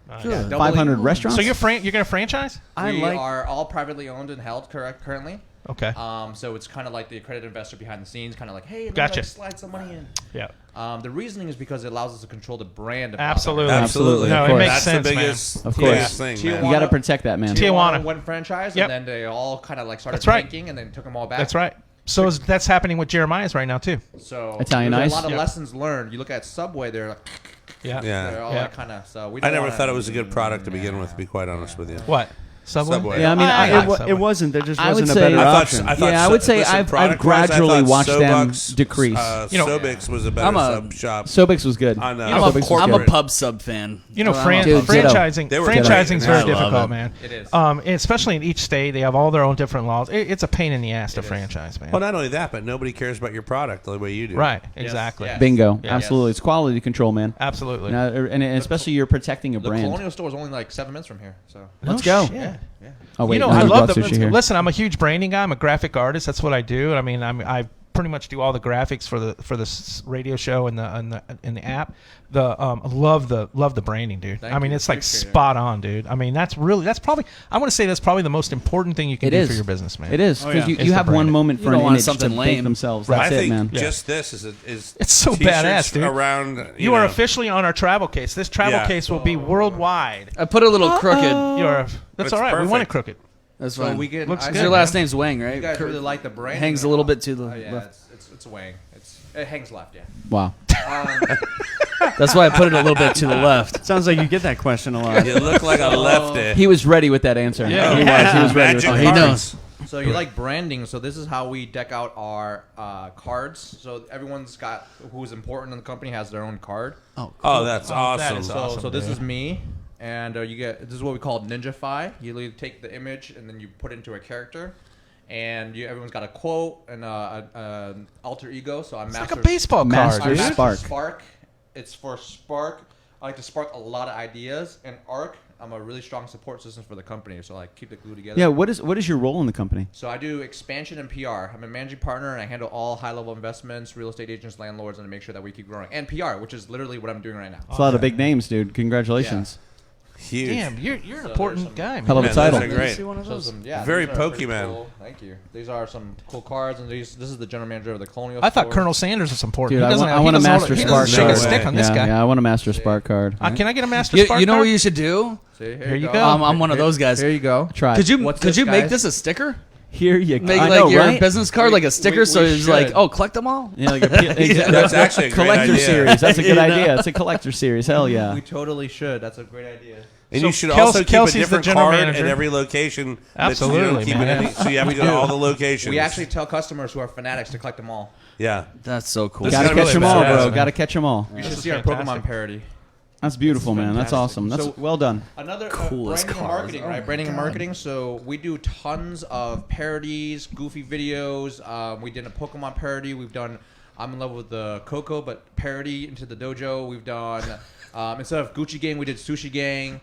Yeah, doubling- 500 restaurants? So you're going to franchise? We are all privately owned and held currently. Okay. So it's kind of like the accredited investor behind the scenes, kind of like, hey, let me, Gotcha. like, slide some money in. Yeah. The reasoning is because it allows us to control the brand. Of Absolutely. Absolutely. No, Of it course. makes That's sense, the man. biggest, Of course. biggest thing, man. You got to protect that, man. Tijuana. went franchise, Yep. and then they all kind of like started That's right. tanking, and then took them all back. That's right. So that's happening with Jeremiah's right now, too. So Italian there's Ice? a lot of Yep. lessons learned. You look at Subway, they're like, Yeah. Yeah. they're all Yeah. like kind of. So we. I don't never wanna- thought it was a good product to begin with, to be quite honest with you. What? Subway? Subway. Yeah, I mean, I like It Subway. wasn't. There just I would wasn't a say- better I option. thought Yeah, I would say listen, I've product-wise, I gradually thought watched them Sobuk's, decrease. You know- Sobuk's was a better I'm a- sub shop. Sobix was good. On, I'm Sobix was a good. pub sub fan. You know, I'm a Dude, pub sub. ditto. franchising They were franchising's great. very I love difficult, it. man. It is. Especially in each state, they have all their own different laws. It's a pain in the ass to It is. franchise, man. Well, not only that, but nobody cares about your product the way you do. Right, exactly. Yes. Bingo. Yeah. Absolutely. It's quality control, man. Absolutely. And especially you're protecting a The brand. Colonial store is only like 7 minutes from here. So Let's go. Shit. yeah. Oh, wait. You know, no, I we love brought the. sushi here. Listen, I'm a huge branding guy. I'm a graphic artist. That's what I do. I mean, I pretty much do all the graphics for the radio show and the app. I love the branding, dude. Thank I mean, you. it's like Appreciate it. spot on, dude. I mean, that's probably. I want to say that's probably the most important thing you can It do is. for your business, man. It is. Oh, Because yeah. It's you the have one branding. moment You for don't an want image something to lame. think themselves. Right. That's I it, think man. Yeah. just this is It's so t-shirts badass, dude. Around You are officially on our travel case. This travel Yeah. case will be worldwide. I put a little crooked. That's It's all right. We want it perfect. crooked. That's So fine. we get. Looks I- good, Your man. last name's Wang, right? You guys really like the brand. Hangs a little bit to the Oh, yeah, left. it's a wang. It hangs left. Yeah. Wow. That's why I put it a little bit to the left. Sounds like you get that question a lot. You look like a lefty. He was ready with that answer. Yeah. He was ready with Magic that. He cards. knows. So you like branding? So this is how we deck out our cards. So everyone's got who's important in the company has their own card. Oh, that's awesome. that is So awesome, so this dude. is me, and this is what we call Ninjafy. You literally take the image and then you put it into a character, and everyone's got a quote and an alter ego. So I'm It's like Master a baseball card, Master dude. Master Spark. Spark. It's for Spark. I like to spark a lot of ideas. And Arc, I'm a really strong support system for the company. So I keep the glue together. Yeah, what is your role in the company? So I do expansion and PR. I'm a managing partner, and I handle all high-level investments, real estate agents, landlords, and I make sure that we keep growing. And PR, which is literally what I'm doing right now. It's a lot of big names, dude. Congratulations. Huge. Damn, you're an important guy, man. Hell of a Man, title. those are great. See one of those? Very these are pretty Pokemon. Cool. Thank you. These are some cool cards, and this is the general manager of the Colonial. I thought store. Colonel Sanders was important. Dude, He doesn't I want a Master he Spark doesn't shake card. a stick on this guy. Yeah, I want a Master Spark card. Can I get a Master You, Spark you know card? what you should do? See, here you you go. go. I'm one of those guys. Here you go. Try. Could you What's could this, you make guys? this a sticker? Here you go. Make I like know, your right? business card like a sticker, so we it's like, should. oh, collect them all. Yeah, like That's actually a great collector idea. series. That's a good You know? idea. It's a collector series. Hell yeah. We totally should. That's a great idea. And So you should Kelsey- also keep Kelsey's a the different general card manager. at every location. Absolutely, that you don't keep man. it any, so you have to go to all the locations. We actually tell customers who are fanatics to collect them all. Yeah. That's so cool. This Gotta is catch really them all, badass, bro. man. Gotta catch them all. You should is see our fantastic. Pokemon parody. That's beautiful, man. That's awesome. That's So- well done. Another Coolest branding and cards. marketing, Oh right? my Branding and God. marketing. So we do tons of parodies, goofy videos. We did a Pokemon parody. We've done I'm in love with the Coco, but parody into the dojo. We've done instead of Gucci Gang, we did Sushi Gang.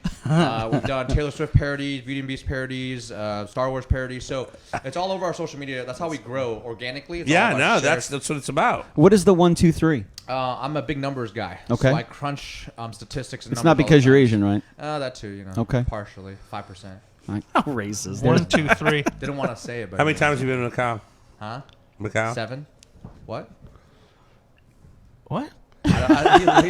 We've done Taylor Swift parodies, Beauty and Beast parodies, Star Wars parodies. So it's all over our social media. That's how we grow organically. It's all Yeah, about no, shares. that's what it's about. What is the 1, 2, 3? I'm a big numbers guy. Okay. So I crunch statistics and It's numbers not all the because you're time. Asian, right? That too, you know. Okay. Partially, 5%. How racist. 1, 2, 3. Didn't want to say it, but How many times have you been in Macau? Huh? Macau? 7. What? What? He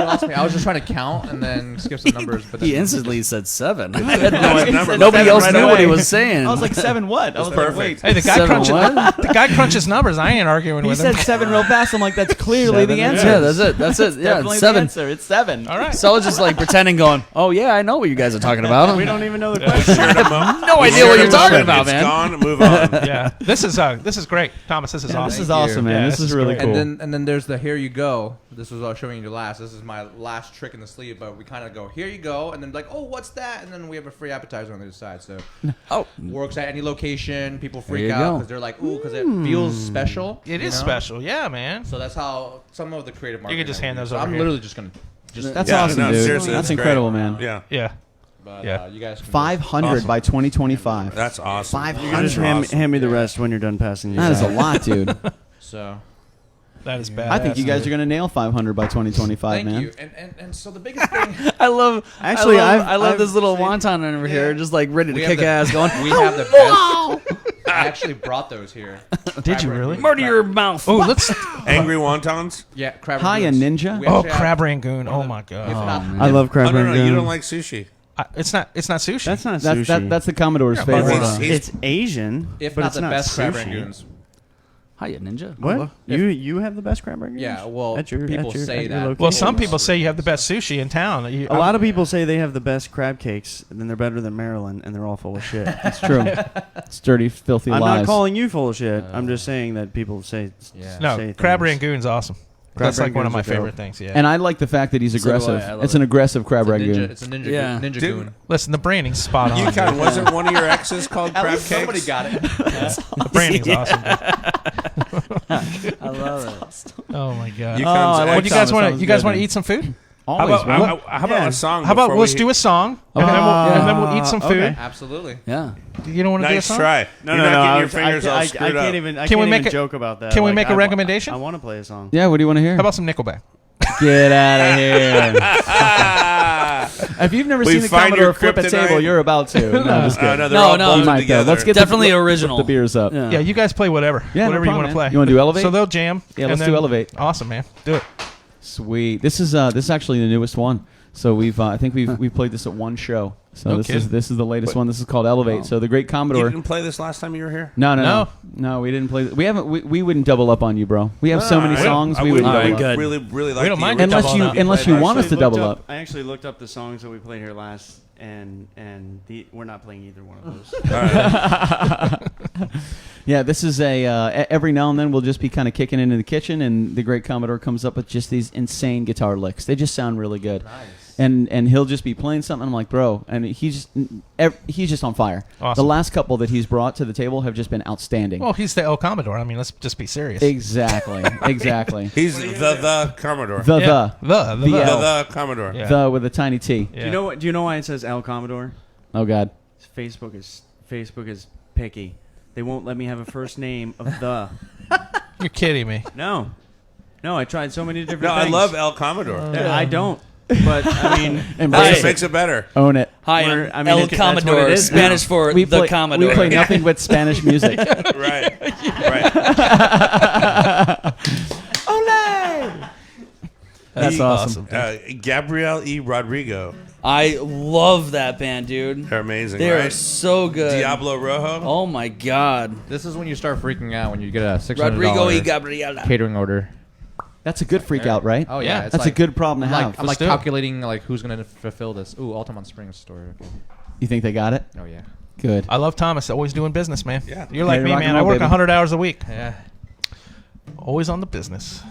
lost me. I was just trying to count and then skip some numbers. But He then, instantly said 7. Number. Nobody else right knew what he away. was saying. I was like 7 what? I was perfect. like, wait. Hey, the guy 7 crunches. what? The guy crunches numbers. I ain't arguing He with said him. 7 real fast. I'm like, that's clearly the answer. Yeah, that's it. That's it. Yeah, Definitely it's the 7. answer. It's 7. All right. So I was just like pretending, going, "Oh yeah, I know what you guys are talking about." We don't even know the question. no idea what you're talking about, It's man. gone. Move on. Yeah, this is great, Thomas. This is Yeah, awesome. this is Thank you. awesome, man. Yeah, this this is is really great. cool. and then there's the here you go. This was what I was showing you last. This is my last trick in the sleeve, but we kind of go here you go, and then like, oh, what's that? And then we have a free appetizer on the other side. So Oh, works at any location. People There freak you out go. because they're like, ooh, because it feels special. It you is know? special. Yeah, man. So that's how some of the creative marketing. You can just that we hand do. those So over I'm here. literally just gonna just. That's Yeah, awesome, no, dude. seriously, That's that's incredible, great. man. Yeah. Yeah. But Yeah. you guys. Can 500 Awesome. by 2025. That's awesome. 500. You can just hand me the rest when you're done passing these That is a out. lot, dude. So That is bad. I think you guys are going to nail 500 by 2025, thank man. you. And so the biggest thing. I love. Actually, I love I've this little seen- wonton over here, just like ready to We have kick the- ass, going. We have the best. I actually brought those here. Did you Crab really? rangoon. Murder your mouth. Oh, let's. Angry wontons? Yeah, crab. Hiya, rangoons. ninja. We Oh, actually have- crab rangoon. Oh my If god. not, I love crab Oh, no, rangoon. you don't like sushi. It's not sushi. That's not That's, sushi. that's the Commodore's Yeah, but favorite. he's- It's Asian, if but not it's the not best crab sushi. rangoons. Hiya, ninja. What? You have the best crab rangoons? Yeah, well, At your- people at your- say at your that. location? Well, some people say you have the best sushi in town. A lot of people say they have the best crab cakes, and then they're better than Maryland, and they're all full of shit. It's true. It's dirty, filthy I'm lies. not calling you full of shit. I'm just saying that people say. Yeah. No, say crab things. rangoon's awesome. Crab That's like one of my rangoons are dope. favorite things. Yeah. And I like the fact that he's So do I. aggressive. I love It's an it. aggressive crab rangoon. It's a ninja. Yeah. Ninja Dude. goon. Listen, the branding's spot on. Yukon, wasn't one of your exes called Crab Cakes? Somebody got it. The branding's awesome. I love it. Oh my god. Yukon's I like What do you guys Thomas. want That to? was You guys good, want to man. eat some food? Always, How bro. about, how about Yeah. a song? How about before let's we- do a song, Okay. and then we'll eat some food. okay. Absolutely. Yeah. You don't want to do a Nice song? try. No, You're no, not no. getting I your was- fingers all I screwed can't up. even. I Can we can't make even a- joke about that. can we Like, make a I wa- recommendation? I want to play a song. Yeah, what do you want to hear? How about some Nickelback? Get out of here. If you've never We seen the find Commodore your flip a kryptonite. table, you're about to. No, I'm just kidding. no, they're No, all no. buzzing You might, though. together. Let's get Definitely the, original. the beers up. Yeah. Yeah, you guys play whatever. Yeah, no Whatever you problem, want to man. play. You wanna do Elevate? So they'll jam. Yeah, and let's then- do Elevate. Awesome, man. Do it. Sweet. This is actually the newest one. So we've I think we've played this at one show. So No this kidding. is the latest one. This is called Elevate. So the Great You Commodore. didn't play this last time you were here? No, we didn't play. We haven't. We wouldn't double up on you, bro. We have so many I songs. We would wouldn't double up. good. really like We don't the mind original. Unless you double up. unless you want us to Actually double looked up. I actually looked up the songs that we played here last, and we're not playing either one of those. All right. Yeah, this is every now and then we'll just be kind of kicking into the kitchen, and the Great Commodore comes up with just these insane guitar licks. They just sound really good. Nice. And he'll just be playing something. I'm like, bro, and he's just on fire. Awesome. The last couple that he's brought to the table have just been outstanding. Well, he's the El Commodore. I mean, let's just be serious. Exactly, exactly. He's the Commodore. The The L. The Commodore. Yeah. the with a tiny T. Yeah. Do you know what? Do you know why it says El Commodore? Oh God. Facebook is picky. They won't let me have a first name of the. You're kidding me. No, I tried so many different No, I things. love El Commodore. I don't. But I mean, That's what makes it better. Own it. Hi, We're- I'm I mean, El that's what it Commodore, is now. Spanish for the Commodore. We play nothing but Spanish music. Right. That's awesome. Gabriel E. Rodrigo. I love that band, dude. They're amazing, They right? are so good. Diablo Rojo. Oh my God. This is when you start freaking out when you get a $600 Rodrigo y Gabriela. catering order. That's a good freak out, right? Oh yeah, it's That's like, a good problem to have. I'm like do it. calculating like who's gonna fulfill this. Ooh, Altamont Springs store. Okay. You think they got it? Oh yeah. Good. I love Thomas. Always doing business, man. Yeah. You're like Hey, me, rock and man. I roll, work baby. 100 hours a week. Yeah. Always on the business.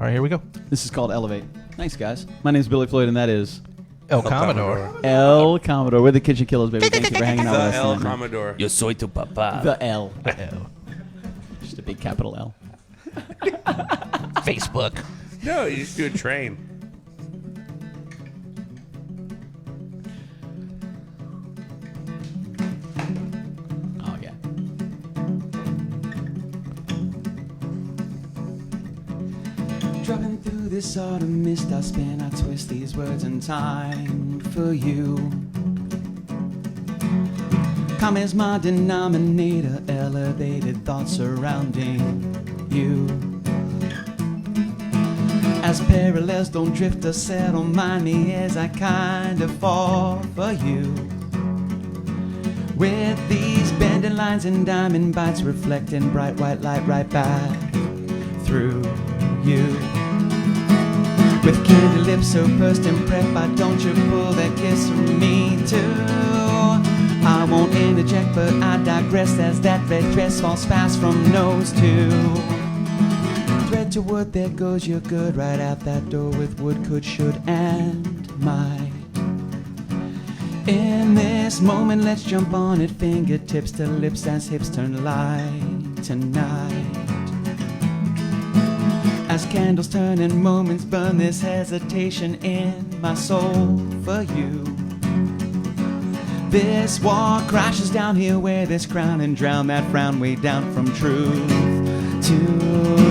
All right, here we go. This is called Elevate. Thanks, guys. My name is Billy Floyd, and that is El Commodore. El Commodore. We're the Kitchen Killaz, baby. Thank you for hanging out with The us. El tonight. Commodore. Yo soy tu papá. The L. Just a big capital L. Facebook. No, you just do a train. Oh, yeah. Driving through this autumn mist, I spin, I twist these words in time for you. Come as my denominator, elevated thoughts surrounding you. As parallels don't drift or settle, mind me as I kind of fall for you. With these bending lines and diamond bites reflecting bright white light right back through you. With candy lips so pursed and prep, why don't you pull that kiss from me too? I won't interject, but I digress as that red dress falls fast from nose to thread to wood. There goes your good right out that door with would, could, should, and might. In this moment, let's jump on it, fingertips to lips as hips turn light tonight. As candles turn and moments burn, this hesitation in my soul for you. This war crashes down here where this crown and drown that frown way down from truth to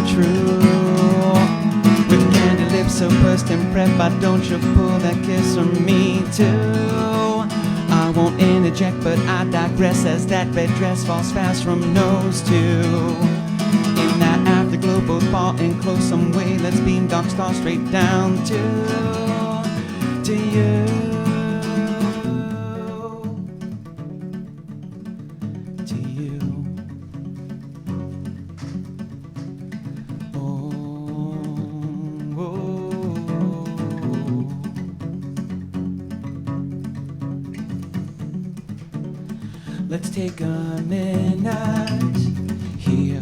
true. With candy lips so pursed and prep, why don't you pull that kiss from me too? I won't interject, but I digress as that red dress falls fast from nose to. In that afterglow, both far and close some way, let's beam dark star straight down to you. To you. Let's take a minute here.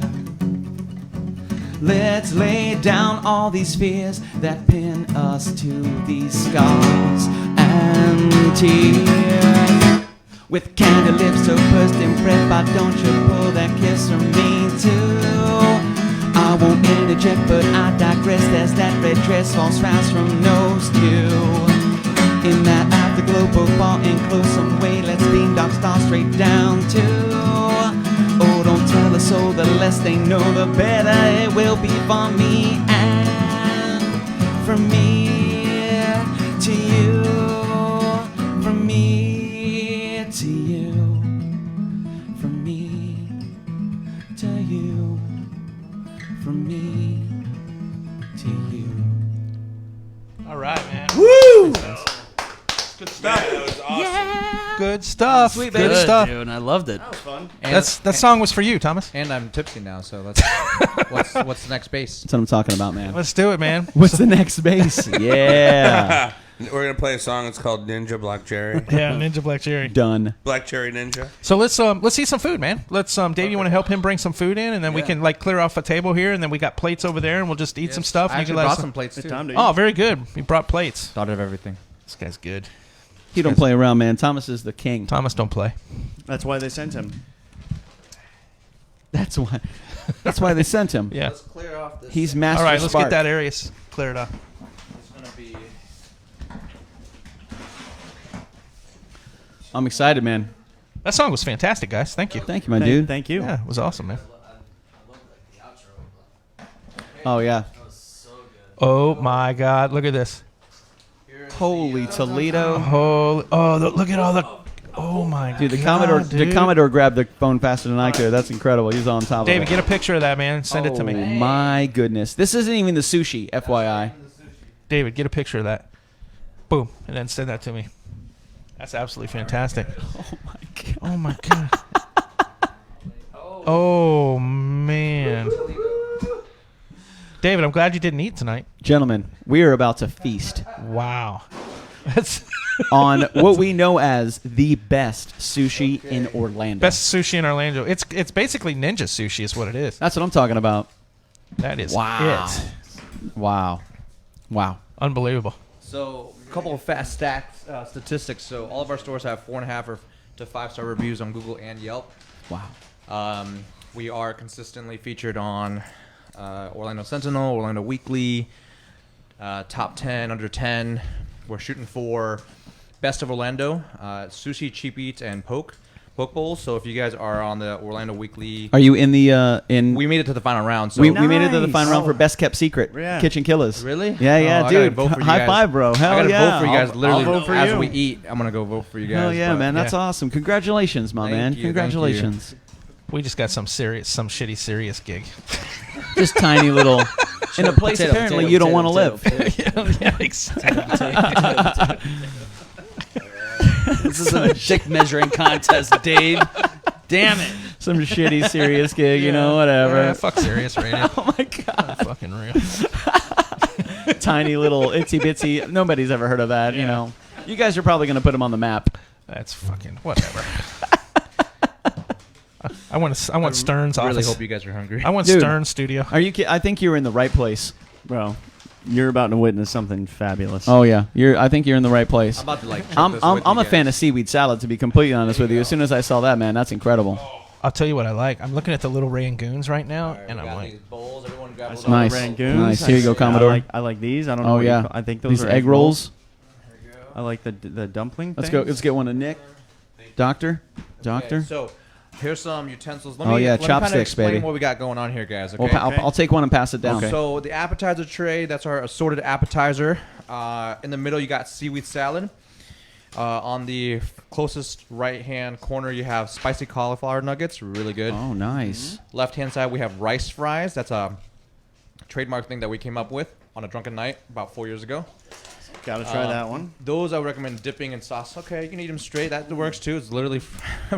Let's lay down all these fears that pin us to these scars and tears. With candy lips so pursed and prep, why don't you pull that kiss from me too? I won't interject, but I digress as that red dress falls fast from nose to. In that afterglow, both far and close some way, let's beam dark star straight down to. Oh, don't tell a soul, the less they know, the better it will be for me and from me to you. From me to you. From me to you. From me to you. All right, man. Woo! Good stuff. Man, that was awesome. Good stuff. Sweet, Good baby. stuff. Dude, I loved it. That was fun. And, That song was for you, Thomas. and I'm tipsy now, so let's. what's the next base? That's what I'm talking about, man. Let's do it, man. What's the next base? Yeah. We're gonna play a song. It's called Ninja Black Cherry. Yeah, Ninja Black Cherry. Done. Black Cherry Ninja. So let's eat some food, man. Let's Dave, you want to help him bring some food in, and then we can like clear off a table here, and then we got plates over there, and we'll just eat some stuff. I and you actually can let brought us- some plates It's too. time to Oh, very good. We brought plates. Thought of everything. This guy's good. He don't play around, man. Thomas is the king. Thomas, don't play. That's why they sent him. That's why. That's why they sent him. Yeah. clear off this. He's master. All right, let's Spark. get that area cleared up. It's gonna be. I'm excited, man. That song was fantastic, guys. Thank you. Thank you, my dude. Thank you. Yeah, it was awesome, man. Oh yeah. Oh my God, look at this. Holy Toledo. Look at all the... Oh, my Dude, God, the Commodore grabbed the phone faster than I could. That's incredible. He's on top David, of it. get a picture of that, man. Send it to Oh, me. my goodness. This isn't even the sushi, FYI. David, get a picture of that. Boom. And then send that to me. That's absolutely fantastic. Oh, my God. Oh, my God. Oh, man. David, I'm glad you didn't eat tonight. Gentlemen, we are about to feast Wow. That's on what we know as the best sushi in Orlando. best sushi in Orlando. It's basically ninja sushi is what it is. That's what I'm talking about. That is Wow. it. Wow. Unbelievable. So, a couple of fast statistics. So, all of our stores have 4.5 to 5-star reviews on Google and Yelp. Wow. We are consistently featured on Orlando Sentinel, Orlando Weekly, Top 10, Under 10. We're shooting for Best of Orlando, Sushi, Cheap Eats, and Poke Bowls. So if you guys are on the Orlando Weekly... Are you in the... We made it to the final round. So we made it to the Nice. final round for Best Kept Secret. Yeah. KitchenKillaz. Really? Yeah, Oh, I gotta dude. vote for you High guys. five, bro. Hell I gotta yeah. vote for you guys. Literally, I'll vote for as you. we eat, I'm gonna go vote for you guys. Hell yeah, but- man. That's awesome. Congratulations, my Thank man. you, Congratulations. We just got some shitty serious gig. Just tiny little... in a place Potato, apparently potato, you don't potato, want to live. potato. Yeah, exactly. This is a dick measuring contest, Dave. Damn it. Some shitty serious gig, you know, whatever. Yeah, fuck serious radio. Oh my god. Fucking real. Tiny little itsy bitsy. Nobody's ever heard of that, you know. You guys are probably going to put them on the map. That's fucking whatever. I want Stern's I really office. hope you guys are hungry. I want Dude. Stern's studio. Are you I think you're in the right place. Bro, you're about to witness something fabulous. Oh yeah. I think you're in the right place. I'm about to like. I'm a fan of seaweed salad, to be completely honest with you. As soon as I saw that, man, that's incredible. I'll tell you what I like. I'm looking at the little Rangoons right now, and I'm like, bowls. Everyone grab I a saw bowl. Nice. the Rangoons. Nice. Here you go, Commodore. I like these. I don't know. Oh what yeah. you call, I think those These are egg rolls. I like the dumpling. Let's go. things. Let's get one to Nick. Doctor. Okay, so here's some utensils. Oh, yeah, let me chopsticks, kinda explain baby. what we got going on here, guys. Okay. Well, I'll take one and pass it down. So the appetizer tray, that's our assorted appetizer. In the middle, you got seaweed salad. On the closest right-hand corner, you have spicy cauliflower nuggets, really good. Oh, nice. Left-hand side, we have rice fries. That's a trademark thing that we came up with on a drunken night about 4 years ago. Gotta try that one. Those I would recommend dipping in sauce. Okay, you can eat them straight. That works too. It's literally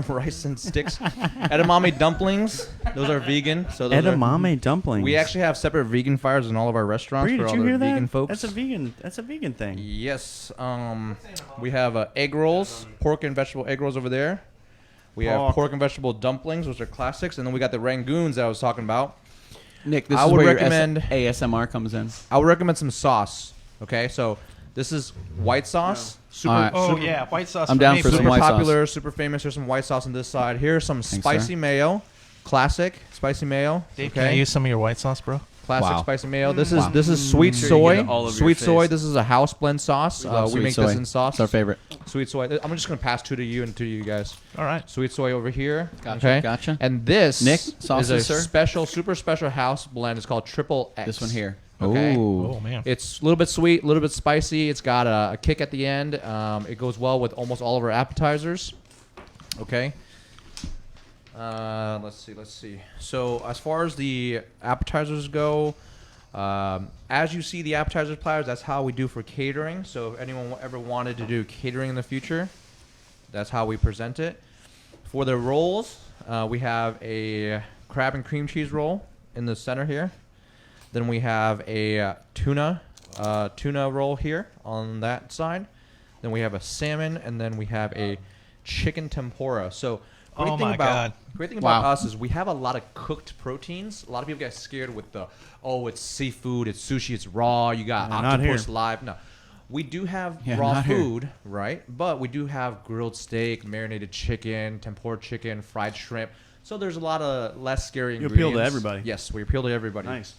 rice and sticks. Edamame dumplings. Those are vegan. So those Edamame dumplings. We actually have separate vegan fires in all of our restaurants Bree, for did all you the hear vegan that? folks. That's a vegan thing. Yes. We have egg rolls, pork and vegetable egg rolls over there. We have Pork. pork and vegetable dumplings, which are classics, and then we got the rangoons that I was talking about. Nick, this I is would where recommend- your ASMR comes in. I would recommend some sauce. Okay, so this is white sauce. Super, All right. oh super, yeah, white sauce. I'm for down me, for some super white sauce. popular, super famous. Here's some white sauce on this side. Here's some spicy sir. mayo, classic spicy mayo. Dave, can I use some of your white sauce, bro? Classic Wow. spicy mayo. This is Wow. this is sweet Sure you soy. get it all over Sweet your soy. face. This is a house blend sauce. Love We sweet make soy. this in sauce. It's our favorite. Sweet soy. I'm just gonna pass two to you and two to you guys. All right. Sweet soy over here. Gotcha, Okay. gotcha. And this Nick, is sauces, a sir? special, super special house blend. It's called Triple X. This one here. Okay. Ooh. Oh man. It's a little bit sweet, a little bit spicy. It's got a kick at the end. It goes well with almost all of our appetizers. Okay. Let's see. So as far as the appetizers go, as you see the appetizer platters, that's how we do for catering. So if anyone ever wanted to do catering in the future, that's how we present it. For the rolls, we have a crab and cream cheese roll in the center here. Then we have a tuna roll here on that side. Then we have a salmon, and then we have a chicken tempura. So Oh my God. great thing about Wow. us is we have a lot of cooked proteins. A lot of people get scared with it's seafood, it's sushi, it's raw. You got No, not octopus here. live. No, we do have Yeah, raw not here. food, right? But we do have grilled steak, marinated chicken, tempura chicken, fried shrimp. So there's a lot of less scary You ingredients. appeal to everybody. Yes, we appeal to everybody. Nice.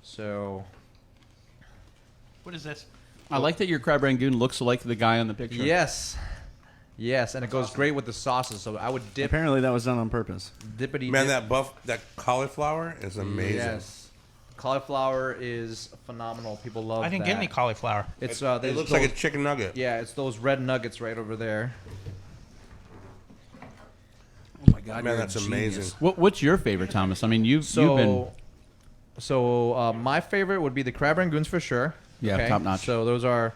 So What is this? I like that your crab rangoon looks like the guy on the picture. yes, and it goes great with the sauces. So I would dip Apparently that was done on purpose. dippity Man, dip. that cauliflower is amazing. Yes. Cauliflower is phenomenal. People love. I didn't that. get any cauliflower. It's it looks like a chicken nugget. Yeah, it's those red nuggets right over there. Oh my God, Man, that's amazing. What's your favorite, Thomas? I mean, you've been my favorite would be the crab rangoons for sure. Yeah, top notch. So those are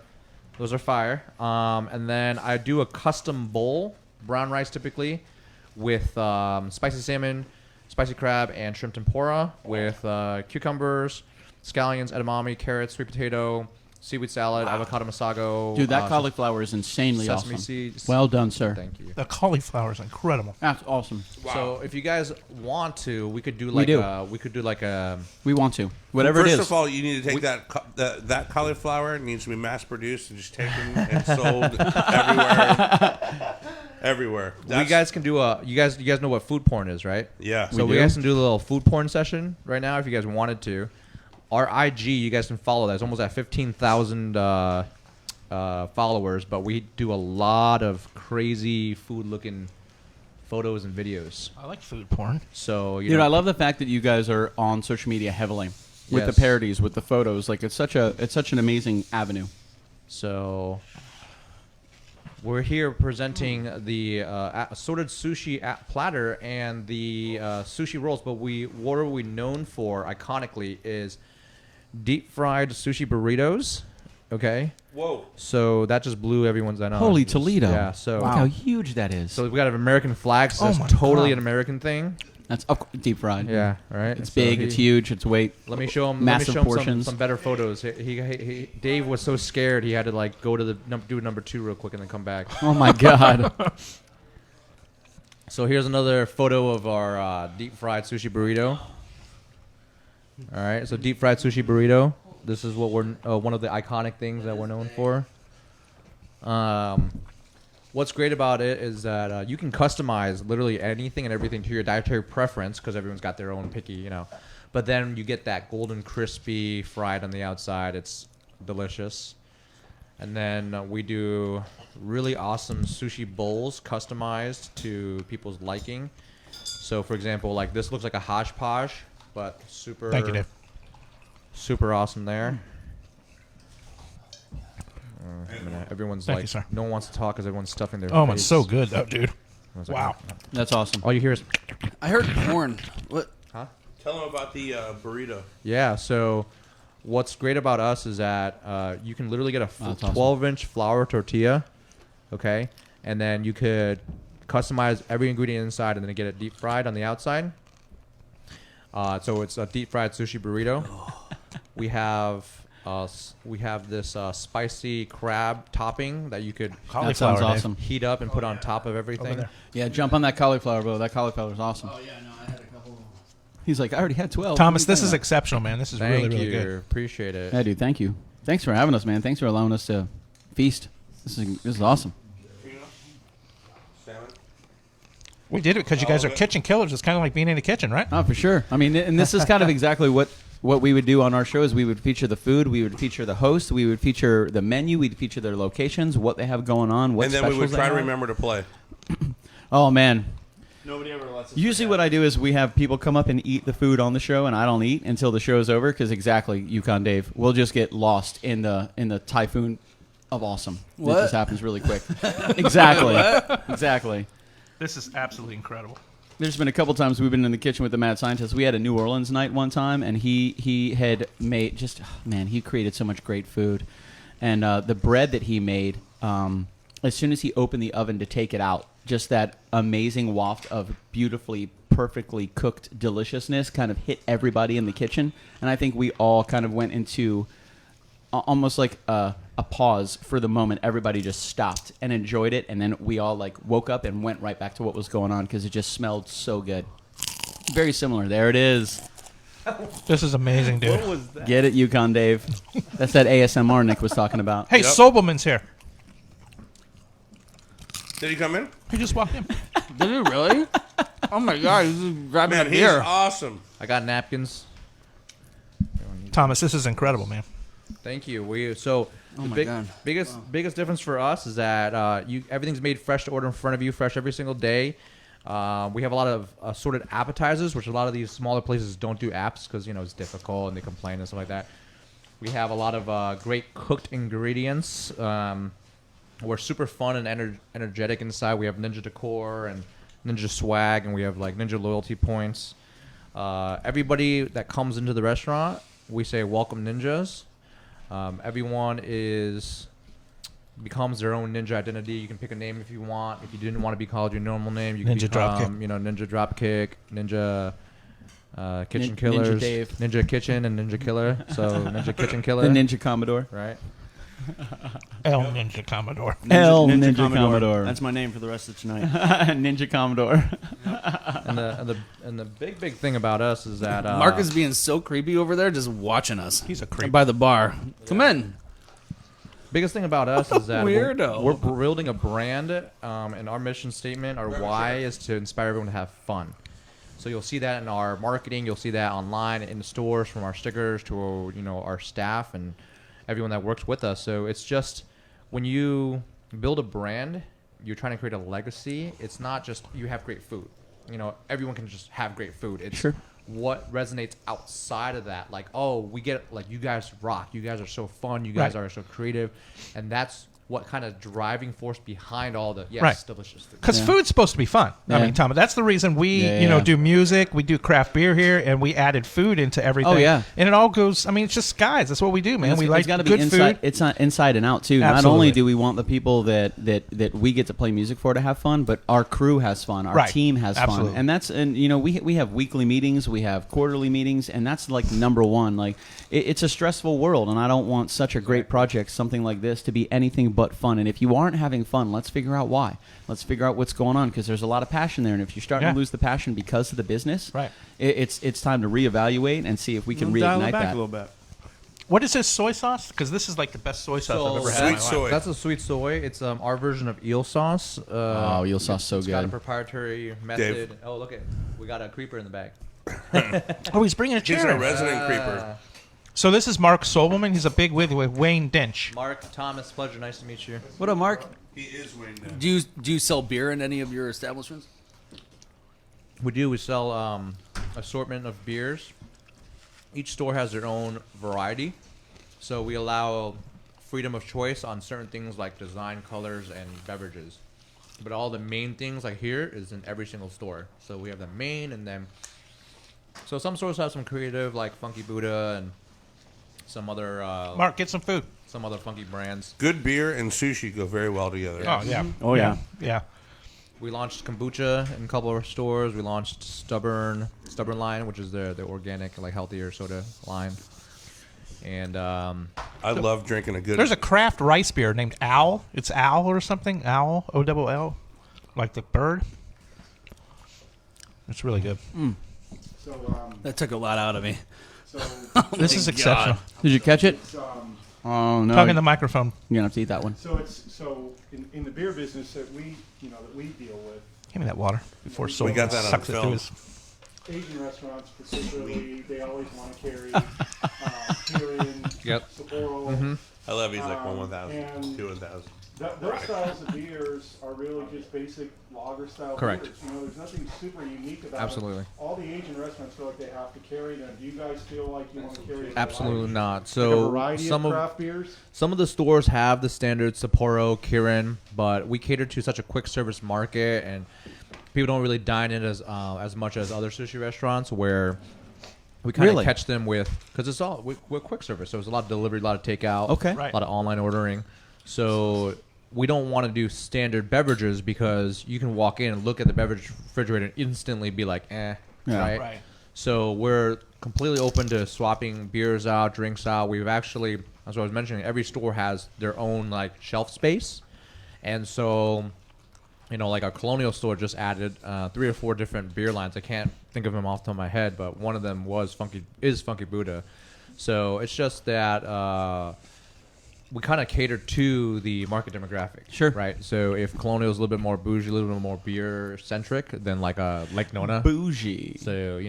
fire. And then I do a custom bowl, brown rice typically, with spicy salmon, spicy crab, and shrimp tempura with cucumbers, scallions, edamame, carrots, sweet potato, seaweed salad, avocado masago. Dude, that cauliflower is insanely sesame awesome. seeds. Well done, sir. Thank you. The cauliflower is incredible. That's awesome. Wow. So if you guys want to, we could do We do. a We want to. Whatever First it is. of all, you need to take that cauliflower needs to be mass produced and just taken and sold everywhere. we guys can do you guys know what food porn is, right? Yeah. So we guys can do a little food porn session right now if you guys wanted to. Our IG, you guys can follow that. It's almost at 15,000 followers, but we do a lot of crazy food-looking photos and videos. I like food porn. So Dude, I love the fact that you guys are on social media heavily with Yes. the parodies, with the photos. Like it's such an amazing avenue. So we're here presenting the assorted sushi platter and the sushi rolls, but what are we known for iconically is deep fried sushi burritos. Okay, Whoa. so that just blew everyone's mind. Holy Toledo. Yeah, so Look how huge that is. so we got an American flag, so Oh that's my totally God. an American thing. That's deep fried. Yeah, right. It's So big, it's huge, it's weight. Let me show him. Massive let me show him portions. some better photos. Dave was so scared he had to like go to the do number 2 real quick and then come back. Oh my God. So here's another photo of our deep fried sushi burrito. All right, so deep fried sushi burrito. This is what we're one of the iconic things that we're known for. What's great about it is that you can customize literally anything and everything to your dietary preference because everyone's got their own picky, you know. But then you get that golden crispy fried on the outside. It's delicious. And then we do really awesome sushi bowls customized to people's liking. So, for example, like this looks like a hodgepodge, but super. Thank you, Dave. Super awesome there. Everyone's Thank like, you, sir. no one wants to talk because everyone's stuffing their Oh, face. it's so good, though, dude. Everyone's like, Wow. That's awesome. All you hear is, I heard porn. What? Tell them about the burrito. yeah. So, what's great about us is that you can literally get a That's awesome. 12-inch flour tortilla, okay, and then you could customize every ingredient inside and then get it deep fried on the outside. So it's a deep fried sushi burrito. We have this spicy crab topping that you could That Cauliflower, sounds Dave. awesome. heat up and put on top of Over everything. there. Yeah, jump on that cauliflower, bro. That cauliflower is awesome. Oh yeah, no, I had a couple. He's like, I already had 12. Thomas, What are you this is talking exceptional, man. This is Thank really, really you. good. Appreciate it. about? Yeah, dude, thank you. Thanks for having us, man. Thanks for allowing us to feast. This is awesome. Salmon. We did it because you guys are Okay. kitchen killers. It's kind of like being in the kitchen, right? Oh, for sure. I mean, and this is kind of exactly what we would do on our shows. We would feature the food, we would feature the host, we would feature the menu, we'd feature their locations, what they have going on, what And then we would specials they try to have. remember to play. Oh, man. Nobody ever lets us. Usually forget. what I do is we have people come up and eat the food on the show, and I don't eat until the show's over because exactly, Yukon Dave, we'll just get lost in the typhoon of awesome. What? It just happens really quick. Exactly. Exactly. This is absolutely incredible. There's been a couple times we've been in the kitchen with the Mad Scientist. We had a New Orleans night one time, and he had made just he created so much great food, and the bread that he made, as soon as he opened the oven to take it out, just that amazing waft of beautifully, perfectly cooked deliciousness kind of hit everybody in the kitchen, and I think we all kind of went into almost like a pause for the moment. Everybody just stopped and enjoyed it, and then we all like woke up and went right back to what was going on because it just smelled so good. Very similar. There it is. This is amazing, dude. Get it, Yukon Dave. That's that ASMR Nick was talking about. Hey, Yep. Sobelman's here. Did he come in? He just walked in. Did you really? Oh my God, he's just grabbing Man, a he's beer. awesome. I got napkins. Thomas, this is incredible, man. Thank you. Oh The my God. biggest difference for us is that everything's made fresh to order in front of you, fresh every single day. We have a lot of assorted appetizers, which a lot of these smaller places don't do apps because, it's difficult and they complain and stuff like that. We have a lot of great cooked ingredients. We're super fun and energetic inside. We have Ninja Decor and Ninja Swag, and we have like Ninja Loyalty Points. Everybody that comes into the restaurant, we say welcome ninjas. Everyone becomes their own ninja identity. You can pick a name if you want. If you didn't want to be called your normal name, you can become Ninja DropKick, Ninja KitchenKillaz, Ninja Dave, Ninja Kitchen, and Ninja Killer. So Ninja Kitchen Killer, the Ninja Commodore, right? El Ninja Commodore. Ninja Commodore. That's my name for the rest of tonight. Ninja Commodore. And the big thing about us is that Mark is being so creepy over there, just watching us. He's a creep. By the bar. Come in. Biggest thing about us is that Weirdo. we're building a brand, and our mission statement, our why, is to inspire everyone to have fun. So you'll see that in our marketing. You'll see that online in the stores, from our stickers to our staff and everyone that works with us. So it's just, when you build a brand, you're trying to create a legacy. It's not just you have great food. Everyone can just have great food. It's what resonates outside of that. Like, oh, we get it, like, you guys rock. You guys are so fun. You guys are so creative. And that's what kind of driving force behind all the delicious food. Because food's supposed to be fun. I mean, Tom, that's the reason we do music. We do craft beer here, and we added food into everything. Oh yeah, and it all goes. I mean, it's just guys. That's what we do, man. We like good food. It's not inside and out too. Absolutely. Not only do we want the people that we get to play music for to have fun, but our crew has fun. Our team has fun, and we have weekly meetings, we have quarterly meetings, and that's like number one. Like, it's a stressful world, and I don't want such a great project, something like this, to be anything but fun. And if you aren't having fun, let's figure out why. Let's figure out what's going on, because there's a lot of passion there. And if you're starting to lose the passion because of the business, it's time to reevaluate and see if we can reignite that. A little bit. What is this soy sauce? Because this is like the best soy sauce I've ever had. Sweet soy. That's a sweet soy. It's our version of eel sauce. Eel sauce so good. It's got a proprietary method. Dave. Oh, look it. We got a creeper in the bag. Oh, he's bringing a chair. He's a resident creeper. So this is Mark Sobelman. He's a big wig with Wayne Dench. Mark, Thomas, pleasure. Nice to meet you. What up, Mark? He is Wayne Dench. Do you sell beer in any of your establishments? We do. We sell assortment of beers. Each store has their own variety. So we allow freedom of choice on certain things like design, colors, and beverages. But all the main things like here is in every single store. So we have the main, and then... So some stores have some creative, like Funky Buddha and some other... Mark, get some food. Some other funky brands. Good beer and sushi go very well together. Oh, yeah. Oh, yeah. Yeah. We launched kombucha in a couple of our stores. We launched Stubborn Line, which is the organic, like, healthier soda line. And I love drinking a good... There's a craft rice beer named Owl. It's Owl or something. Owl, O-double-L, like the bird. It's really good. So, that took a lot out of me. So this is exceptional. Did you catch it? Oh no! Talking to the microphone. You're gonna have to eat that one. So in the beer business that we deal with. Give me that water before we got that sucks on it film. through his... Asian restaurants particularly, they always want to carry Kirin, Sapporo. Mm-hmm. I love he's like 1,000, and 2,000. Those styles of beers are really just basic lager style Correct. beers. There's nothing super unique about Absolutely. them. All the Asian restaurants feel like they have to carry them. Do you guys feel like you want to carry a Absolutely variety? not. Like a So variety of craft beers? Some of the stores have the standard Sapporo, Kirin, but we cater to such a quick service market, and people don't really dine in as much as other sushi restaurants, where we kind of catch them with, because it's all we're quick service, so it's a lot of delivery, a lot of takeout, Okay. a lot of online ordering. So we don't want to do standard beverages, because you can walk in and look at the beverage refrigerator and instantly be like, right? So we're completely open to swapping beers out, drinks out. We've actually, as I was mentioning, every store has their own like shelf space, and so, like our Colonial store just added 3 or 4 different beer lines. I can't think of them off the top of my head, but one of them is Funky Buddha. So it's just that we kind of cater to the market demographic. Sure. Right? So if Colonial is a little bit more bougie, a little bit more beer-centric than like Lake Nona. Bougie. So,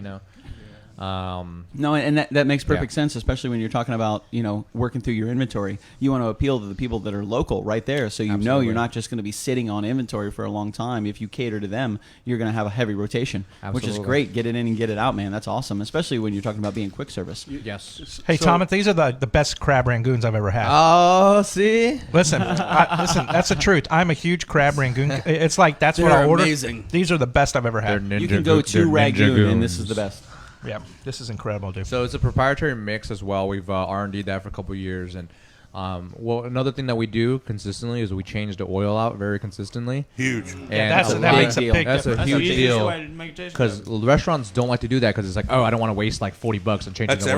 No, and that makes perfect sense, especially when you're talking about, working through your inventory. You want to appeal to the people that are local right there, so know you're not just going to be sitting on inventory for a long time. If you cater to them, you're going to have a heavy rotation, which is great. Get it in and get it out, man. That's awesome, especially when you're talking about being quick service. Yes. Hey, Thomas, these are the best crab rangoons I've ever had. Oh, see? Listen, that's the truth. I'm a huge crab rangoon. It's like that's what I ordered. Amazing. These are the best I've ever had. You can go to Rangoon, and this is the best. Yeah, this is incredible, dude. So it's a proprietary mix as well. We've R&D'd that for a couple of years, and another thing that we do consistently is we change the oil out very consistently. Huge. And that makes a big difference. That's a huge deal because restaurants don't like to do that because it's like, I don't want to waste like $40 and change the oil.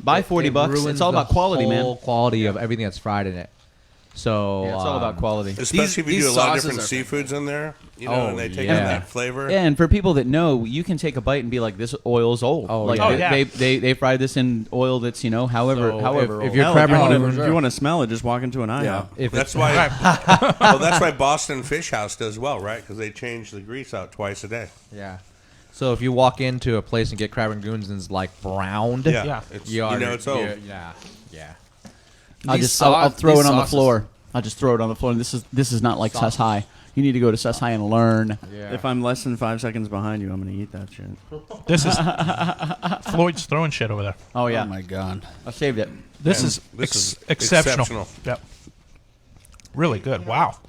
Buy $40. It's all about quality, man. Whole quality of everything that's fried in it. So it's all about quality. Especially if you do a lot of different seafoods in there, and they take on that flavor. Yeah, and for people that know, you can take a bite and be like, "This oil's old." They fry this in oil that's however old. If you're if you want to smell it, just walk into an IHOP. Yeah, that's why. That's why Boston Fish House does well, right? Because they change the grease out twice a day. Yeah. So if you walk into a place and get crab rangoons and it's like browned, it's old. Yeah. I'll throw it on the floor. I'll just throw it on the floor. And this is not like Sus High. You need to go to Sus High and learn. Yeah. If I'm less than 5 seconds behind you, I'm going to eat that shit. This is Floyd's throwing shit over there. Oh yeah. Oh my god. I saved it. This is exceptional. Yep. Really good. Wow.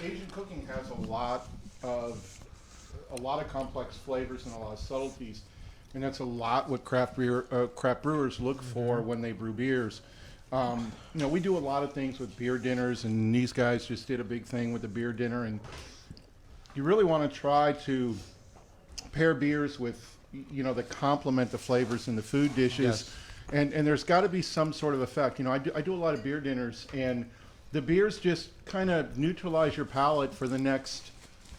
Asian cooking has a lot of complex flavors and a lot of subtleties, and that's a lot what craft brewers look for when they brew beers. We do a lot of things with beer dinners, and these guys just did a big thing with the beer dinner, and you really want to try to pair beers with, that complement the flavors in the food dishes, and there's got to be some sort of effect. I do a lot of beer dinners, and the beers just kind of neutralize your palate for the next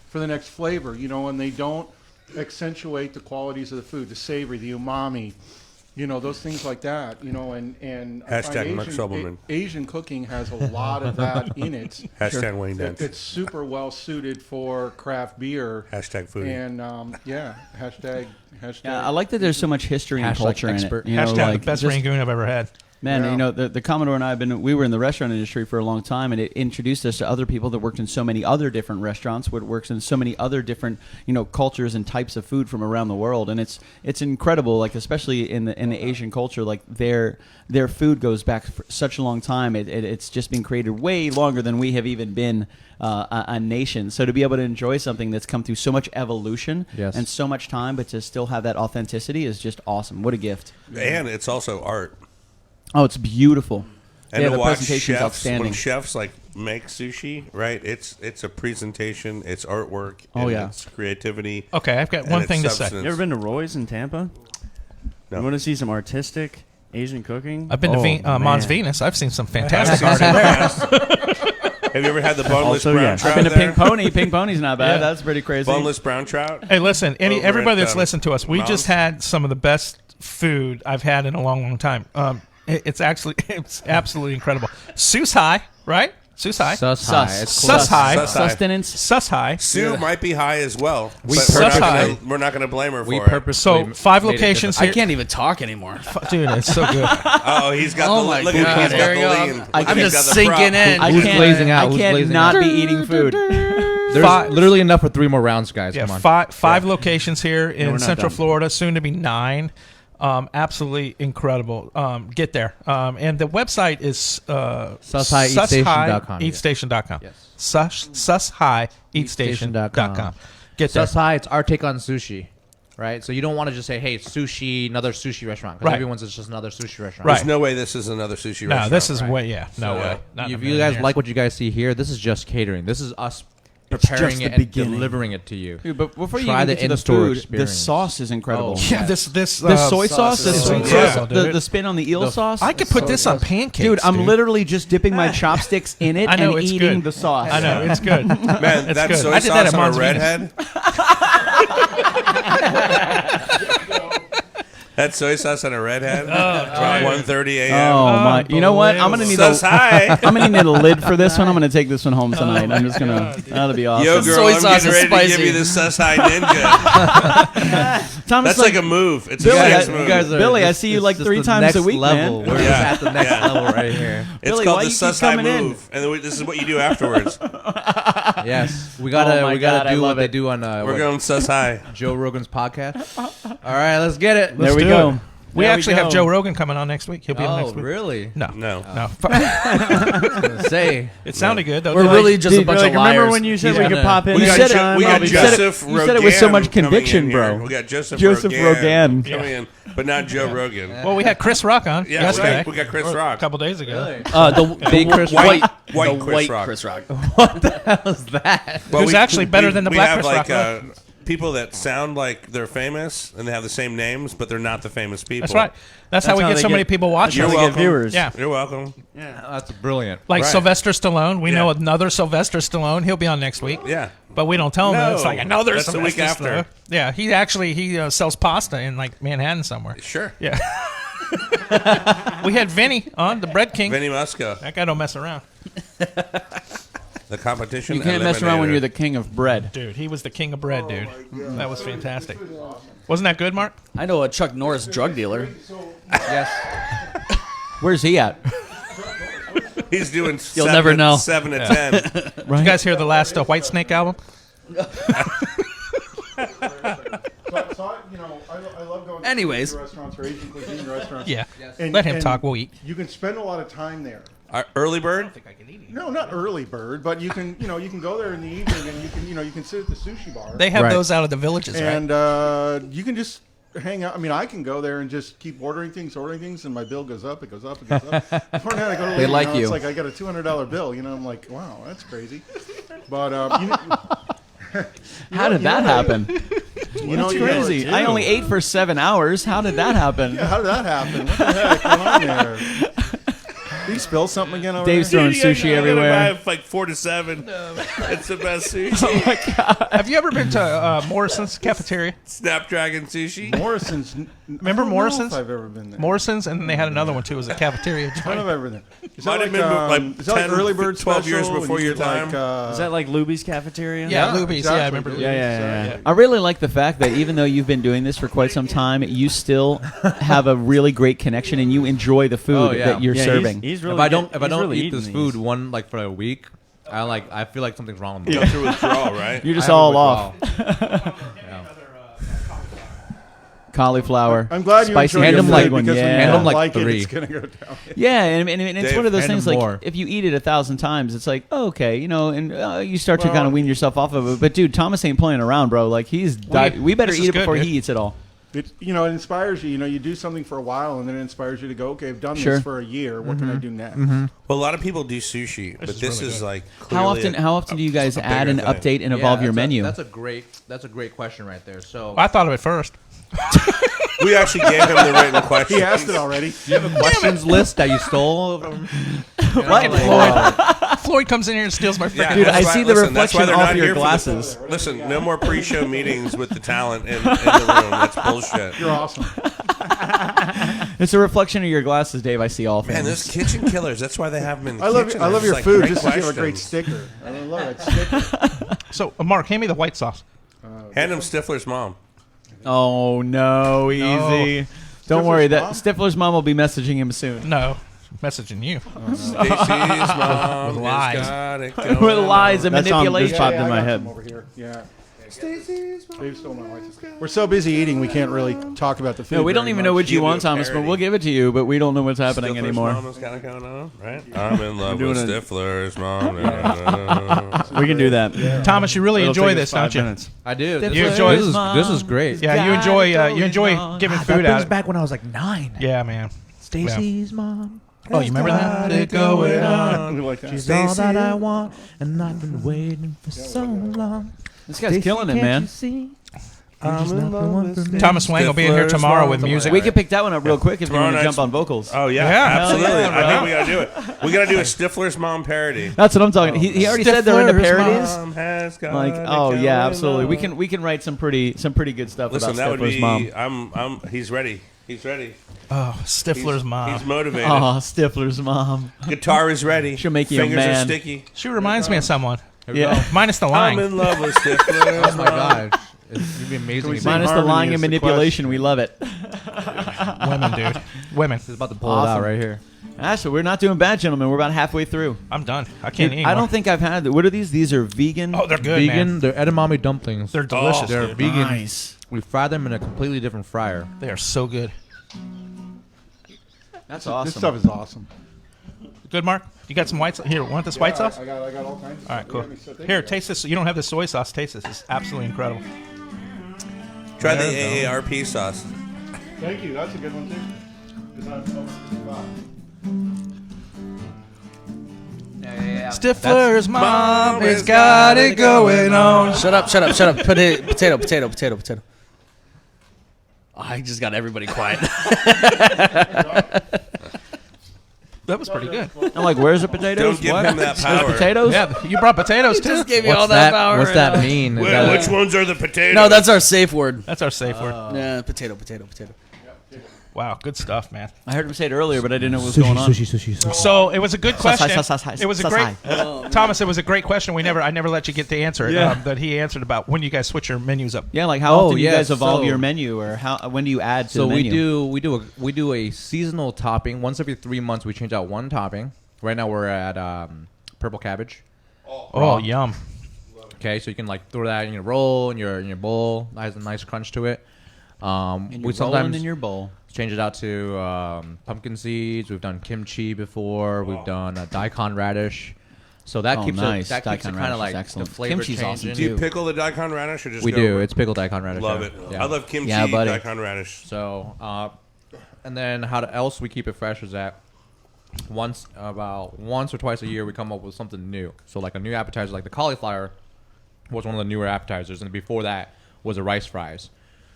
flavor, and they don't accentuate the qualities of the food, the savory, the umami. Those things like that, and Hashtag Mark Sobelman. Asian cooking has a lot of that in it. Hashtag Wayne Dent. It's super well suited for craft beer. Hashtag foodie. And, hashtag. Yeah, I like that there's so much history and culture expert. in it. Hashtag the best rangoon I've ever had. Man, the Commodore and I we were in the restaurant industry for a long time, and it introduced us to other people that worked in so many other different restaurants, works in so many other different, cultures and types of food from around the world. And it's incredible, like especially in the Asian culture, like their food goes back for such a long time. It's just been created way longer than we have even been a nation. So to be able to enjoy something that's come through so much evolution and so much time, but to still have that authenticity is just awesome. What a gift. And it's also art. Oh, it's beautiful. And to the watch presentation's chefs, outstanding. when chefs make sushi, right? It's a presentation, it's artwork, it's creativity. Okay, I've got one thing to say. You ever been to Roy's in Tampa? No. You want to see some artistic Asian cooking? I've been to Mons Venus. I've seen some fantastic art. Have you ever had the boneless brown trout? I've been to there? Pink Pony. Pink Pony's not bad. Yeah. That's pretty crazy. Boneless brown trout. Hey, listen, everybody that's at, listened to us, we Mons? just had some of the best food I've had in a long, long time. It's absolutely incredible. Sus High, right? Sus High. Sus High. Sus High. Sustenance. Sus High. Sue might be high as well. We're not going to blame her for it. So 5 locations here. I can't even talk anymore. Dude, it's so good. Oh, he's got Oh the my look God, at he's got there the you go. lean. I'm He's just got the sinking in. I Who's can't, glazing out? I Who's can't glazing not out? be eating food. There's literally enough for 3 more rounds, guys. Yeah, Come on. five locations here in we're not Central done. Florida, soon to be 9. Absolutely incredible. Get there. And the website is SusHighEatStation.com. Eatstation.com. Yes. SusHighEatstation.com. Get there. Sus High, it's our take on sushi, right? So you don't want to just say, hey, it's sushi, another sushi restaurant. Because Right. everyone's is just another sushi restaurant. Right. There's no way this is another sushi No, restaurant. this is right? way, no way. Not in a If million you guys years. like what you guys see here, this is just catering. This is us preparing just it the and beginning. delivering it to you. Dude, but before you Try even the get to the in-store food, the experience. sauce is incredible. Oh, Yeah, this The soy sauce, the is sweet incredible, sauce, dude. the spin on the eel sauce. I could put this on pancakes, Dude, I'm literally just dipping my chopsticks in it I know, and it's eating good. the sauce. I know, it's good. Man, that good. soy I did that sauce at on a Mons Venus. redhead. That soy sauce on a redhead. Oh, 1:30 a.m. Oh my! You know what? I'm gonna need Says hi. I'm gonna need a lid for this one. I'm gonna take this one home tonight. I'm just gonna. That'll be awesome. Yo, girl, Soy I'm sauce getting is ready spicy. to give you the Sus High Ninja. Thomas, That's like a move. It's Billy, a I- serious you move. guys are Billy, I just- see you it's like just 3 the times next a week, level. man. We're just at the next level right here. It's Billy, called why the you keep Sus High coming in? move, and then this is what you do afterwards. Yes, we gotta my we gotta God, I do love what they it. do on We're going Sus High. Joe Rogan's podcast. All right, let's get it. There we do go. it. We There we actually have go. Joe Rogan coming on next week. He'll be on Oh, next week. really? No. No. No. I was gonna say. It sounded good, though. We're didn't really it? just a bunch of liars. Remember when you said He's we could gonna- pop in? We got, anytime? we got I'll be Joseph you said it with so much Rogan coming conviction, in here. bro. We got Joseph Rogan. coming in, but not Joe Rogan. Well, we had Chris Rock on Yeah, yesterday. we got Chris Or Rock. a couple days ago. The Chris white, White the Chris white Rock. Chris Rock. What the hell is that? Well, Who's actually better than the black have Chris like, Rock, people that sound like they're famous and they have the same names, but they're not the famous people. That's right. That's how we how get they so many get- people watching. You're They welcome. get viewers. Yeah. You're welcome. That's brilliant. Like Right. Sylvester Stallone. We Yeah. know another Sylvester Stallone. He'll be on next week. Yeah. But we don't tell him that. It's No, like another that's the Sylvester week after. Stallone. Yeah, he sells pasta in like Manhattan somewhere. Sure. Yeah. We had Vinny on, the Bread King. Vinny Musco. That guy don't mess around. The competition. You can't mess around when you're the king of bread. Dude, he was the king of bread, dude. That was fantastic. Wasn't that good, Mark? I know a Chuck Norris drug dealer. Yes. Where's he at? He's doing. You'll never know. 7 to 10. Did you guys hear the last White Snake album? I love going Anyways. to restaurants or Asian cuisine restaurants. Yeah. And- Let him and talk. We'll eat. You can spend a lot of time there. Early bird. No, not early bird, but you can go there in the evening and you can sit at the sushi bar. They have Right. those out of the villages, right? and you can just hang out. I mean, I can go there and just keep ordering things, and my bill goes up. It goes up. It goes up. Before now, I go to They leave, like you. It's like I got a $200 bill. I'm like, wow, that's crazy. But How did that happen? That's Crazy. I only ate for 7 hours. How did that happen? Yeah, how did that happen? What the heck went on there? Did you spill something again over Dave's there? throwing sushi everywhere. Like 4 to 7. It's the best sushi. Have you ever been to Morrison's cafeteria? Snapdragon sushi. Morrison's. Remember I don't know Morrison's? If I've ever been there. Morrison's, and then they had another one too. It was a cafeteria I don't joint. know if I've ever been there. Is Might that have been like is that like 10, early bird 12 years special? before And you your get like, time. Is that like Luby's cafeteria? Yeah, Luby's. Yeah, I exactly. remember. Yeah. I really like the fact that even though you've been doing this for quite some time, you still have a really great connection and you enjoy the food Oh, yeah. that you're Yeah, serving. He's really If I don't really eat this eating food these. for a week, I feel like something's wrong with me. You go through withdrawal, right? You're just I have a all off. withdrawal. Cauliflower. I'm glad you Spicy enjoyed hand your them like food one. because when you Yeah. Hand don't them like like 3. it, it's gonna go down. Yeah, and it's Dave, one of those hand things them like more. if you eat it 1,000 times, it's like, oh, okay, and you start to kind of wean yourself off of it. But dude, Thomas ain't playing around, bro. Like we better this eat is it good, before dude. he eats it all. It inspires you. You do something for a while, and then it inspires you to go, okay, I've done Sure. this for a year. What can I do next? Well, a lot of people do sushi, but this really is good. like How clearly often do you guys a add bigger and thing. update and evolve your menu? That's a great question right there. So I thought of it first. We actually gave him the written question. He asked it already. questions list that you stole from Floyd comes in here and steals my freaking. Yeah, Dude, that's I why- see the listen, that's why reflection they're off not your here for glasses. Listen, no more pre-show meetings with the talent in the room. That's bullshit. You're awesome. It's a reflection of your glasses, Dave. I see all things. Man, those kitchen killers. That's why they have them in the I love kitchen. I love They're your just food. like Just because you have a great questions. sticker. I love that sticker. So, Mark, hand me the white sauce. Hand him Stifler's mom. Oh no, easy. Don't worry. That mom? Stifler's mom will be messaging him soon. No, messaging you. Stacy's mom With lies. has got it going With lies and That song manipulation. just popped in I my got head. some over here. Yeah. Dave stole my license. We're so busy eating, we can't really talk about the food. No, we don't very even know much. what you You want, do a Thomas, but parody. we'll give it to you. But we don't know what's happening Stifler's anymore. mom is kind of going on, right? I'm in love doing with it. Stifler's mom. We can do that. Thomas, you really It'll enjoy take us this, 5 don't you? minutes. I do. Stifler's You enjoy this is great. Yeah, you enjoy giving food out. back when I was like 9. Yeah, man. Stacy's mom. Oh, you remember that? it going on. We like that. She's all that I want, and I've been waiting for so long. This guy's killing it, man. I'm in love with Thomas Wang will be in here Stifler's tomorrow mom. with music. We can pick that one up real quick if you Tomorrow want to night's- jump on vocals. Oh yeah, Yeah, absolutely. yeah, I bro. think we gotta do it. We gotta do a Stifler's mom parody. That's what I'm talking. He already said they're into Stifler's parodies. Mom has got Like, it oh yeah, going absolutely. on. We can write some pretty good stuff Listen, about that would Stifler's be. mom. He's ready. He's ready. Oh, Stifler's mom. He's motivated. Oh, Stifler's mom. Guitar is ready. She'll make you a Fingers man. are sticky. She reminds me of someone. Yeah. Minus the I'm lying. in love with Stifler. Oh my gosh, it'd be amazing. if Minus the harmony lying is and the manipulation, question. we love it. Women, dude. Women. He's about to pull it out right here. Actually, we're not doing bad, gentlemen. We're about halfway through. I'm done. I can't eat I anymore. don't think I've had. What are these? These are vegan. Oh, they're good, Vegan, man. they're edamame dumplings. They're delicious. They're dude. vegan. Nice. We fry them in a completely different fryer. They are so good. That's awesome. This stuff is awesome. Good, Mark? You got some white sauce? Here, want this white sauce? I got all kinds of All right, stuff. cool. Yeah, so thank Here, you. taste this. You don't have the soy sauce. Taste this. It's absolutely incredible. Try the There you AARP sauce. Thank you. That's a good one, too. 'Cause I'm over 55. Stifler's mom has got it going on. Shut up. Potato. Oh, I just got everybody quiet. That was pretty good. I'm like, where's the potatoes? Don't give What? him that There's power. potatoes? Yeah, you brought potatoes too. Just gave you all that power. What's that mean? Is that Which ones are the potatoes? No, that's our safe word. That's our safe word. Yeah, potato. Wow, good stuff, man. I heard him say it earlier, but I didn't know what was going on. So it was a good question. Sushi. It was a great, Thomas. It was a great question. I never let you get to answer it. Yeah. That he answered about when you guys switch your menus up. Yeah, like how often do you yeah, guys evolve so- your menu, or when do you add to So the menu? we do a seasonal topping. Once every 3 months, we change out one topping. Right now, we're at purple cabbage. Oh, yum. Okay, so you can like throw that in your roll, in your bowl. That has a nice crunch to it. And We you're sometimes rolling in your bowl. change it out to pumpkin seeds. We've done kimchi before. We've done daikon radish. So that keeps nice. it. That keeps it Daikon kind of radish is like excellent. the flavor Kimchi's awesome, changing. Do you pickle the daikon radish or just We go do. over it? It's pickled daikon radish. Love yeah. it. Yeah. I love kimchi, Yeah, buddy. daikon radish. So, and then how else we keep it fresh is that once or twice a year we come up with something new. So like a new appetizer, like the cauliflower was one of the newer appetizers, and before that was the rice fries.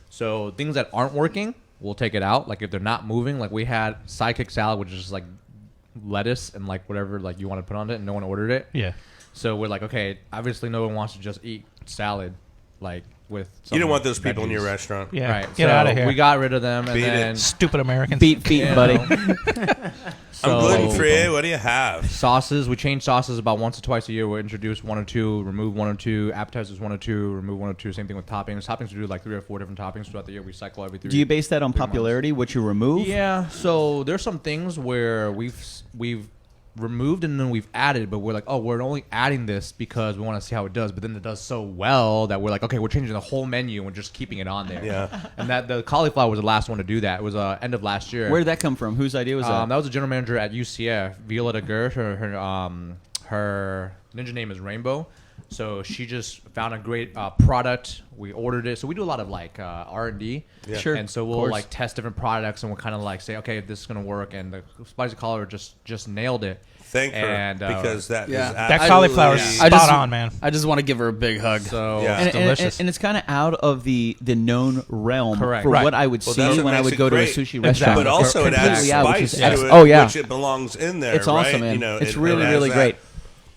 So things that aren't working, we'll take it out. Like if they're not moving, like we had sidekick salad, which is just like lettuce and like whatever like you want to put on it, and no one ordered it. Yeah. So we're like, okay, obviously no one wants to just eat salad, like with. You don't some want those people in veggies. your restaurant. Yeah. Right. Get so out of here. We got rid of them, and Beat it. then Stupid Americans. Beat feet, buddy. I'm gluten free. What do you have? Sauces, we change sauces about once or twice a year. We'll introduce 1 or 2, remove 1 or 2, appetizers 1 or 2, remove 1 or 2. Same thing with toppings. Toppings we do like 3 or 4 different toppings throughout the year. We cycle every 3. Do you base that on popularity, what you remove? Yeah. So there's some things where we've removed and then we've added, but we're like, oh, we're only adding this because we want to see how it does. But then it does so well that we're like, okay, we're changing the whole menu and we're just keeping it on there. Yeah. And that the cauliflower was the last one to do that. It was end of last year. Where did that come from? Whose idea was that? That was a general manager at UCF, Violetta Gert. Her ninja name is Rainbow. So she just found a great product. We ordered it. So we do a lot of like R&D. Yeah. Sure, And so of we'll course. like test different products, and we'll kind of like say, okay, this is gonna work. And the spicy cauliflower just nailed it. Thank her, And, because that is yeah. That absolutely... cauliflower's spot on, man. I just want to give her a big hug. So Yeah. and, delicious. and it's kind of out of the known realm Correct. for Right. what I would Well, see that's what when I makes would it go to a great. sushi Exactly. restaurant. But also it adds Completely out, which spice is to it, oh yeah, which it belongs in there. it's awesome, right? man. You know, It's it really adds really that. great.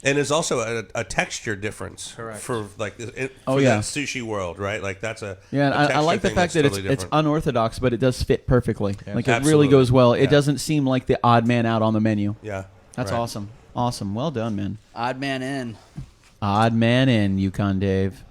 And it's also a texture difference for like Oh, for yeah. that sushi world, right? Like that's a Yeah, and a I texture like the thing fact that that's it's totally different. unorthodox, but it does fit perfectly. Like it really Absolutely. goes well. It Yeah. doesn't seem like the odd man out on the menu. Yeah, That's right. awesome. Awesome. Well done, man. Odd man in. Odd man in, Yukon Dave.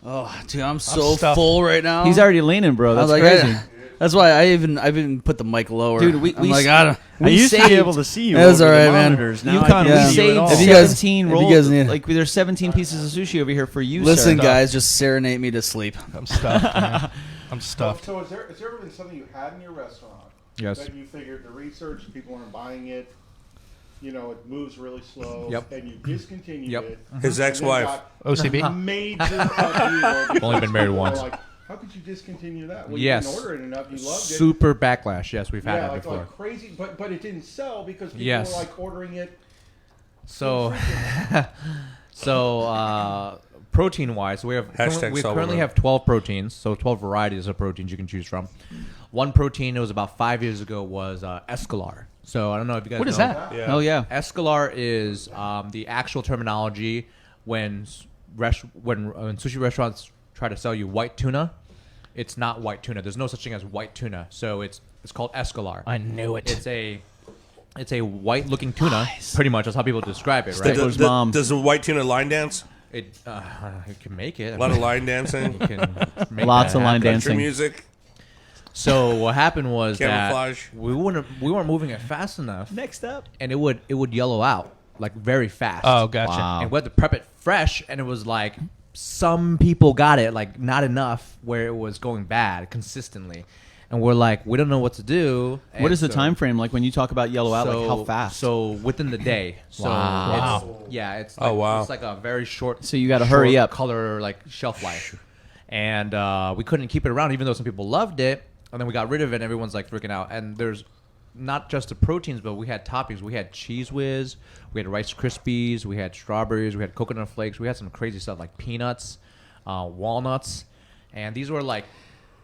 Oh, dude, I'm so stuffed. full right now. He's already leaning, bro. I was That's like, crazy. that's why I even put the mic lower. Dude, we I'm like, I don't. I used to be able to see you That's over all the right, man. monitors. Now Yukon, I Yeah. can't we see you at all. saved If you guys- 17 if you rolls. guys need- Like there's 17 pieces of sushi over here for you, Listen, sir. guys, just serenade me to sleep. I'm stuffed, man. I'm stuffed. So has there ever been something you had in your restaurant Yes. that you figured the research, people aren't buying it, you know, it moves really slow, Yep. and you discontinued Yep. it? His and then ex-wife. got OCB? Major upheaval Only been married because once. people were like, how could you discontinue that? Well, Yes. you didn't order it enough, you loved it. Super backlash. Yes, we've had Yeah, that like, before. like crazy, but it didn't sell because people Yes. were like ordering it. So, protein wise, we have Hashtag we Solomon. currently have 12 proteins, so 12 varieties of proteins you can choose from. One protein it was about 5 years ago was Escalar. So I don't know if you guys What is know. that? Yeah. Hell yeah. Escalar is the actual terminology when sushi restaurants try to sell you white tuna. It's not white tuna. There's no such thing as white tuna. So it's It's called escolar. I knew it. It's a white-looking tuna. Pretty much, that's how people describe it, right? Does the white tuna line dance? You can make it. A lot of line dancing. You can make Lots of line Country dancing. music. So what happened was Camouflage. that we weren't moving it fast enough. Next up. And it would yellow out like very fast. Oh, gotcha. Wow. And we had to prep it fresh, and it was like some people got it, like not enough where it was going bad consistently. And we're like, we don't know what to do. And What is the time frame like when you talk about yellow out? Like how fast? So within the day. So Wow. It's like, Oh, wow. It's like a very short. So you got to hurry up. Color like shelf life, and we couldn't keep it around, even though some people loved it. And then we got rid of it, and everyone's like freaking out. And there's not just the proteins, but we had toppings. We had Cheese Whiz, we had Rice Krispies, we had strawberries, we had coconut flakes, we had some crazy stuff like peanuts, walnuts, and these were like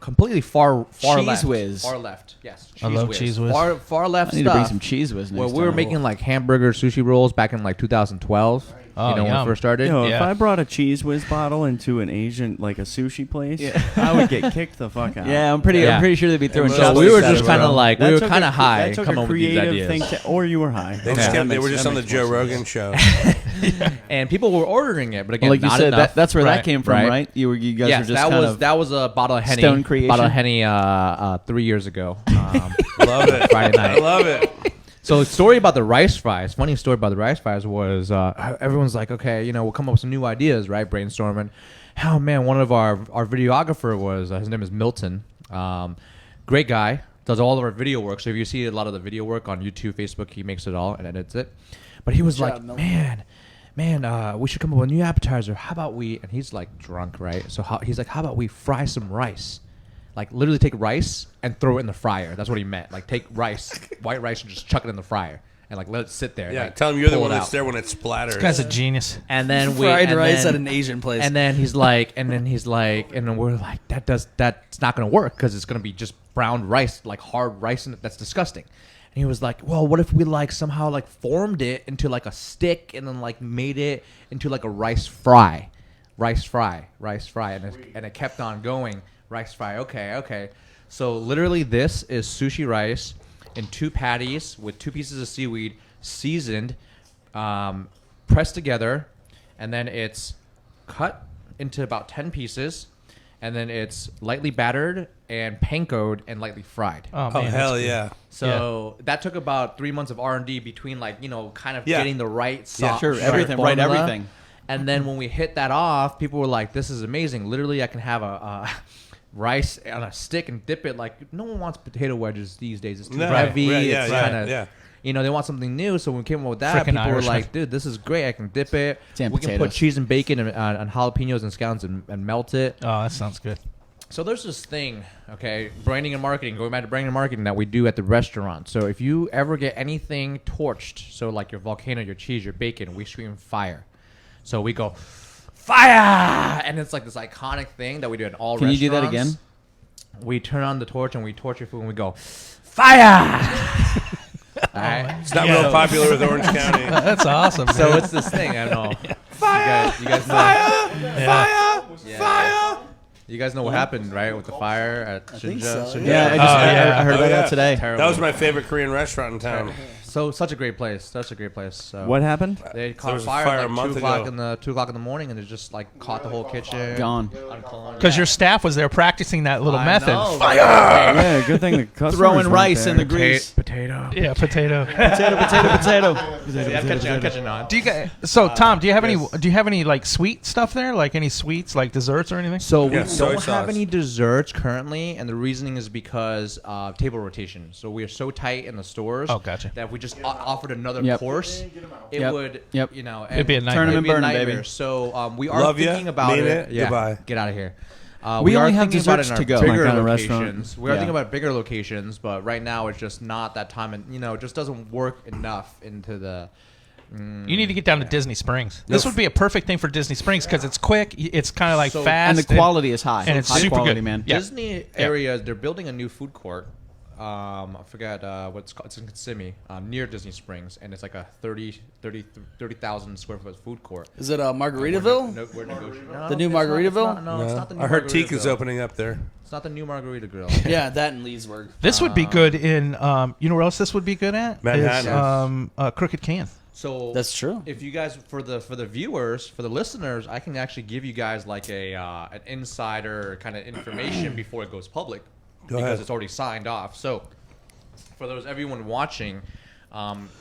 completely far Cheese left. Whiz. Far left, yes. I love Cheese Whiz. Far left I need stuff. to bring some cheese whiz next Well, we time. were making like hamburger sushi rolls back in like 2012. Oh, when yum. we first started. If Yeah. I brought a Cheese Whiz bottle into an Asian, like a sushi place, I would get kicked the fuck out. Yeah, I'm pretty sure they'd be throwing So So shots we were at just us, kind bro. of like, we That were took kind of high That took coming a up with these creative ideas. thing or you were high. They were just on the Joe Rogan show. And people were ordering it, but again, Well, like you not said, enough. that's where that Right, came from, right. right? You guys Yes, were just kind of that was a bottle of Henny. stone creation? Bottle of Henny 3 years ago. Love it. Friday I night. love it. So the story about the rice fries, funny story about the rice fries was everyone's like, okay, we'll come up with some new ideas, right? Brainstorming. Oh, man, one of our videographer was, his name is Milton. Great guy. Does all of our video work. So if you see a lot of the video work on YouTube, Facebook, he makes it all and edits it. But he was like, man, we should come up with a new appetizer. How about we, and he's like drunk, right? So he's like, how about we fry some rice? Like literally take rice and throw it in the fryer. That's what he meant. Like take rice, white rice, and just chuck it in the fryer and like let it sit there. Yeah, like, tell him you're the pull one it that's out. there when it splatters. This guy's a genius. And then Fried rice at an Asian place. And then he's like, and then we're like, that's not gonna work because it's gonna be just brown rice, like hard rice, and that's disgusting. And he was like, well, what if we like somehow like formed it into like a stick and then like made it into like a rice fry, and it kept on going, rice fry. Okay. So literally, this is sushi rice in 2 patties with 2 pieces of seaweed, seasoned, pressed together, and then it's cut into about 10 pieces, and then it's lightly battered and pankoed and lightly fried. Oh, Oh, man, hell that's yeah. So that took about 3 months of R&D between kind of Yeah. getting the right Yeah, sauce, sure, everything, right, formula. everything. And then when we hit that off, people were like, "This is amazing! Literally, I can have a rice on a stick and dip it." Like no one wants potato wedges these days. It's too No, heavy. right, yeah, it's yeah, kind of yeah. they want something new. So when we came up with that, Frickin' people were Irishman. like, "Dude, this is great! I can dip it. Damn we can put potatoes. cheese and bacon and jalapenos and scallions and melt it." Oh, that sounds good. So there's this thing, okay, branding and marketing, going back to branding and marketing that we do at the restaurant. So if you ever get anything torched, so like your volcano, your cheese, your bacon, we scream fire. So we go, fire! And it's like this iconic thing that we do at all Can restaurants. you do that again? We turn on the torch and we torch your food and we go, fire! All right? It's not real popular with Orange County. That's awesome. So man. it's this thing, I don't know. Fire! You guys know, Fire! You guys know what happened, right, with the fire at Shinja? so, Shinja? Yeah, I heard about that today. Terrible. That was my favorite Korean restaurant in town. So such a great place. So What happened? They There caught was a fire, fire at a like month 2 o'clock ago. 2 o'clock in the morning, and it just like caught the whole kitchen. Gone. Because your staff was there practicing that little method. Yeah, good thing the customers Throwing weren't rice there. in the grease. Potato. Yeah, potato. Potato. I'm catching on. Do you guys? So Tom, do you have any like sweet stuff there? Like any sweets, like desserts or anything? So Yeah, we soy don't have sauce. any desserts currently, and the reasoning is because of table rotation. So we are so tight in the stores Oh, gotcha. that if we just offered another Yep. course, it Yep. would, Yep. It'd be a nightmare. Turn 'em it'd and be a burn 'em, nightmare. baby. So we are Love ya. thinking about Mean it. it. Goodbye. Get out of here. We are only have thinking about desserts it in to our go. Bigger Like on a restaurant. locations. We are Yeah. thinking about bigger locations, but right now it's just not that time, and it just doesn't work enough into the. You need to get down to Disney Springs. This would be a perfect thing for Disney Springs because it's quick. It's kind of like So- fast. And the quality is high. And it's high super quality, good. man. Yeah. Disney areas, they're building a new food court I forgot what it's called. It's in Kissimmee, near Disney Springs, and it's like a 30,000 square foot food court. Is it Margaritaville? We're negotiating. The new Margaritaville? It's not the new I heard Teak is Margaritaville. opening up there. It's not the new Margarita Grill. Yeah, that in Leesburg. This would be good in. You know where else this would be good at? Manhattan. Is, Crooked Can. So That's true. If you guys, for the viewers, for the listeners, I can actually give you guys like an insider kind of information before it goes public, because it's already signed off. So for everyone watching,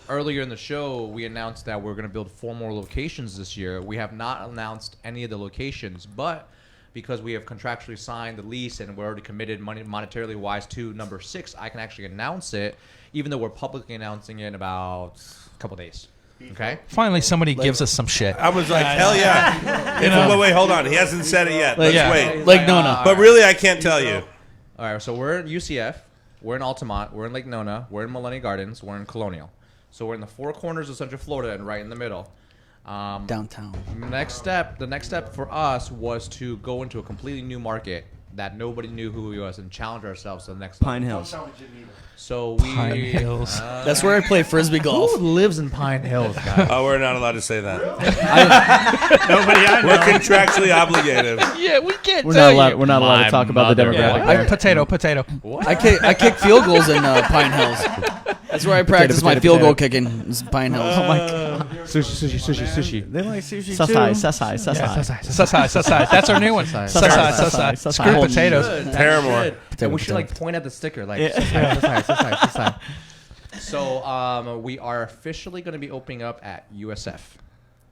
earlier in the show we announced that we're going to build 4 more locations this year. We have not announced any of the locations, but because we have contractually signed the lease and we're already committed monetarily wise to number 6, I can actually announce it, even though we're publicly announcing it in about a couple days. Okay. Finally, somebody gives us some shit. I was like, hell yeah. Wait, hold on. He hasn't said it yet. Let's wait. Lake Nona. But really, I can't tell you. All right, so we're in UCF, we're in Altamont, we're in Lake Nona, we're in Millennium Gardens, we're in Colonial. So we're in the 4 corners of Central Florida and right in the middle. Downtown. The next step for us was to go into a completely new market that nobody knew who we was and challenge ourselves to the next Pine level. Hills. So we Pine Hills. That's where I play frisbee golf. Who lives in Pine Hills, guys? Oh, we're not allowed to say that. Nobody I know. We're contractually obligated. Yeah, we can't We're tell not allowed. you. We're not allowed to talk about the demographic. there. Potato. I kick field goals in Pine Hills. That's where I practice my field goal kicking. Is Pine Hills. Oh my god. Sushi. They like sushi Sasai. That's our new one. Sasai. Screw potatoes. Paramore. And we should like point at the sticker like Sasai. So we are officially going to be opening up at USF.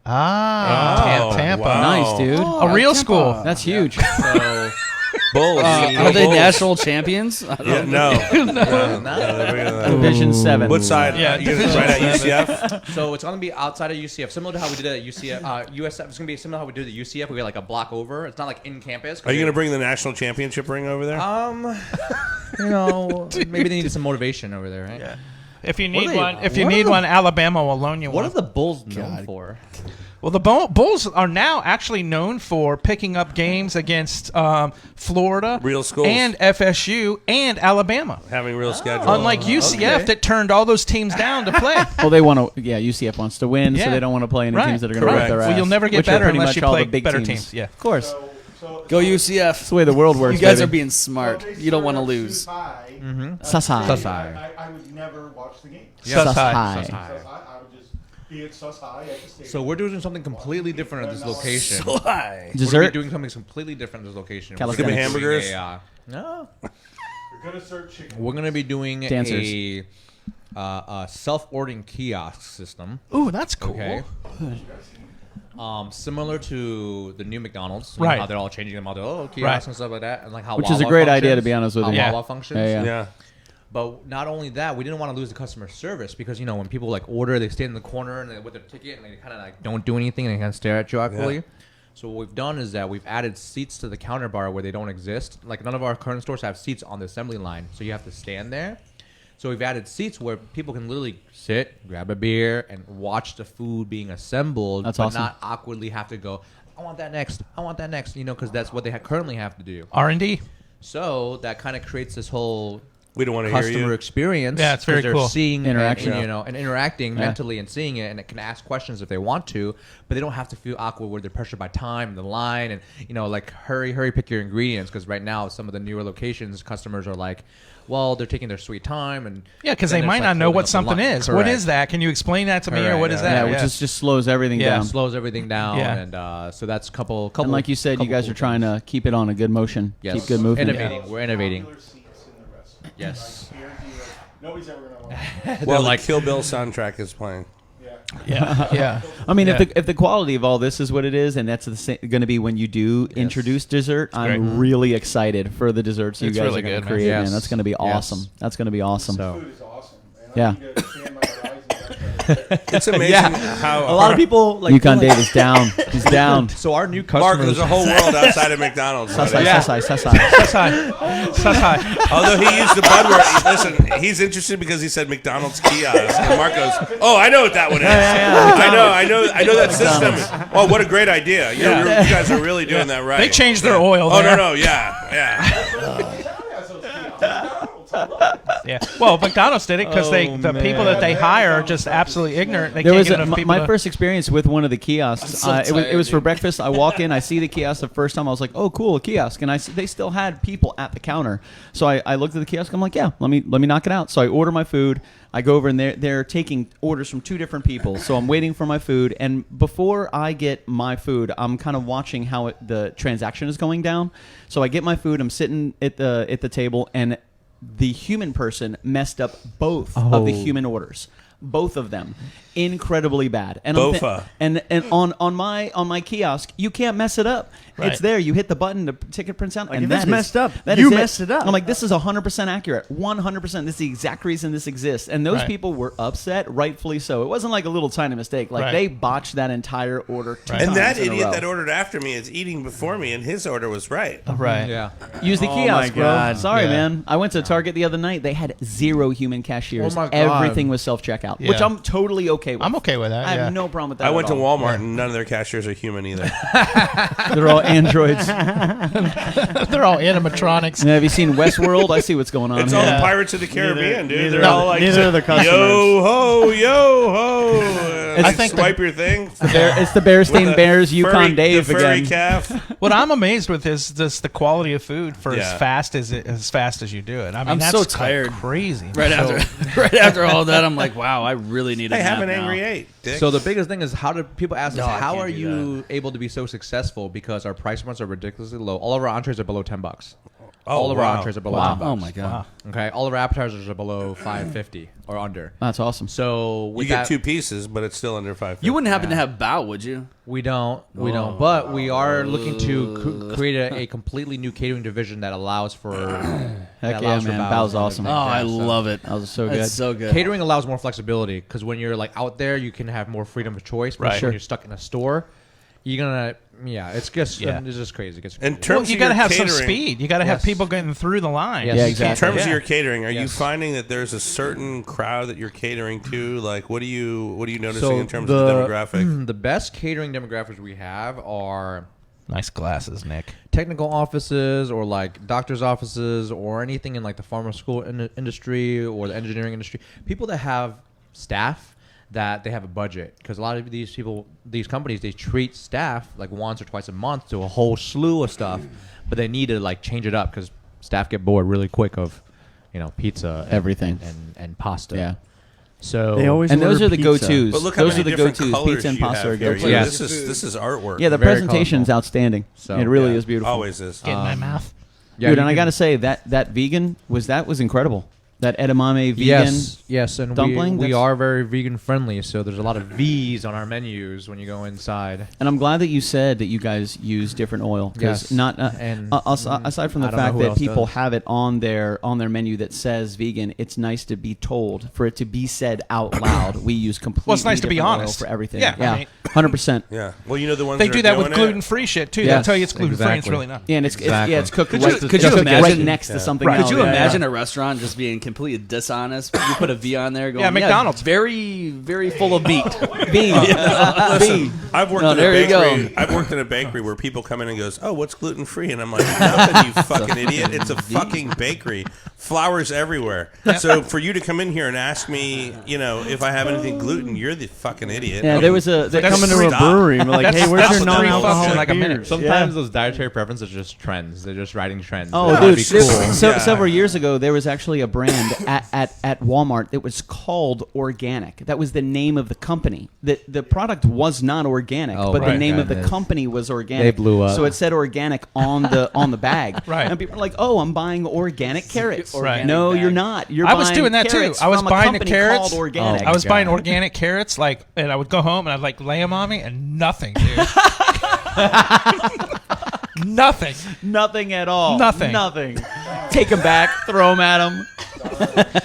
Tampa. Wow. Nice, dude. A real school. That's huge. So Bulls. Are they national champions? Yeah, no. Division 7. What side? Yeah, You gonna right at UCF? So it's going to be outside of UCF, similar to how we did it at UCF. USF is going to be similar to how we did it at UCF. We got like a block over. It's not like in campus. Are you going to bring the national championship ring over there? Maybe they need some motivation over there, right? Yeah. If you need they- one, Alabama will loan you What one. are the Bulls known for? Well, the Bulls are now actually known for picking up games against Florida, Real schools. and FSU, and Alabama. Having real schedule. Unlike UCF that turned all those teams down to play. Well, they want to. Yeah, UCF wants to win, Yeah. so they don't want to play any Right. teams that are going to Correct. beat their ass. Well, you'll never get which are better pretty unless much you all play the big better teams. teams. Yeah. Of course. Go UCF. That's the way the world works. You guys baby. are being smart. You don't want to lose. Sasai. I would never watch the game. Sasai. I would just be at Sasai at the stadium. So we're doing something completely different at this location. So high. We're Dessert. gonna be doing something completely different at this location. It's gonna be hamburgers? No. You're gonna serve chicken. We're going to be doing Dancers. a self-ordering kiosk system. Ooh, that's cool. Okay. Similar to the new McDonald's, you know Right. how they're all changing them all to kiosks Right. and stuff like that, and like how Which is a Wawa great idea, to functions, be honest with how you. Yeah. Wawa functions. Yeah. Yeah. But not only that, we didn't want to lose the customer service because when people like order, they stand in the corner and they, with their ticket and they kind of like don't do anything and they kind of stare at you awkwardly. Yeah. So what we've done is that we've added seats to the counter bar where they don't exist. Like none of our current stores have seats on the assembly line, so you have to stand there. So we've added seats where people can literally sit, grab a beer, and watch the food being assembled, That's but awesome. not awkwardly have to go, I want that next, because that's what they currently have to do. R&D. So that kind of creates this whole We don't want to hear customer you. experience. Yeah, it's very 'cause they're cool. seeing Interaction. and interacting Yeah. mentally and seeing it, and it can ask questions if they want to, but they don't have to feel awkward where they're pressured by time and the line, and like hurry, pick your ingredients, because right now some of the newer locations, customers are like, well, they're taking their sweet time, and Yeah, because then they it's might like not know holding what up the something line. is. What Correct. is that? Can you explain that to me, or Correct, what is yeah. that? Yeah, which just slows everything Yeah. down. slows everything down, Yeah. and so that's a couple. And like you said, you couple guys cool are trying things. to keep it on a good motion. Yes. Keep good movement. Innovating. We're innovating. Popular seats in the restaurant. Yes. I guarantee you, nobody's ever gonna watch. Well, the Kill Bill soundtrack is playing. Yeah. Yeah. I mean, Yeah. if the quality of all this is what it is, and that's going to be when you do introduce dessert, I'm really excited for the desserts you It's guys really are going good, to man. create. Yes. Man, that's going to be awesome. Yes. That's going to be awesome. So- Food is awesome. Man. Yeah. I need to expand my horizons. It's amazing how A lot of people like Yukon Dave is down. He's down. So our new Mark, customers. there's a whole world outside of McDonald's. buddy. Sasai, Sasai. Sasai. Although he used the bud word, listen, he's interested because he said McDonald's kiosk, and Mark goes, "Oh, I know what that one is. I know that system. Oh, what a great idea! You guys are really doing that right. They changed their oil Oh there. no, yeah. Yeah. Well, McDonald's did it because the people that they hire are just absolutely ignorant. They can't get enough people. My first experience with one of the kiosks. It was for breakfast. I walk in, I see the kiosk the first time. I was like, "Oh, cool, a kiosk!" And they still had people at the counter. So I looked at the kiosk. I'm like, "Yeah, let me knock it out." So I order my food. I go over and they're taking orders from 2 different people. So I'm waiting for my food, and before I get my food, I'm kind of watching how the transaction is going down. So I get my food. I'm sitting at the table, and the human person messed up both of the human orders. Both of them, incredibly bad. And Bofa. And on my kiosk, you can't mess it up. Right. It's there. You hit the button, the ticket prints out, and if that it's is- messed up, that you is messed it up. I'm like, this is 100% accurate, 100%. This is the exact reason this exists. And those Right. people were upset, rightfully so. It wasn't like a little tiny mistake. Like Right. they botched that entire order. 2 And times that in a idiot row. that ordered after me is eating before me, and his order was right. Right. Yeah. Use the Oh kiosk, my bro. God. Sorry, Yeah. man. I went to Target the other night. They had 0 human cashiers. Oh my God. Everything was self-checkout, which Yeah. I'm totally okay with. I'm okay with that. I yeah. have no problem with that. I went at to all. Walmart, and none of their cashiers are human either. They're all androids. They're all animatronics. And have you seen Westworld? I see what's going on It's here. all the Pirates of the Caribbean, dude. neither They're are- all like, neither are the customers. yo ho, yo ho. I I think swipe your thing. It's the Bearstein With Bears, the Yukon furry- Dave the furry again. calf. What I'm amazed with is just the quality of food for Yeah. as fast as you do it. I mean, I'm that's so like tired. crazy. Right So- after, right after all that, I'm like, wow, I really need a Hey, nap have an now. angry 8, dick. So the biggest thing is, how do people ask No, us, I how can't are do you able to be so successful? Because our price points are ridiculously low. All of our entrees are below $10. All of our wow. entrees are below Wow. $10. Oh my god. Okay, all of our appetizers are below $5.50 or under. That's awesome. So you with get that, 2 pieces, but it's still under 5. You wouldn't happen to have bao, would you? we don't, but we are looking to create a completely new catering division that allows for Heck yeah, man. Bao's awesome. Oh, I love it. That was so good. That's so good. Catering allows more flexibility because when you're like out there, you can have more freedom of choice. But Right. when Sure. you're stuck in a store, you're gonna it's just crazy. It gets In crazy. terms Well, you of got to your have some catering- speed. You got to have Yes. people getting through the line. Yes. Yeah, In exactly. terms of Yeah. your catering, are you Yes. finding that there's a certain crowd that you're catering to? Like, what are you noticing So in terms of the demographic? The best catering demographics we have are Nice glasses, Nick. technical offices or like doctors' offices or anything in like the pharmaceutical industry or the engineering industry. People that have staff that they have a budget, because a lot of these companies, they treat staff like once or twice a month to a whole slew of stuff, but they need to like change it up because staff get bored really quick of pizza, Everything. and pasta. Yeah. So They always And those order are the pizza. go-tos. But look how Those many are the different go-tos. colors Pizza and you pasta have are here. go-tos. Yes. This is artwork. Yeah, the Very presentation's colorful. outstanding. So, it really Yeah, is beautiful. Always is. Get in my mouth. yeah, Dude, you and I can- got to say, that vegan was incredible. That edamame vegan. Yes, and dumpling, we that's- are very vegan friendly, so there's a lot of V's on our menus when you go inside. And I'm glad that you said that you guys use different oil. Because Yes. not And- aside from the I don't know fact who that else people does. have it on their menu that says vegan, it's nice to be told, for it to be said out loud. We use completely Well, it's nice to be different oil honest. for everything. Yeah, I mean- 100%. Yeah. Well, you know the ones They that do are that with doing it? gluten-free shit too. Yes, They'll tell you it's gluten-free. And it's exactly. really not. Yeah, and it's Exactly. cooked Could right, you- could you right imagine- next to something Could else. you Yeah, imagine a restaurant just being completely dishonest? You put a V on there, going, Yeah, McDonald's. very, very full of meat. bean. Listen, I've worked No, in a there you go. bakery. I've worked in a bakery where people come in and goes, "Oh, what's gluten free?" And I'm like, "Nothing, you fucking idiot! It's a fucking bakery. Flours everywhere. So for you to come in here and ask me, if I have anything gluten, you're the fucking idiot." Yeah, there was a. They there- come into a Stop. brewery and we're like, hey, where's your that's non-alcoholic in like a minute. beers? Sometimes those dietary preferences are just trends. They're just riding trends. Oh, They dude! wanna be cool. Yeah. Several years ago, there was actually a brand at Walmart that was called Organic. That was the name of the company. The product was not organic, Oh, but the right. name of the Goodness. company was organic. They blew up. So it said organic on the bag. Right. And people were like, "Oh, I'm buying organic carrots." Right. No, bag. you're not. You're I was buying doing that too. carrots I was from a buying the company carrots. called Organic. Oh, I was buying God. organic carrots, and I would go home and I'd like lay them on me, and nothing, dude. Nothing. Nothing at all. Nothing. Nothing. Take them back. Throw them at them.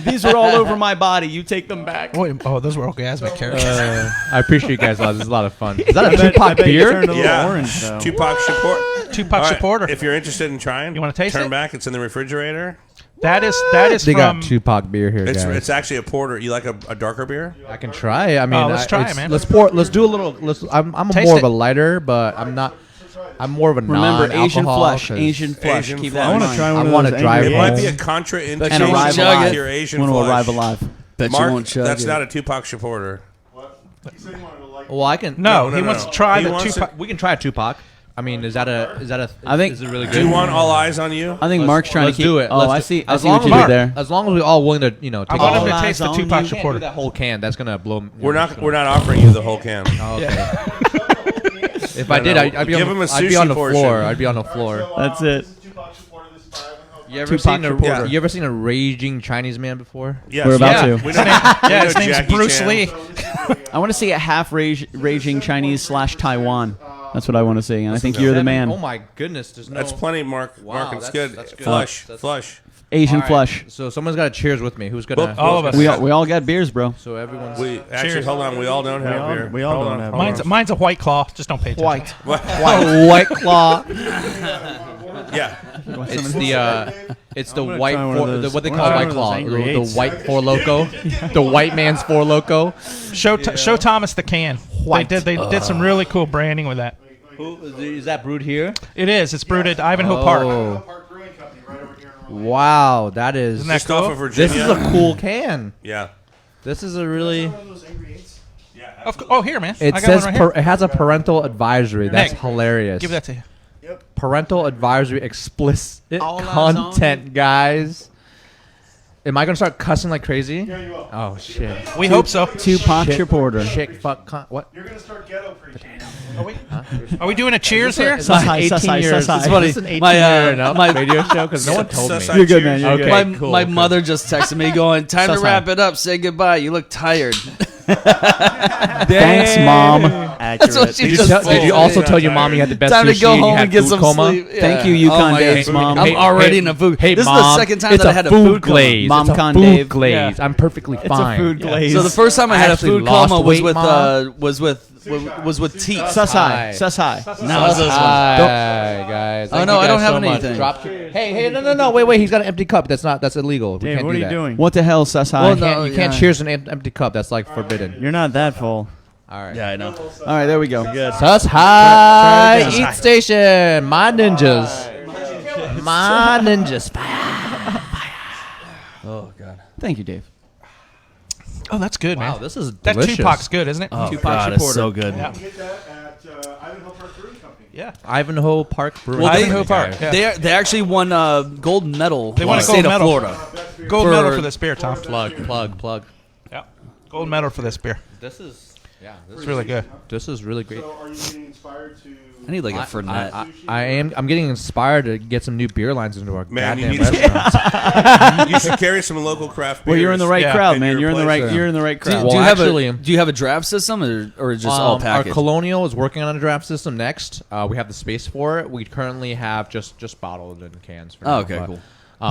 These are all over my body. You take them back. Wait, oh, those were orgasmic carrots. I appreciate you guys a lot. This is a lot of fun. Is that I a bet- I Tupac bet you beer? turned a little Yeah. orange, though. Tupac support. Tupac All right, supporter. If you're interested in trying, You wanna taste turn it? back. It's in the refrigerator. That is They from. got Tupac beer here, It's guys. it's actually a porter. You like a darker beer? I can try. I mean, let's try it, it's- man. Let's pour. Let's do a little. I'm Taste more it. of a lighter, but I'm not. I'm more of a Remember, Asian non-alcohol. flush. Asian flush. Asian Keep flush. that I in wanna mind. try one I of want to those drive It angry might be a home. contra And indication arrive to alive. your Asian Want to flush. arrive alive. Bet Mark, you won't chug that's it. not a Tupac supporter. Well, I can. No, No, he no, wants no. to try He the wants Tupac. We can try a Tupac. I mean, is that a? I think- is it really good? Do you want all eyes on you? I think Mark's trying to Let's keep. do it. Oh, Let's I do- see. I as see long what you as did we- there. As long as we're all willing to, take. I want him All to eyes taste the on Tupac you. can't do supporter. that whole can. That's gonna blow. We're not offering you the whole can. Oh, okay. If I did, no. I'd be Give on, him a I'd be on sushi the portion. floor. I'd be on the floor. That's it. You ever Tupac seen a supporter. You ever seen a raging Chinese man before? Yes. We're about to. We know, Yeah, his we know name's Jackie Bruce Chan. Lee. I want to see a half raging Chinese / Taiwan. That's what I want to see, and I think you're the man. Oh my goodness! There's no. That's plenty, Mark. Wow, Mark, it's that's- good. that's good. Flush, That's- flush. Asian All right, flush. So someone's got to cheers with me. Who's gonna? All of us. We all got beers, bro. So everyone's. We actually, Cheers. hold on. We all don't have beer. we all Hold don't on, have hold beer. on. Mine's a White Claw. Just don't pay attention. White Claw. Yeah. It's the gonna white try one of four, those- what they I'm call gonna White try Claw, one of those Angry the Eights. white Four Loco, the white man's Four Loco. Show Thomas the can. White. They did some really cool branding with that. Is that brewed here? It is. It's brewed at Ivanhoe Park. Oh, wow, that is. Isn't that Just off cool? of Virginia. This is a cool can. Yeah. This is a really. Oh, here, man. It I got says one right here. it has a parental advisory. That's Nick, hilarious. Give that to you. Parental advisory, explicit All eyes content, guys. Am I gonna start cussing like crazy? Yeah, you will. Oh shit. We hope so. Tupac Shit. supporter. Shit, fuck, what? You're gonna start ghetto preaching. Are we doing a cheers here? Is this an Susai, 18 Susai, years? Susai. Is It's funny. this an 18 My, year and up my- radio show? Because no one told me. Susai You're good, man. cheers. You're Okay. good. My, cool, my cool. mother just texted me going, time to Susai. wrap it up. Say goodbye. You look tired. Thanks, mom. That's what she Did you, just tell, did you said. also tell your mom you had the best Time to sushi go and you home had and get food some coma? sleep. Yeah. Thank you, Yukon my Dave's God. mom. I'm already in a food. Hey, this mom, is the second time it's that I had a food coma. glaze. Mom It's a con food Dave. glaze. Yeah. I'm perfectly fine. food glaze. So the first time I I had a actually food lost coma weight, Mom. was with teeth. Susai. Susai. Now it's this one. Hi, guys. Oh, Thank no, you I don't guys have so much. anything. Drop Hey, no, wait. He's got an empty cup. That's illegal. We Dave, can't what do are you that. doing? What the hell, Susai? Well, You no. can't, you can't yeah. cheers an empty cup. That's like forbidden. You're not that full. All right. Yeah, I know. All right, there we go. Good. Sus High Eat Station. My ninjas. My ninjas. Oh, God. Thank you, Dave. Oh, that's good, man. Wow, this is That delicious. Tupac's good, isn't it? Oh, Tupac God, it's supporter. so good. Yeah. You get that at Ivanhoe Park Brewing Company. Yeah. Ivanhoe Park Brewing. Well, Ivanhoe Park. Guys. Yeah. They actually won gold medal. They in won the a gold state medal. of Florida. Gold For- medal for this beer, Tom. Plug. Yeah. Gold medal for this beer. This is It's really good. This is really great. So are you getting inspired to? I need like a Fernet. I'm getting inspired to get some new beer lines into our Man, you goddamn need restaurants. You should carry some local craft beers. Well, you're in the right Yeah. crowd, In man. your You're in the place, right. yeah. You're in the right Do, crowd. Well, do you have actually- do you have a draft system or just all Our packaged? Colonial is working on a draft system next. We have the space for it. We currently have just bottled in cans. For Oh, now, okay, but, cool.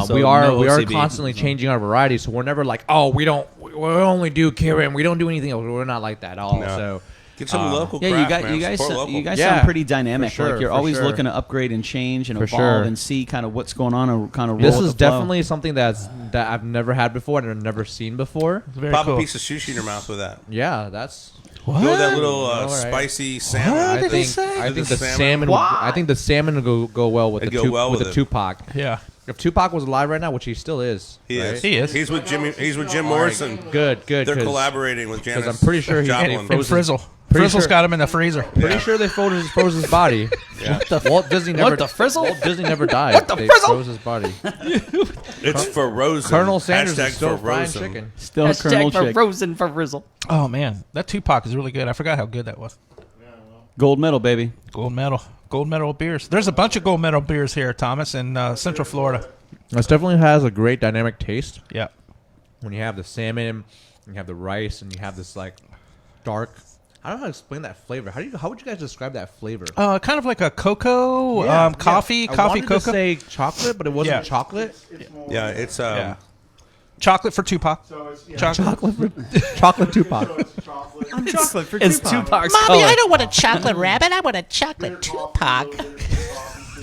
So we are no OCB. constantly changing our variety, so we're never like, oh, we only do Kirin, we don't do anything else. We're not like that at all. No. So Get some local Yeah, craft, man. you guys Support local. Yeah. sound pretty dynamic. For sure, Like you're for always sure. looking to upgrade and change and For evolve sure. and see kind of what's going on and kind of roll this with is the flow. definitely something that I've never had before and I've never seen before. Very Pop cool. a piece of sushi in your mouth with that. Yeah, that's. Go with that little All right. spicy salmon. I think the salmon. I think the salmon will go well with It'd the go well with with the it. Tupac. Yeah. If Tupac was alive right now, which he still is, He right? is. He is. He's with Jim Morrison. Good. They're 'cause- collaborating with Janis. I'm pretty sure he Joplin. froze And his- Frizzle. Pretty Frizzle's sure- got him in the freezer. Pretty Yeah. sure they froze his body. Yeah. Walt Disney never. the frizzle? Walt Disney never died. What the they frizzle? froze his body. It's for Rosen. Colonel Sanders Hashtag is still for frying Rosen. chicken. Still Colonel Chick. frozen for Frizzle. Oh, man. That Tupac is really good. I forgot how good that was. Gold medal, baby. Gold medal. Gold medal beers. There's a bunch of gold medal beers here, Thomas, in Central Florida. This definitely has a great dynamic taste. Yeah. When you have the salmon, and you have the rice, and you have this like dark. I don't know how to explain that flavor. How would you guys describe that flavor? Kind of like a cocoa, coffee, I coffee, wanted cocoa. to say chocolate, but it wasn't Yeah. chocolate. Yeah, it's yeah. Chocolate for Tupac. So it's Chocolate Tupac. chocolate. I'm chocolate for It's Tupac. Tupac's color. don't want a chocolate rabbit. I want a chocolate Tupac.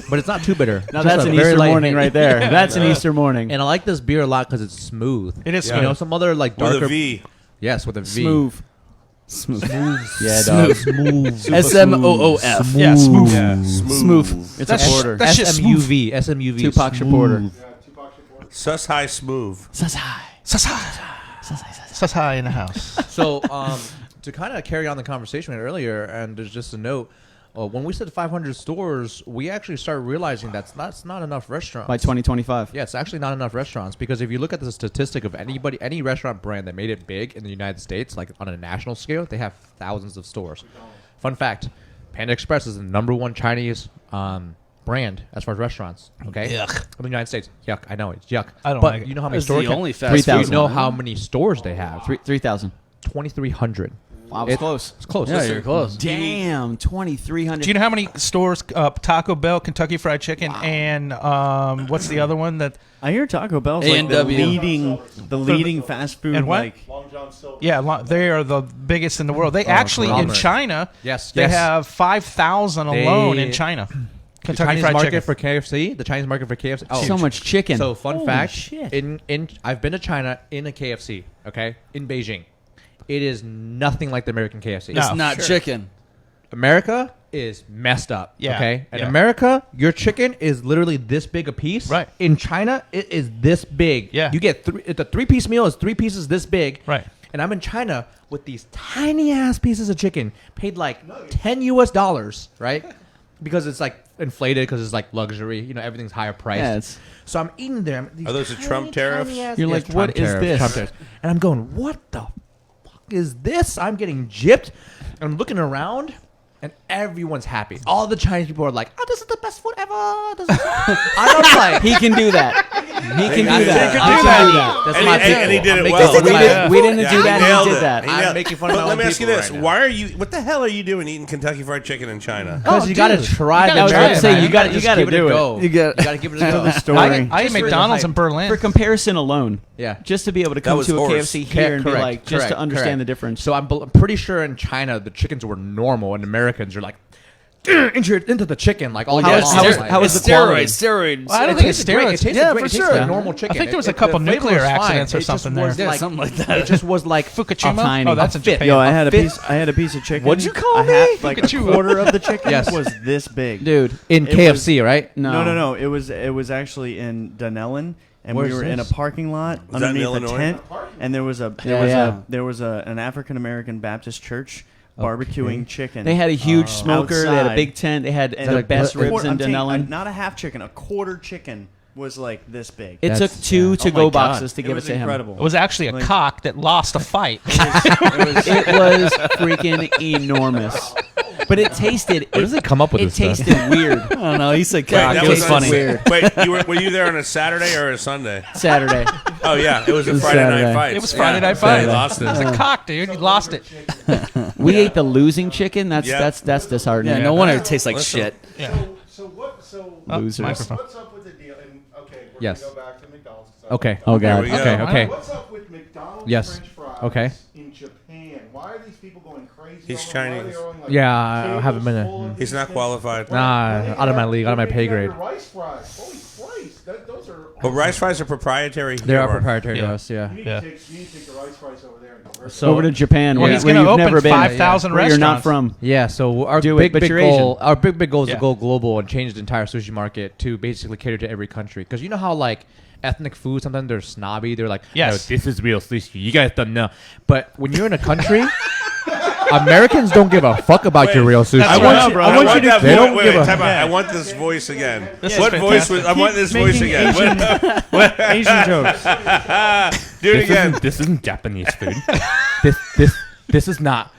But it's not too bitter. Now Just that's a an very Easter light morning hint. right there. That's an Easter morning. And I like this beer a lot because it's smooth. It is You smooth. know, some other like with darker. a V. Yes, with a V. Smooth. Smooth. Yeah, dog. Smooth. SMOOF. Yeah, smooth. Yeah. Smooth. It's a porter. That's just smooth. SMUV. Tupac Shaporter. Sus High Smooth. Sasai in the house. So, to kind of carry on the conversation we had earlier, and there's just a note, when we said 500 stores, we actually started realizing that's not enough restaurants. By 2025. Yeah, it's actually not enough restaurants, because if you look at the statistic of any restaurant brand that made it big in the United States, like on a national scale, they have thousands of stores. Fun fact, Panda Express is the #1 Chinese brand as far as restaurants. Okay, Yuck. in the United States. Yuck, I know it's yuck. I don't but like it. you know how many It's stores? the only fast 3,000. You know how many stores they have? 3,000. 2,300. Wow, it's close. It's close. Yeah, Listen, you're close. Damn, 2,300. Do you know how many stores? Taco Bell, Kentucky Fried Chicken, and what's the other one that? I hear Taco Bell's like A&W. the leading fast food. And what? Like, Long John Silver. Yeah, they are the biggest in the world. They actually in conglomerate. China. Yes, They yes. have 5,000 alone in They- China. The Kentucky Chinese Fried market Chicken. for KFC. The Chinese market for KFC. Oh, so much chicken. So fun Holy fact: shit. in I've been to China in a KFC. Okay, in Beijing, it is nothing like the American KFC. No. It's not chicken. America is messed up. Yeah, Okay, in yeah. America, your chicken is literally this big a piece. Right. In China, it is this big. Yeah. You get the 3-piece meal is 3 pieces this big. Right. And I'm in China with these tiny ass pieces of chicken, paid like $10 right? Because it's like inflated because it's like luxury. You know, everything's higher priced. Yeah, it's- So I'm eating them. Are those the Trump tariffs? You're like, what is this? Trump tariffs. And I'm going, what the fuck is this? I'm getting gypped. I'm looking around, and everyone's happy. All the Chinese people are like, oh, this is the best food ever. I'm like, He can do that. He can do that. He I can do that. That's And my he- and he did it I'm well. making fun of my- We didn't do he that. nailed He did it. that. He I'm nailed- making fun of But my let own me ask you people this: right now. why are you? What the hell are you doing eating Kentucky Fried Chicken in China? Because you gotta try You the gotta try it, brand, man. man. You gotta Just do give it a it. go. You got- You gotta give it a go. the story. I ate Just for the McDonald's hype. in Berlin. For comparison alone, Yeah. just to be able to come was to a horse. KFC here and be like, just Correct, to understand correct. the difference. So I'm pretty sure in China the chickens were normal, and Americans are like into the chicken like all How day is- long. how is- Like, how is It's the quality? steroids. Well, I don't it think it's tasted great. It steroids. tasted Yeah, great. for It tasted sure. like normal chicken. I think there was a The couple flavor nuclear was fine. accidents or It just something was there. Yeah, like- something like that. It just was like Fukushima. tiny. Oh, that's in fit. Japan. Yo, I had a fit. piece of chicken. What'd you call a me? half, like Fukushima. a quarter of the chicken Yes. was this big. Dude, in It KFC, right? No. It was actually in Dunellen, and Where's we were in a this? parking lot Was that in underneath a Illinois? tent, and there was an African American Baptist church barbecuing chicken. they had a huge smoker. They had a Outside. big tent. They had And the a best ribs quarter- in I'm saying, Dunellen. not a half chicken, a quarter chicken was like this big. It took That's- two Oh my to-go God. boxes to It give it was to him. incredible. It was actually a Like- cock that lost a fight. It was freaking enormous. But it tasted. Where does he come up with It this stuff? tasted weird. I don't know. He said Wait, cock. that It was on- funny. weird. Wait, were you there on a Saturday or a Sunday? Saturday. Oh yeah, it was a was Friday Saturday. night fight. It was Friday Night Fight. He lost it. It's a cock, dude. You lost it. We ate the losing chicken. That's Yeah. that's disheartening. Yeah, no wonder it tastes like Listen. shit. Yeah. So Losers. Microphone. what's up with the deal? And okay, we're Yes. gonna go back to McDonald's. Okay. Oh There god. we go. Okay. Okay. What's up with McDonald's Yes. French fries Okay. in Japan? Why are these people going crazy? He's over them? Why are Chinese. they throwing, like, Yeah, I haven't tables been there. full of He's these not things? qualified. Nah, When they out of my have- league, out of my when pay they have grade. their rice fries. Holy Christ, those are. But rice fries are proprietary. They here, are Mark. proprietary to Yeah. us. Yeah. You need, Yeah. to take the rice fries over there and convert So Over to Japan, Well, where, he's where gonna you've open never been. 5,000 where you're not restaurants. from. Yeah, so our Do it, but big you're goal, our big goal is Yeah. to go global and change the entire sushi market to basically cater to every country. Because you know how like ethnic food sometimes they're snobby. They're like, Yes. "No, this is real sushi. You guys don't know." But when you're in a country, Americans don't give a fuck about your real sushi. I That's want right, you. bro. I want you to. They don't Wait, give a- time out. I want this voice again. This What is voice fantastic. was? I want this Keep voice making again. Asian jokes. Do it again. This isn't Japanese food. this is not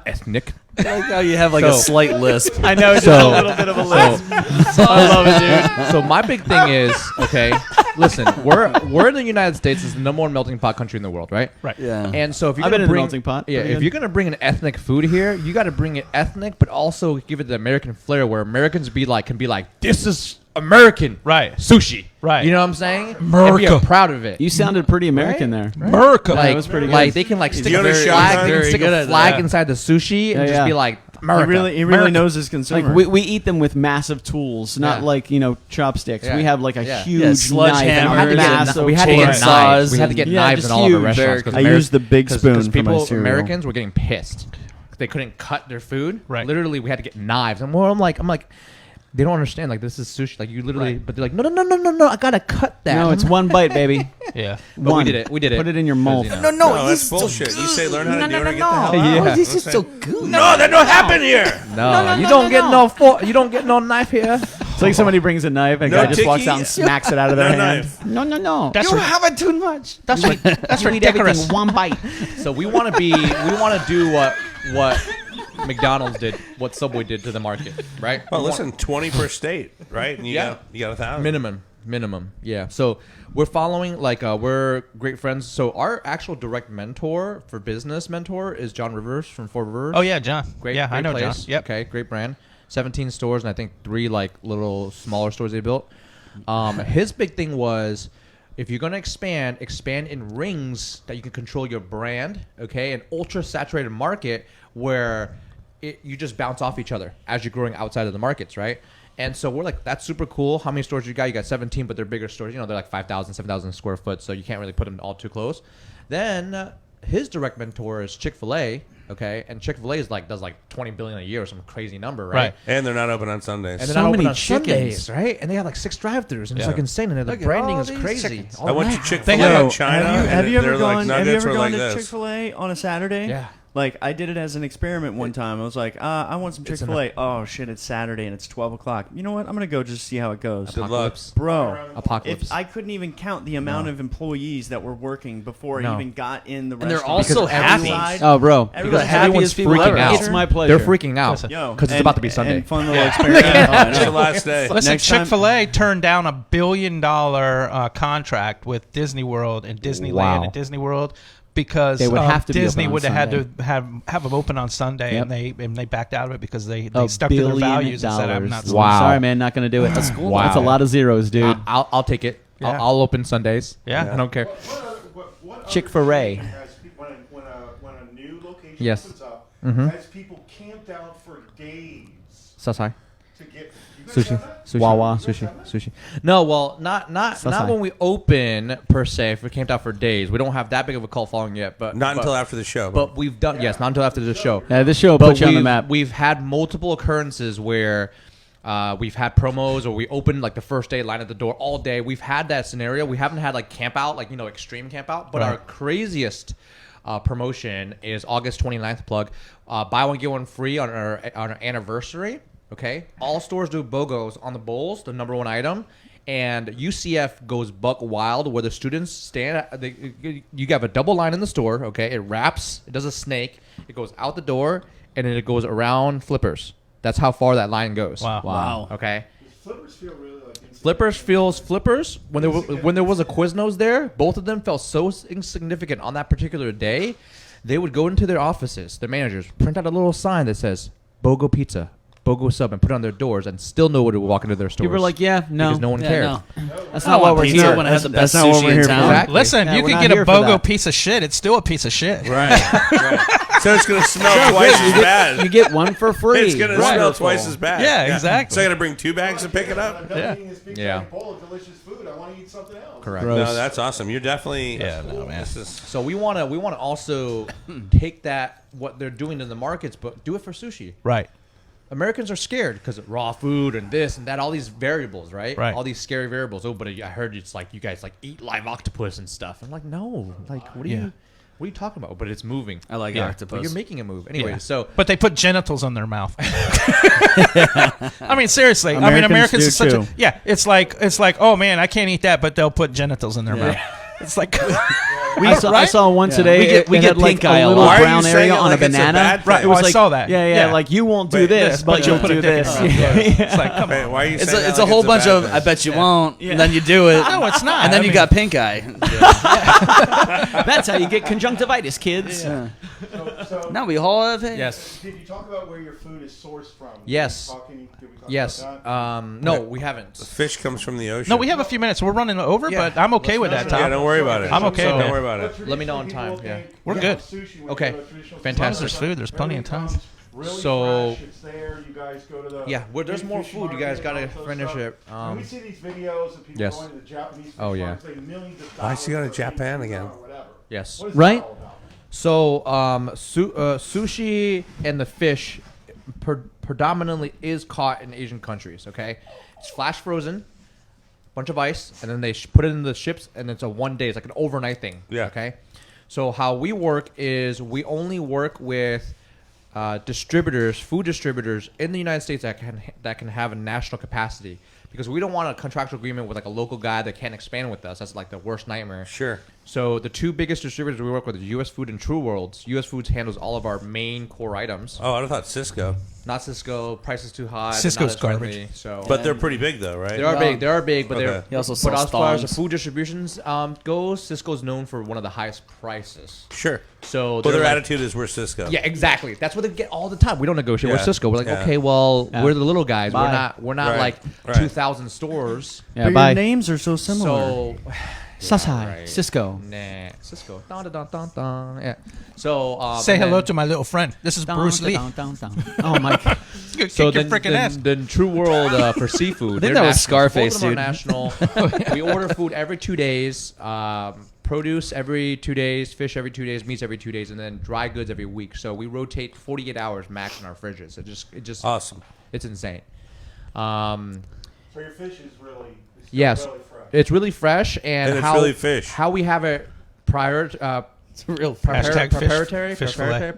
ethnic. I like how you have like a So- slight lisp. I know, just So- a little bit of a lisp. I love it, dude. So my big thing is, okay, listen, we're in the United States. It's the #1 melting pot country in the world, right? Right. Yeah. And so if you're I've gonna been in the bring melting pot. yeah, Pretty if good. you're gonna bring an ethnic food here, you got to bring it ethnic, but also give it the American flair, where Americans can be like, this is American, Right. Sushi, Right. You know what I'm saying? America. And be proud of it. You sounded pretty American there. America. like, that was pretty good. like they can like stick you a know the flag, Shanghai? they can Very stick good a at flag that. inside the sushi and Yeah, just yeah. be like, America. He really knows his consumer. Like we eat them with massive tools, not like chopsticks. Yeah. We have like a Yeah. huge Yeah, knife and sledgehammers a massive we had to get chainsaw. knives. We had to get Yeah, knives just in all of our huge. restaurants. 'cause I used the big spoon for my people, cereal. Americans were getting pissed. They couldn't cut their food. Right. Literally, we had to get knives. And I'm like, they don't understand. Like, this is sushi. Like, you literally, but they're like, no, I gotta cut that. No, it's one bite, baby. Yeah. But we did it. We did it. Put it in your mouth. You know. No, that's bullshit. You say learn how to do it or get the hell out. Yeah. This is so good. No, that don't happen here. No, you don't get no fork. You don't get no knife here. It's like somebody brings a knife and a No guy just walks tiki. out and smacks it out of their No hand. knife. No. That's You for, have it too much. that's for, that's for You eat everything decorous. one bite. So we want to do what McDonald's did, what Subway did to the market, right? Well, We want- listen, 20 per state, right? And you got 1,000. minimum, yeah. So we're following we're great friends. So our actual direct mentor for business mentor is John Rivers from Four Rivers. Oh yeah, John. Great, Yeah, great I know place. John. Yep. Okay, great brand. 17 stores and I think 3 little smaller stores they built. His big thing was, if you're going to expand in rings that you can control your brand, okay, an ultra saturated market where you just bounce off each other as you're growing outside of the markets, right? And so we're like, that's super cool. How many stores you got? You got 17, but they're bigger stores. They're like 5,000, 7,000 square foot, so you can't really put them all too close. Then his direct mentor is Chick-fil-A, okay? And Chick-fil-A does like 20 billion a year or some crazy number, right? Right. And they're not open on Sundays. And they're So not open many on chickens. Sundays, right? And they have like 6 drive-throughs, and it's like insane. And the branding is crazy. I went to All Chick-fil-A Yo, in China. Have you ever they're gone? like Have you nuggets ever were gone like to this. Chick-fil-A on a Saturday? Yeah. Like I did it as an experiment one time. I was like, I want some Chick-fil-A. Oh shit, it's Saturday and it's 12 o'clock. You know what? I'm gonna go just see how it goes. Good luck. Bro, Apocalypse. I couldn't even count the amount of employees that were working before I No. even got in the And they're restaurant. all so Because happy. outside- Oh, bro. everybody's the happiest people freaking ever. out. It's my pleasure. They're freaking out Yo, because it's and- about to be Sunday. And fun little experiment. Oh, I It's the know. last day. Listen, Next time- Chick-fil-A turned down $1 billion contract with Disney World and Disneyland Wow. and Disney World because They would have to be Disney open on would have had Sunday. to have them open on Sunday, Yep. and they backed out of it because they $1 stuck to their billion values and said, "I'm not." Wow. Sorry, man, not going to do it. That's cool. Wow. That's a lot of zeros, dude. I'll take it. Yeah. I'll open Sundays. Yeah. I don't care. What other Chick-fil-A. thing has people- when a new location Yes. opens up, Mhm. has people camped out for days Sasai. to get you guys Sushi. have that? Sushi. Wawa. Sushi. No, well, not Sasai. when we open per se. If we camped out for days, we don't have that big of a cult following yet. But Not until after the show. But we've done not until after the show. Yeah, this show will But put you on the we've- map. We've had multiple occurrences where we've had promos or we opened like the first day, line at the door all day. We've had that scenario. We haven't had like camp out, like extreme camp out. But Right. our craziest promotion is August 29th. Plug. Buy one get one free on our anniversary. Okay, all stores do BOGOs on the bowls, the number one item. And UCF goes buck wild where the students stand. You have a double line in the store. Okay, it wraps. It does a snake. It goes out the door and then it goes around Flippers. That's how far that line goes. Wow. Okay. Flippers feel really like Flippers. When there was a Quiznos there, both of them felt so insignificant on that particular day. They would go into their offices, their managers, print out a little sign that says "BOGO Pizza." BOGO sub and put it on their doors, and still nobody would walk into their stores. People were like, yeah, no. because no one Yeah, cared. no. That's not why we're Pizza here. when I have the That's best not what sushi we're in here for. town. Exactly. Listen, Yeah, you we're can not get a here for BOGO that. piece of shit. It's still a piece of shit. right. So it's going to smell twice as bad. You get one for free. It's going to smell twice as bad. Yeah, exactly. So I got to bring 2 bags to pick it up? Yeah. Yeah. bowl of delicious food. I want to eat something else. Correct. No, that's awesome. You're definitely... Yeah, no, man. This is, So we want to also take that what they're doing in the markets, but do it for sushi. Right. Americans are scared because of raw food and this and that, all these variables, right? Right. All these scary variables. Oh, but I heard it's like you guys like eat live octopus and stuff. I'm like, no, like what are you talking about? But it's moving. I like But octopus. you're making a move anyway. Yeah. So But they put genitals on their mouth. I mean, seriously. Americans do is such too. a it's like oh man, I can't eat that, but they'll put genitals in their mouth. It's like I saw one today. We it get had, like pink eye a a little lot. Why are you brown saying area it on like a it's a banana. bad Right. thing? Oh, I saw that. Yeah, like you won't do Wait, this, but you'll put a do dick in this. your mouth. It's like, come Wait, on. why are you It's saying a, that it's a like whole a bunch bad of thing? I bet you won't, and then you do it. No, it's not. And then I you mean- got pink eye. That's how you get conjunctivitis, kids. Yeah. So No, we all have it. yes, did you talk about where your food is sourced from? Yes. Did we talk yes. about that? No, we haven't. Fish comes from the ocean. No, we have a few minutes. We're running over, but I'm okay with that, Tom. Yeah, don't worry about it. I'm okay Don't with worry about it. But Let me know on traditionally time, people yeah. think, We're you good. know, sushi when you Okay. go to a traditional Fantastic. There's food. There's plenty of time. Really So fresh. It's there. You guys go to the there's more fish food. You guys market gotta and all that finish stuff. it. When we see these videos of people Yes. going to the Japanese fish Oh, yeah. markets, they millions of Why is he going to dollars Japan for again? or whatever. Yes. What is Right? that all about? So sushi and the fish predominantly is caught in Asian countries. Okay, it's flash frozen, bunch of ice, and then they put it in the ships, and it's a 1 day. It's like an overnight thing. Yeah. Okay. So how we work is we only work with distributors, food distributors in the United States that can have a national capacity, because we don't want a contractual agreement with like a local guy that can't expand with us. That's like the worst nightmare. Sure. So the two biggest distributors we work with are U.S. Food and True Worlds. U.S. Foods handles all of our main core items. Oh, I thought Cisco. Not Cisco. Price is too high. Cisco's they're not as garbage. friendly, so But they're pretty big, though, right? they are big. They are big, but Okay. they're. He also But sells as far as the thongs. food distributions goes, Cisco's known for one of the highest prices. Sure. So But their like- attitude is we're Cisco. Yeah, exactly. That's what they get all the time. We don't negotiate with Yeah. Cisco. We're like, Yeah. okay, well, Yeah. we're the little guys. Bye. We're not Right. like Right. 2,000 stores. Yeah, But bye. your names are so similar. So Sasai, right. Cisco. Nah, Cisco. Dun, dun, dun, dun, dun. Yeah. So Say and hello then- to my little friend. This is Bruce Lee. Oh my God. Kick So your then, freaking ass. then True World for seafood. I think they're that was national. Scarface, Both of them are dude. national. We order food every 2 days. Produce every 2 days, fish every 2 days, meats every 2 days, and then dry goods every week. So we rotate 48 hours max in our fridges. It just Awesome. it's insane. So your fish is really Yes, really fresh. it's really fresh, and, And it's how really fish. how we have it prior. It's real. Hashtag fish- Proprietary, fish fillet.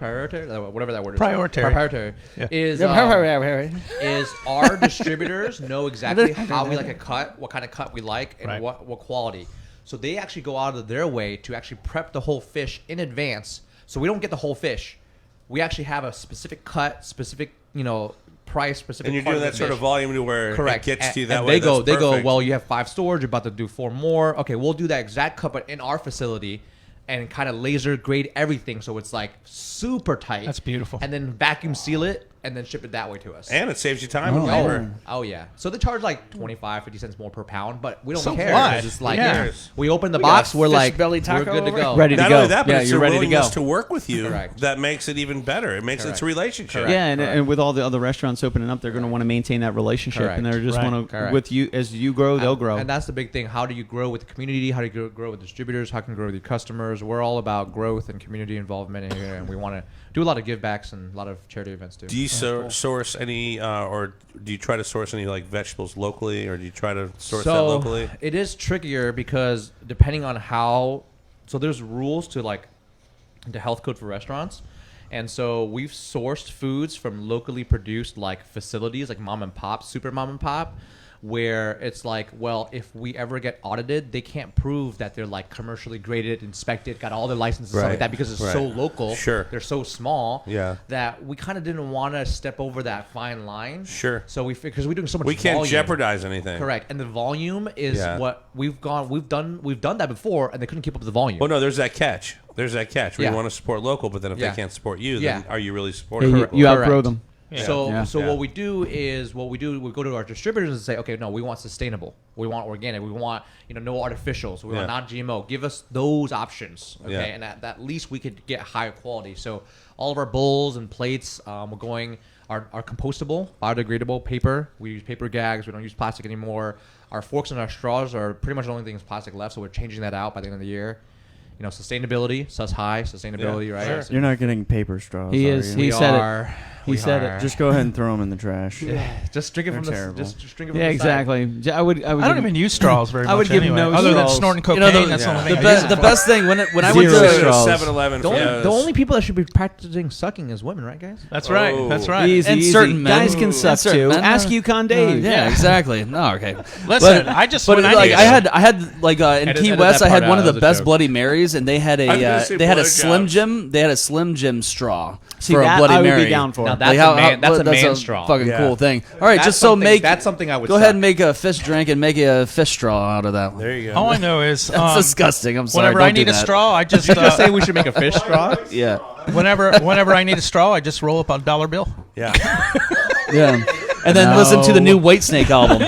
whatever that word is. Priority. Proprietary Yeah. is our distributors know exactly how we like a cut, what kind of cut we like, and Right. what quality. So they actually go out of their way to actually prep the whole fish in advance. So we don't get the whole fish. We actually have a specific cut, specific price, specific. And you're part doing of that the sort of volume. volume to where Correct. it gets to you And that way. They go, That's perfect. well, you have 5 stores, you're about to do 4 more. Okay, we'll do that exact cut, but in our facility, and kind of laser grade everything so it's like super tight. That's beautiful. And then vacuum seal it and then ship it that way to us. And it saves you time and labor. Oh yeah. So they charge like 25, 50 cents more per pound, but we don't So care. what? 'Cause it's like Yeah. we open the got box, a we're fish like belly we're taco good to over go. Ready to Not go. only that, but Yeah, it's you're the ready to willingness go. to work with you Correct. that makes it even better. It makes it's a relationship. Correct. Yeah, and with all the other restaurants opening up, they're going to want to maintain that relationship, Correct. and they're just Right. want to Correct. with you as you grow, they'll grow. And that's the big thing. How do you grow with the community? How do you grow with distributors? How can you grow with your customers? We're all about growth and community involvement here, and we want to do a lot of give backs and a lot of charity events too. Do you source any, or do you try to source any like vegetables locally, or do you try to source that locally? It is trickier because depending on how, so there's rules to like the health code for restaurants, and so we've sourced foods from locally produced like facilities, like mom and pop, super mom and pop, where it's like, well, if we ever get audited, they can't prove that they're like commercially graded, inspected, got all their licenses and stuff Right. like that because it's Right. so local. Sure. They're so small. Yeah. That we kind of didn't want to step over that fine line. Sure. So because we're doing so much. We can't volume. jeopardize anything. Correct, and the volume is Yeah. what we've done that before, and they couldn't keep up with the volume. Well, no, there's that catch. There's that catch where Yeah. you want to support local, but then if Yeah. they can't support you, Yeah. then are you really Yeah, supporting you, local? you outgrow Correct. them. So Yeah. so Yeah. what we do is we go to our distributors and say, okay, no, we want sustainable, we want organic, we want no artificials, we want Yeah. non-GMO. Give us those options, okay, Yeah. and at least we could get higher quality. So all of our bowls and plates, we're going are compostable, biodegradable paper. We use paper gags. We don't use plastic anymore. Our forks and our straws are pretty much the only thing that's plastic left. So we're changing that out by the end of the year. Sustainability, sus high, sustainability, Yeah. right? Sure. So You're not getting paper straws. He are is. you? He we said it. are. He We said it. are. Just go ahead and throw them in the trash. Just drink it from They're the terrible. just drink it from Yeah, the side. exactly. I would. I don't even use straws very much. I would give anyway. no other than straws. snorting cocaine. That's the only thing I use it The for. best thing when I went Zero to straws. 7-Eleven. The only people that should be practicing sucking is women, right, guys? That's right. Oh. That's right. Easy, And easy. certain men- guys can and suck certain too. men, Ask Yukon Dave. Yeah, exactly. No, okay. Listen, I just But when like need I had like in Edit- Key edit West, that I had part one out. of the That was a best joke. Bloody Marys, and they had I was gonna a say they had a blowjobs. Slim Jim. They had a Slim Jim straw See, for a that Bloody I would Mary. be down for. Now Like, that's a man straw. Fucking Yeah. cool thing. All right, That's just so something- that's something I would go ahead suck. and make a fish drink and make a fish straw out of that one. There you go. All I know is That's disgusting. I'm sorry. whenever Don't I do need a that. straw, I just Just say we should make a fish straw. Yeah, whenever I need a straw, I just roll up a dollar bill. Yeah. yeah. And then listen to the new Whitesnake album.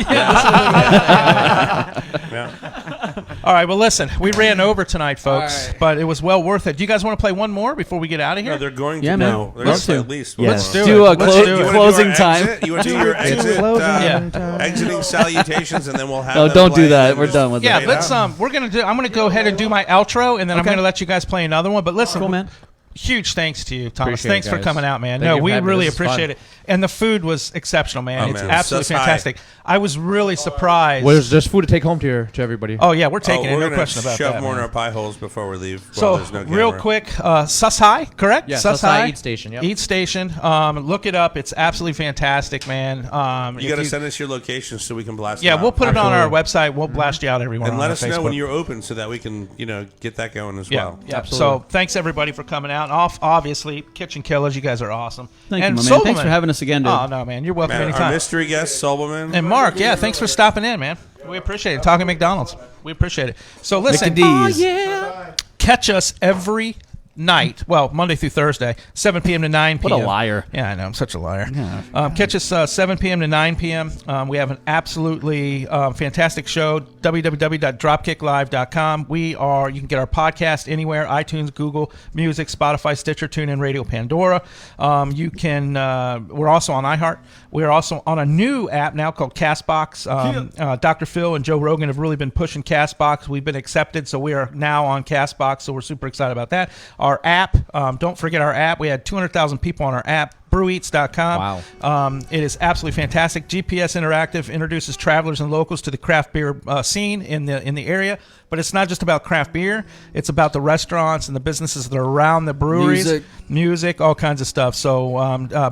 Yeah. All right, well, listen, we ran over tonight, folks, right. but it was well worth it. Do you guys want to play one more before we get out of here? No, they're going to. Yeah, man. No, they're going to play at least one Let's more. do it. Do a Let's do it. closing time. You want to do your exit, Yeah. exiting salutations, and then we'll have. No, them don't play do that. and We're just done with Yeah, it. let's. I'm gonna go ahead and do my outro, and then I'm Okay. gonna let you guys play another one. But listen, Cool, man. huge thanks to you, Thomas. Appreciate Thanks it, for guys. coming out, man. Thank No, you for we having me. really This is appreciate fun. it. And the food was exceptional, man. Oh, It's man. absolutely Sus high. fantastic. I was really surprised. Well, there's food to take home to everybody. Oh yeah, we're taking it. we're No gonna question about shove that. more in man. our pie holes before we leave. So while there's no real camera. quick, Susai, correct? Yeah, Susai Eat Station, yep. Eat Station. Look it up. It's absolutely fantastic, man. You got to send us your location so we can blast. Yeah, them we'll out. put it on our website. We'll blast you out everywhere. And on let our us know when Facebook. you're open so that we can, get that going as Yeah, well. yeah. Absolutely. So thanks everybody for coming out. Obviously, KitchenKillaz, you guys are awesome. Thank and you, my man. Thanks Sobelman. for having us again, dude. Oh no, man, you're welcome Man, our anytime. mystery guest, Solomon. And Mark, yeah, thanks for stopping in, man. We appreciate it. Talking McDonald's, we appreciate it. So listen, catch us every night. Well, Monday through Thursday, 7 p.m. to 9 p.m. What a liar. Yeah, I know. I'm such a liar. Catch us 7 p.m. to 9 p.m. We have an absolutely fantastic show, www.dropkicklive.com. You can get our podcast anywhere, iTunes, Google Music, Spotify, Stitcher, TuneIn, Radio, Pandora. We're also on iHeart. We're also on a new app now called CastBox. Dr. Phil and Joe Rogan have really been pushing CastBox. We've been accepted, so we are now on CastBox, so we're super excited about that. Our app, don't forget our app. We had 200,000 people on our app. breweats.com. Wow. It is absolutely fantastic. GPS Interactive introduces travelers and locals to the craft beer scene in the area. But it's not just about craft beer. It's about the restaurants and the businesses that are around the breweries. Music, all kinds of stuff. So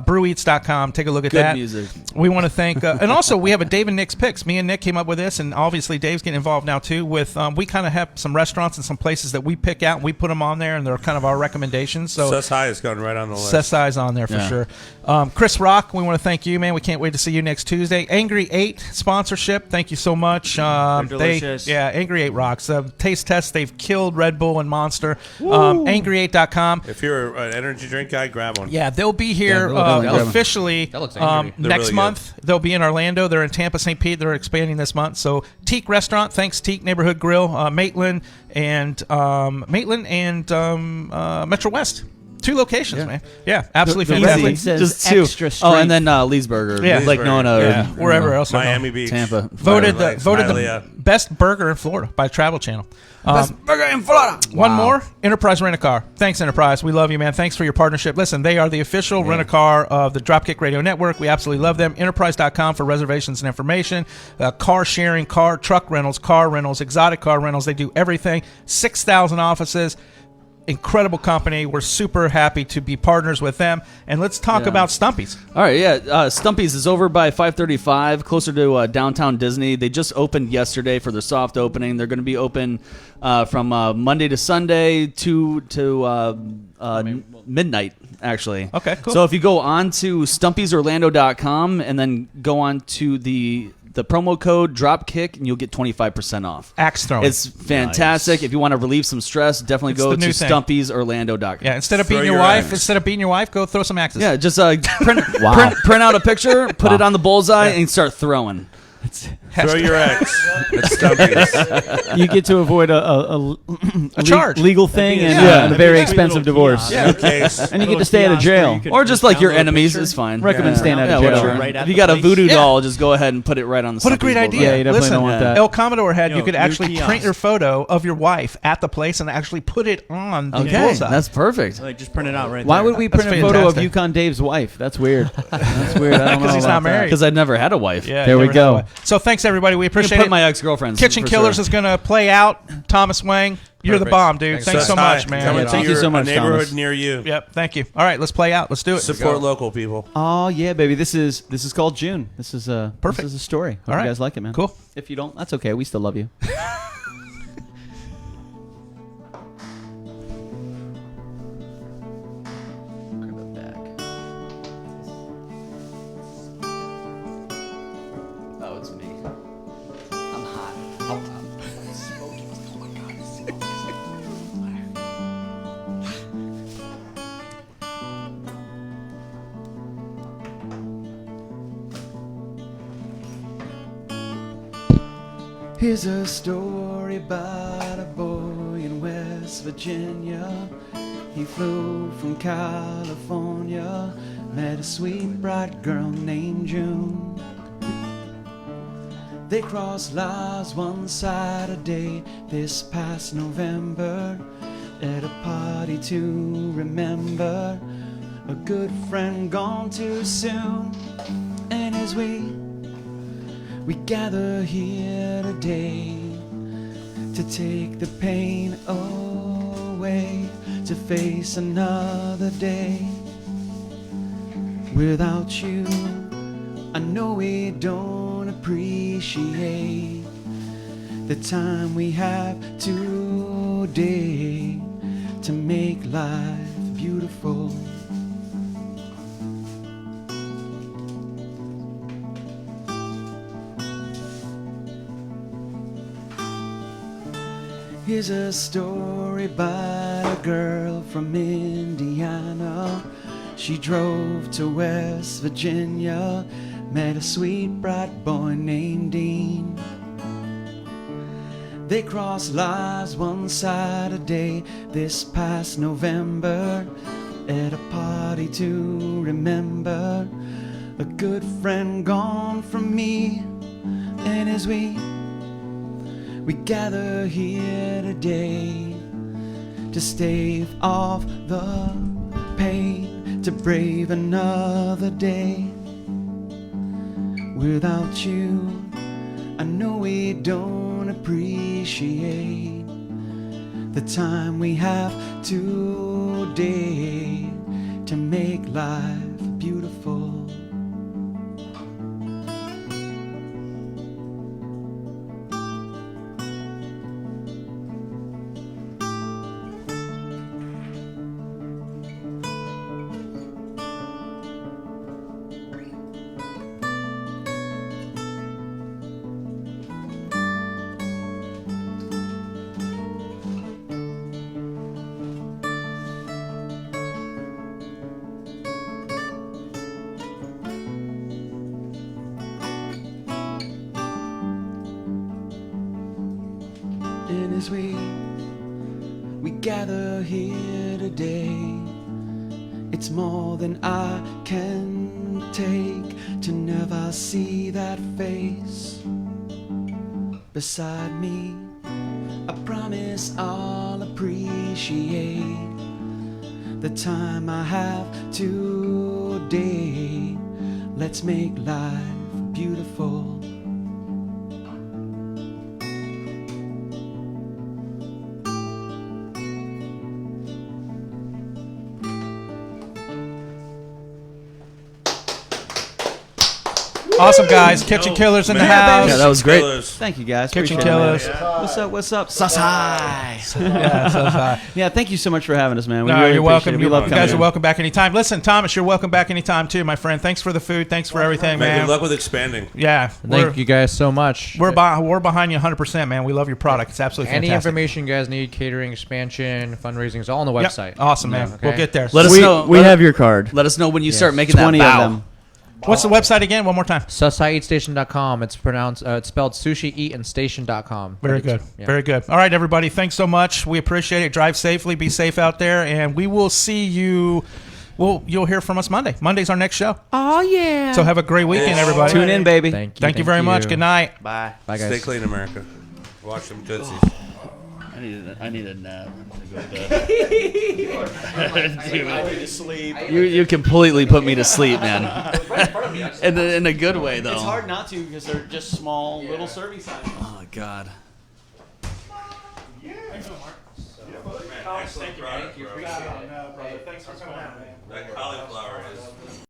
breweats.com. Take a look at Good that. music. We want to thank, and also we have a Dave and Nick's Picks. Me and Nick came up with this, and obviously Dave's getting involved now too. With we kind of have some restaurants and some places that we pick out, and we put them on there, and they're kind of our recommendations. So Sus High is going right on the list. Sesai's on there for sure. Chris Rock, we want to thank you, man. We can't wait to see you next Tuesday. Angry 8 sponsorship. Thank you so much. They're delicious. Angry 8 rocks. Taste tests, they've killed Red Bull and Monster. Angry8.com. If you're an energy drink guy, grab one. Yeah, they'll be here officially That looks angry. They're next really good. month. They'll be in Orlando. They're in Tampa, St. Pete. They're expanding this month. So Teak Restaurant, thanks Teak Neighborhood Grill, Maitland and Metro West. 2 locations, man. Yeah, absolutely The fantastic. reference says Just 2. extra Oh, strength. and then Lee's Burger. Yeah. Like Lee's Nona. Burger. Yeah, wherever else. Miami Beach. Tampa. Voted Lakes, the Hialeah. best burger in Florida by Travel Channel. Best burger in Florida. One more, Enterprise Rent-A-Car. Thanks, Enterprise. We love you, man. Thanks for your partnership. Listen, they are the official rent-a-car of the DropKick Radio Network. We absolutely love them. Enterprise.com for reservations and information. Car sharing, truck rentals, car rentals, exotic car rentals. They do everything. 6,000 offices. Incredible company. We're super happy to be partners with them. And let's talk about Stumpy's. All right, yeah. Stumpy's is over by 535, closer to downtown Disney. They just opened yesterday for their soft opening. They're going to be open from Monday to Sunday to midnight, actually. Okay, cool. So if you go on to Stumpy'sOrlando.com and then go on to the promo code DropKick, and you'll get 25% off. Axe throwing. It's fantastic. If you want to relieve some stress, definitely It's go the to new thing. Stumpy'sOrlando.com. Yeah, instead of Throw beating your your wife, go throw some axes. Yeah, just print out a picture, put it on the bullseye, and start throwing. Throw your ex. It's Stumpy's. You get to avoid a charge. legal thing and, Yeah. and a very Yeah. expensive divorce. No case. And you get to stay out of jail. Or just like your enemies is fine. Recommend staying out of Yeah, jail. whatever. Right at If you the got a place. voodoo Yeah. doll, just go ahead and put it right on the What a Stumpy's great bullseye. idea. Yeah, you definitely Listen, don't want that. El Commodore had Yo, you could new actually kiosk. print your photo of your wife at the place and actually put it on the Okay, bullseye. that's perfect. Like, just print it out right Why there. would we That's print a photo of fantastic. Yukon Dave's wife? That's weird. That's weird. I don't know Because he's about not married. Because I never had a wife. Yeah, There you we never know go. what. So thanks everybody. We I appreciate put it. my ex-girlfriends. Kitchen for Killers sure. is going to play out. Thomas Wang, you're the Perfect. bomb, dude. Thanks Thanks, so Sus High, much, man. coming Yeah, to thank you your- so much, a neighborhood Thomas. near you. Yep, thank you. All right, let's play out. Let's do it. Support local people. Oh yeah, baby. This is called June. This is a Perfect. This is a story. Hope All right. you guys like it, man. Cool. If you don't, that's okay. We still love you. Oh, it's me. I'm hot. I'm smoking. Oh my god, it's smoking. Here's a story about a boy in West Virginia. He flew from California, met a sweet bright girl named June. They crossed lives one Saturday this past November at a party to remember a good friend gone too soon. And as we gather here today to take the pain away, to face another day without you. I know we don't appreciate the time we have today to make life beautiful. Here's a story about a girl from Indiana. She drove to West Virginia, met a sweet bright boy named Dean. They crossed lives one Saturday this past November at a party to remember a good friend gone from me. And as we gather here today to stave off the pain, to brave another day without you. I know we don't appreciate the time we have today to make life beautiful. And as we gather here today, it's more than I can take to never see that face beside me. I promise I'll appreciate the time I have today. Let's make life beautiful. Awesome, guys. Kitchen Killers in the house. Yeah, that was great. Thank you, guys. Kitchen Appreciate it, Killers. man. What's up? What's up? Sasai. Yeah, so, Yeah, thank you so much for having us, man. We no, really you're appreciate welcome. it. We love You coming guys are in. welcome back anytime. Listen, Thomas, you're welcome back anytime too, my friend. Thanks for the food. Thanks for everything, man. Good luck with expanding. Yeah, Thank you guys so much. We're behind you 100%, man. We love your product. It's absolutely Any fantastic. information you guys need, catering, expansion, fundraising, is all on the Yep. website. Awesome, man. Okay. We'll get there. Let us know. We have your card. Let us know when you start making that 20 bow. of them. What's the website again? One more time. SusaiEatStation.com. It's pronounced. It's spelled sushi eat and station.com. Very good. Very good. All right, everybody. Thanks so much. We appreciate it. Drive safely. Be safe out there. And we will see you. Well, you'll hear from us Monday. Monday's our next show. Oh, yeah. So have a great weekend, everybody. Tune in, baby. Thank you. Very much. Good night. Bye. Bye, guys. Stay clean, America. Watch some Tootsies. I need a nap. You completely put me to sleep, man. in a good way, though. It's hard not to because they're just small little serving sizes. Oh God. Thank you, brother. Thanks for coming out, man. That cauliflower is